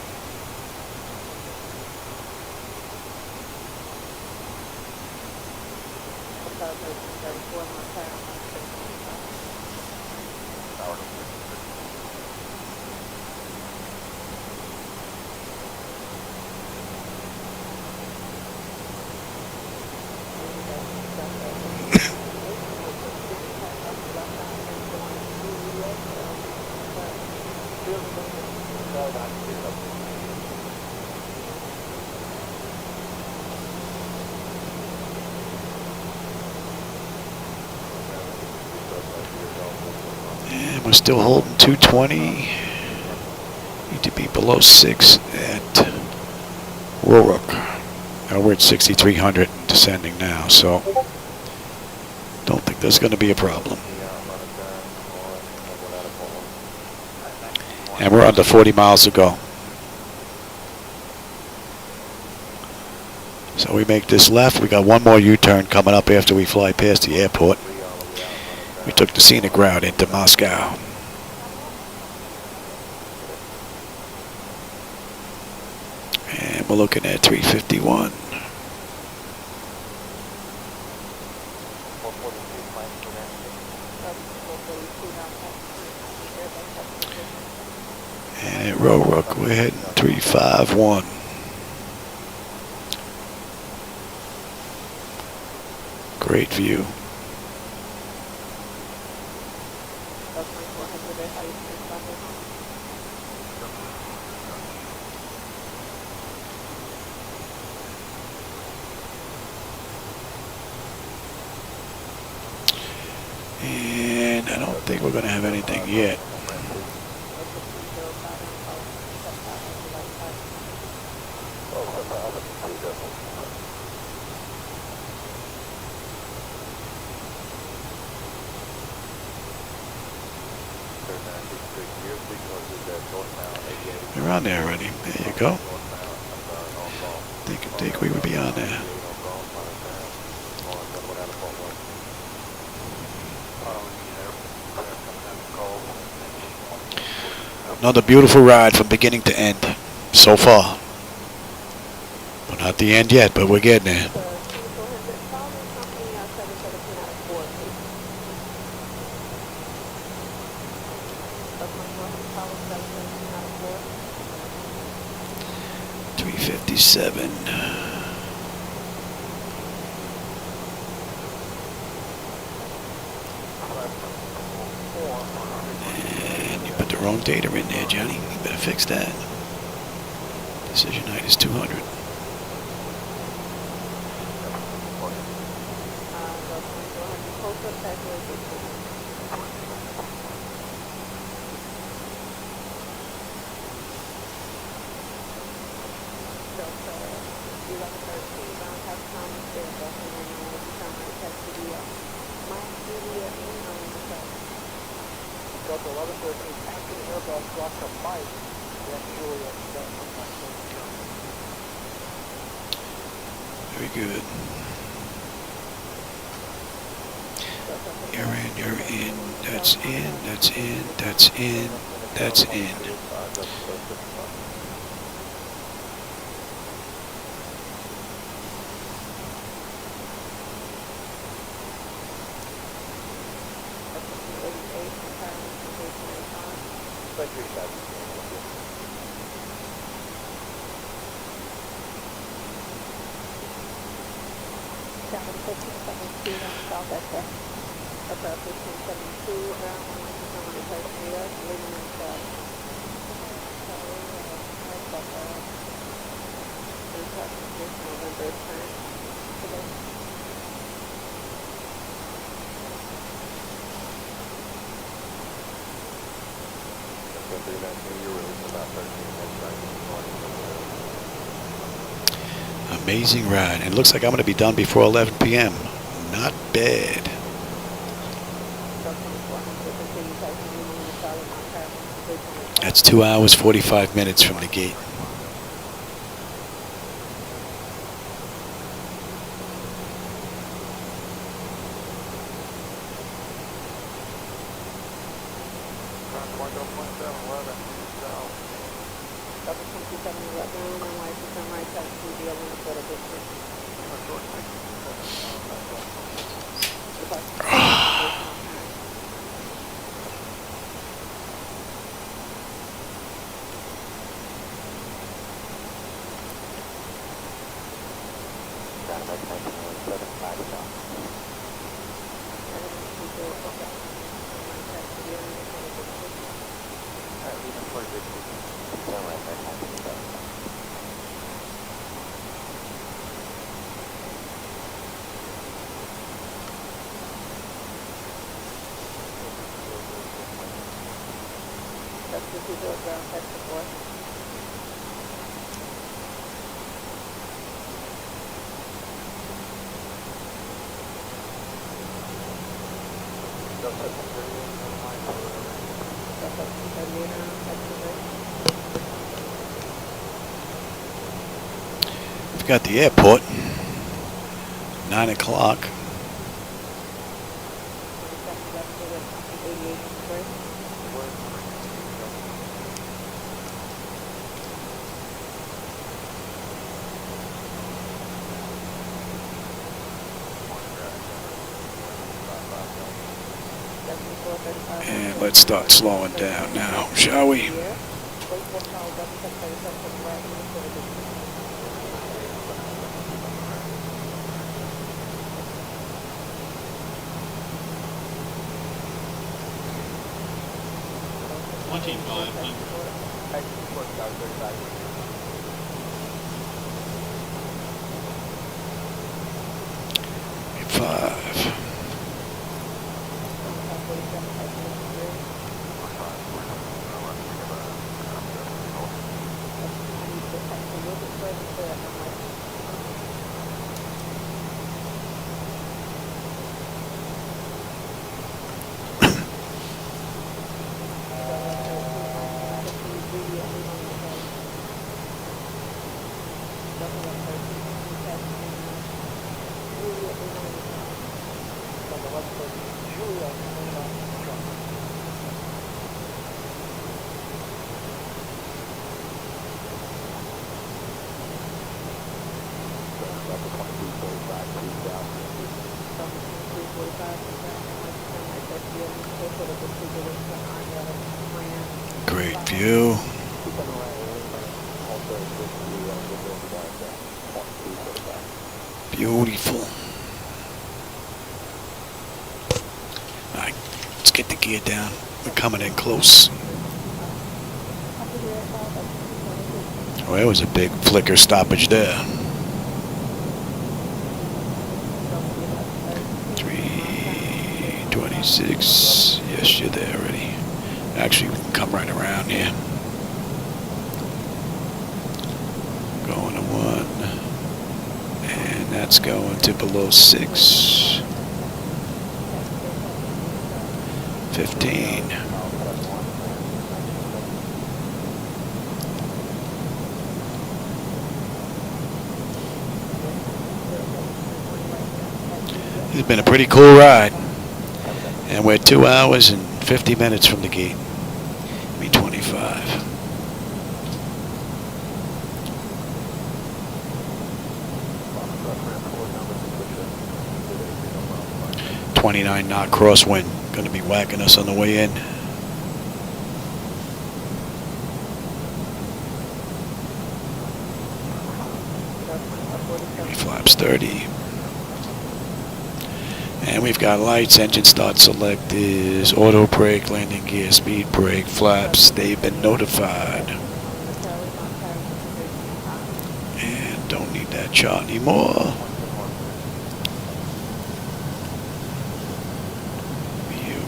And we're still holding 220. Need to be below 6 at Rourke. Now we're at 6,300 descending now, so don't think there's going to be a problem. And we're under 40 miles to go. So we make this left. We got one more U-turn coming up after we fly past the airport. We took the scenic route into Moscow. And we're looking at 351. And at Rourke, we're heading 351. Great view. And I don't think we're going to have anything yet. We're on there already. There you go. Think we would be on there. Another beautiful ride from beginning to end so far. We're not the end yet, but we're getting there. $357. And you put the wrong data in there, Johnny. You better fix that. Decision height is 200. Delta 1113, after the Airbus drops a bite, then Juliet then comes back to Very good. You're in, you're in. That's in, that's in, that's in, that's in. Amazing ride. And it looks like I'm going to be done before 11 p.m. Not bad. That's 2 hours, 45 minutes from the gate. We've got the airport. 9 o'clock. And let's start slowing down now, shall we? Great view. Beautiful. Alright, let's get the gear down. We're coming in close. Oh, there was a big flicker stoppage there. 326. Yes, you're there already. Actually, we can come right around here. Going to 1. And that's going to below 6. 15. It's been a pretty cool ride. And we're 2 hours and 50 minutes from the gate. Be 25. 29 knot crosswind. Going to be whacking us on the way in. Flaps 30. And we've got lights, engine start select is auto brake, landing gear, speed brake, flaps. They've been notified. And don't need that chart anymore. View.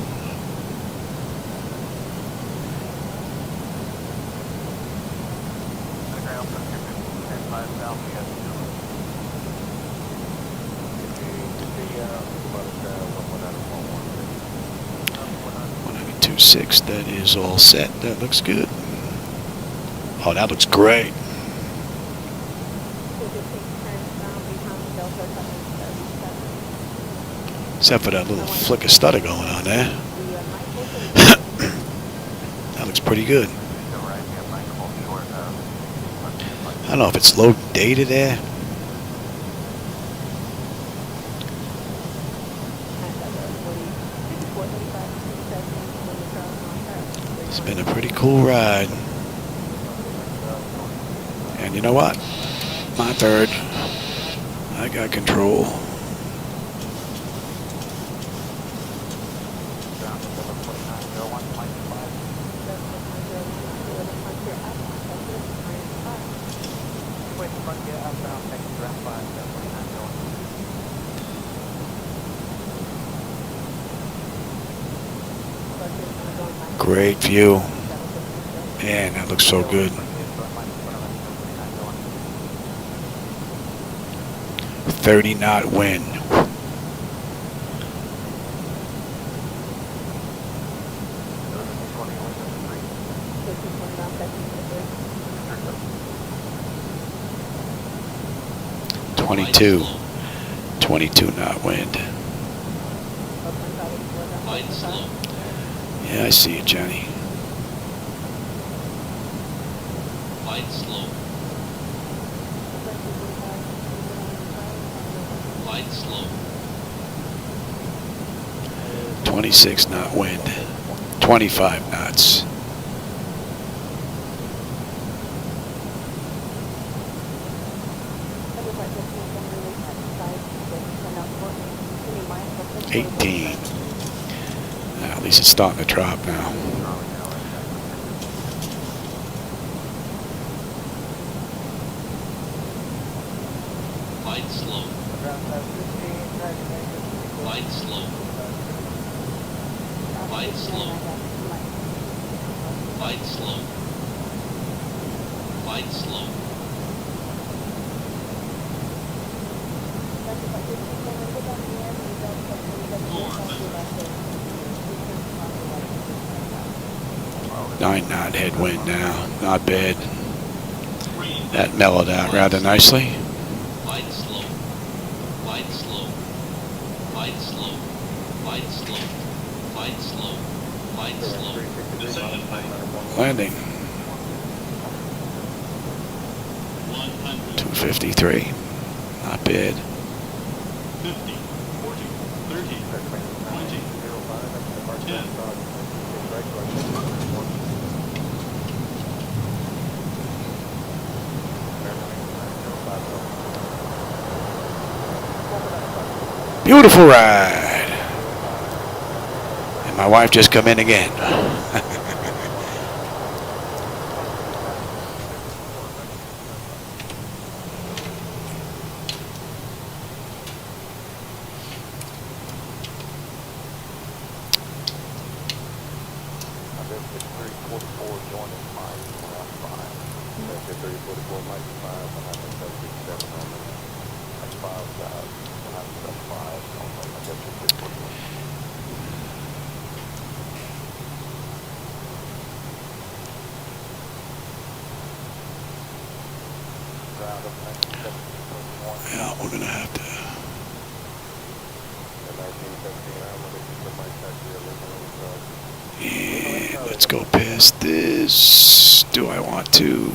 Six. That is all set. That looks good. Oh, that looks great. Except for that little flicker stutter going on there. That looks pretty good. I don't know if it's low data there. It's been a pretty cool ride. And you know what? My third. I got control. Great view. Man, that looks so good. 30 knot wind. Twenty-two knot wind. Yeah, I see it, Johnny. Light slow. Light slow. 26 knot wind. 25 knots. At least it's starting to drop now. Light slow. Light slow. Light slow. Light slow. Light slow. North. 9 knot headwind now. Not bad. That mellowed out rather nicely. Light slow. Light slow. Light slow. Light slow. Glide slow. Glide slow. Landing. 100. 253. Not bad. 50. 40. 30. 20. 10. Beautiful ride. And my wife just come in again. Yeah, we're gonna have to. Yeah, let's go past this. Do I want to?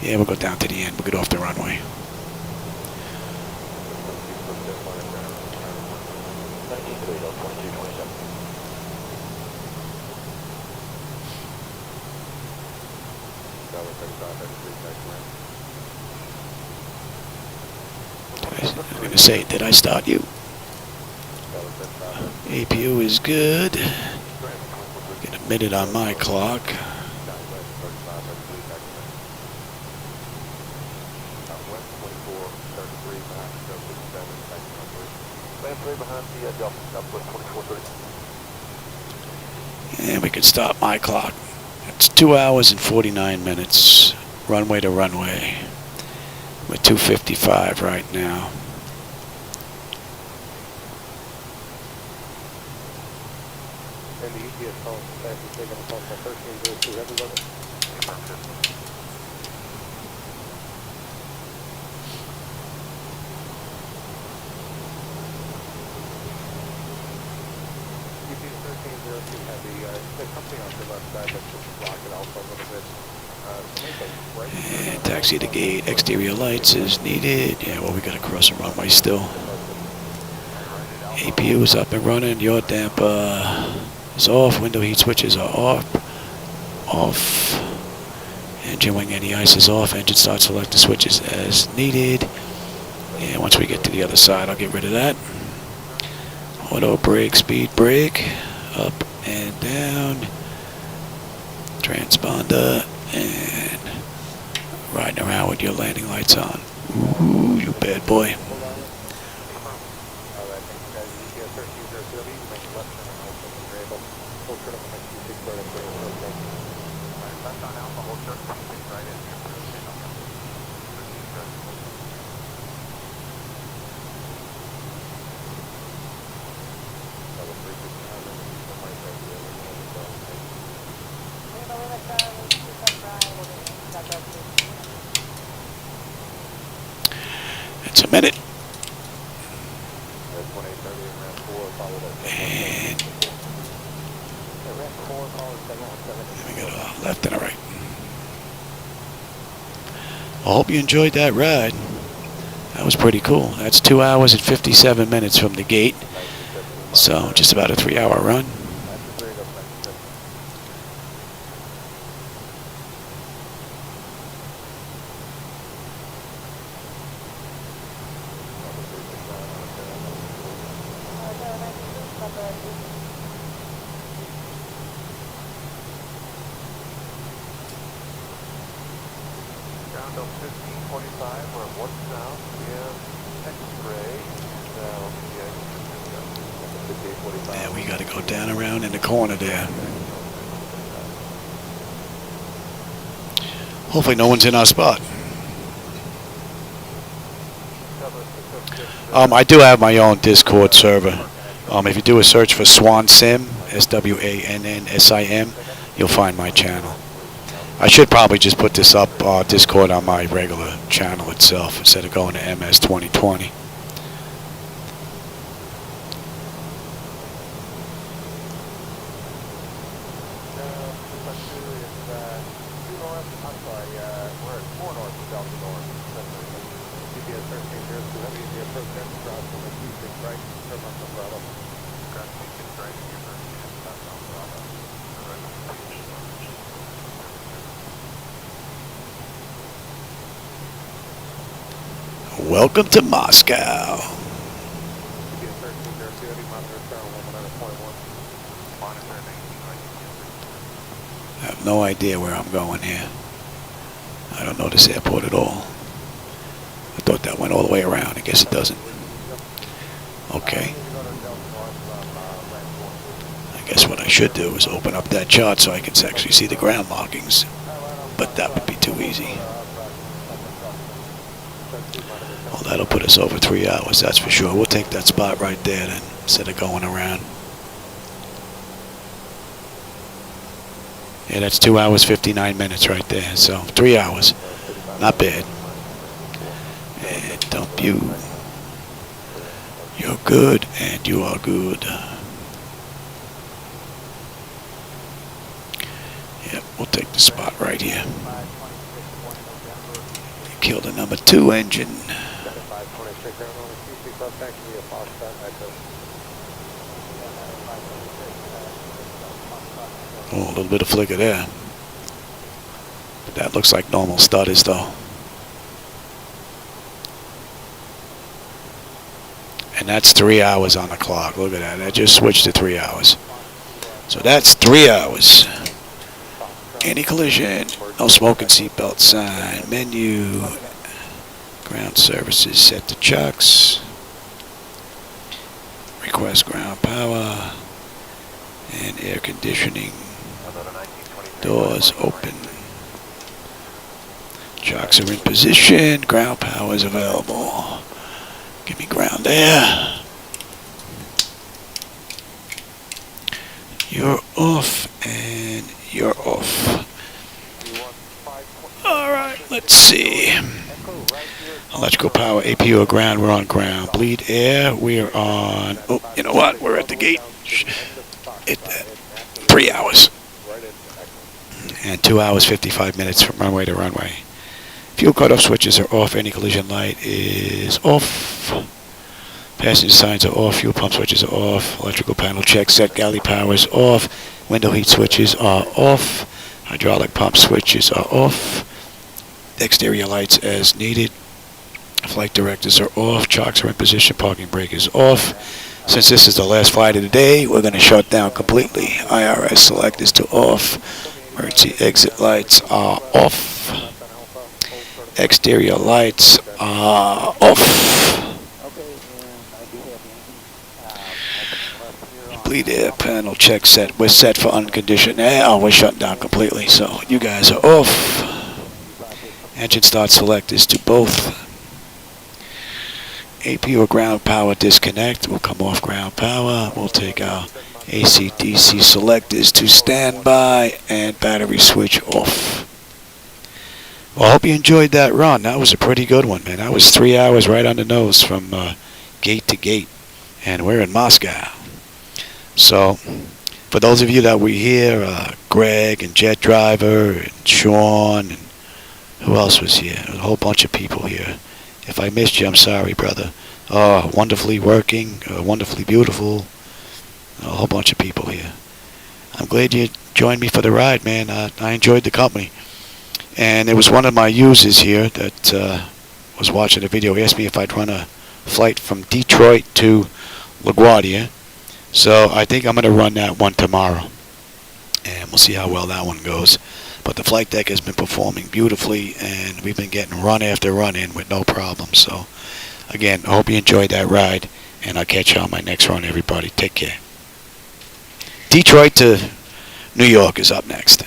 Yeah, we'll go down to the end. We'll get off the runway. I'm gonna say, did I start you? APU is good. Get a minute on my clock. And we can stop my clock. It's 2 hours and 49 minutes, runway to runway. We're 2:55 right now. And the ETS phone is taking a phone for 1302. Everybody. The company on the left side that's just block it off a little bit. And taxi to gate, exterior lights is needed. Yeah, well, we gotta cross the runway still. APU is up and running. Yaw damper is off. Window heat switches are off. Engine wing anti-ice is off. Engine start selector switches as needed. And once we get to the other side, I'll get rid of that. Auto brake, speed brake, up and down. Transponder, and riding around with your landing lights on. Ooh, you bad boy. It's a minute. And we got a left and a right. I hope you enjoyed that ride. That was pretty cool. That's 2 hours and 57 minutes from the gate. So just about a 3-hour run. Down to 1545, we're one south, we have X-ray, Yeah, we got to go down around in the corner there. Hopefully no one's in our spot. I do have my own Discord server. If you do a search for Swan Sim, SWANNSIM, you'll find my channel. I should probably just put this up, Discord, on my regular channel itself instead of going to MS 2020. I'm sorry, we're at 4 north of Delta North. GPS 1302, that means the approach next cross from the 26 right, turn left on Bravo. Got 26 right here, that's on Bravo. Welcome to Moscow. GPS 1302, heavy monitor, turn 119.1. Monitor 19 right here. I have no idea where I'm going here. I don't know this airport at all. I thought that went all the way around. I guess it doesn't. Okay. I guess what I should do is open up that chart so I can actually see the ground markings. But that would be too easy. Well, that'll put us over 3 hours, that's for sure. We'll take that spot right there then, instead of going around. Yeah, that's 2 hours, 59 minutes right there. So 3 hours. Not bad. And dump you. You're good, and you are good. Yep, we'll take the spot right here. Kill the number 2 engine. Oh, a little bit of flicker there. But that looks like normal stutters though. And that's 3 hours on the clock. Look at that. I just switched to 3 hours. So that's 3 hours. Anti-collision. No smoking seatbelt sign. Menu. Ground services set to chocks. Request ground power. And air conditioning. Doors open. Chocks are in position. Ground power is available. Give me ground air. You're off and you're off. Alright, let's see. Electrical power, APU ground, we're on ground. Bleed air, we're on, oh, you know what, we're at the gate. 3 hours. And 2 hours, 55 minutes from runway to runway. Fuel cutoff switches are off, anti-collision light is off. Passenger signs are off, fuel pump switches are off. Electrical panel check, set galley power is off. Window heat switches are off. Hydraulic pump switches are off. Exterior lights as needed. Flight directors are off. Chocks are in position. Parking brake is off. Since this is the last flight of the day, we're going to shut down completely. IRS selectors to off. Emergency exit lights are off. Exterior lights are off. Bleed air panel check set. We're set for unconditioned air. Oh, we're shutting down completely. So you guys are off. Engine start selectors to both. AP or ground power disconnect. We'll come off ground power. We'll take our AC DC selectors to standby and battery switch off. Well, I hope you enjoyed that run. That was a pretty good one, man. That was 3 hours right on the nose from gate to gate. And we're in Moscow. So, for those of you that were here, Greg and Jet Driver and Sean, and who else was here? There was a whole bunch of people here. If I missed you, I'm sorry, brother. Oh, wonderfully working, wonderfully beautiful. A whole bunch of people here. I'm glad you joined me for the ride, man. I enjoyed the company. And there was one of my users here that was watching the video. He asked me if I'd run a flight from Detroit to LaGuardia. So I think I'm going to run that one tomorrow. And we'll see how well that one goes. But the flight deck has been performing beautifully, and we've been getting run after run in with no problem. So, again, I hope you enjoyed that ride, and I'll catch you on my next run, everybody. Take care. Detroit to New York is up next.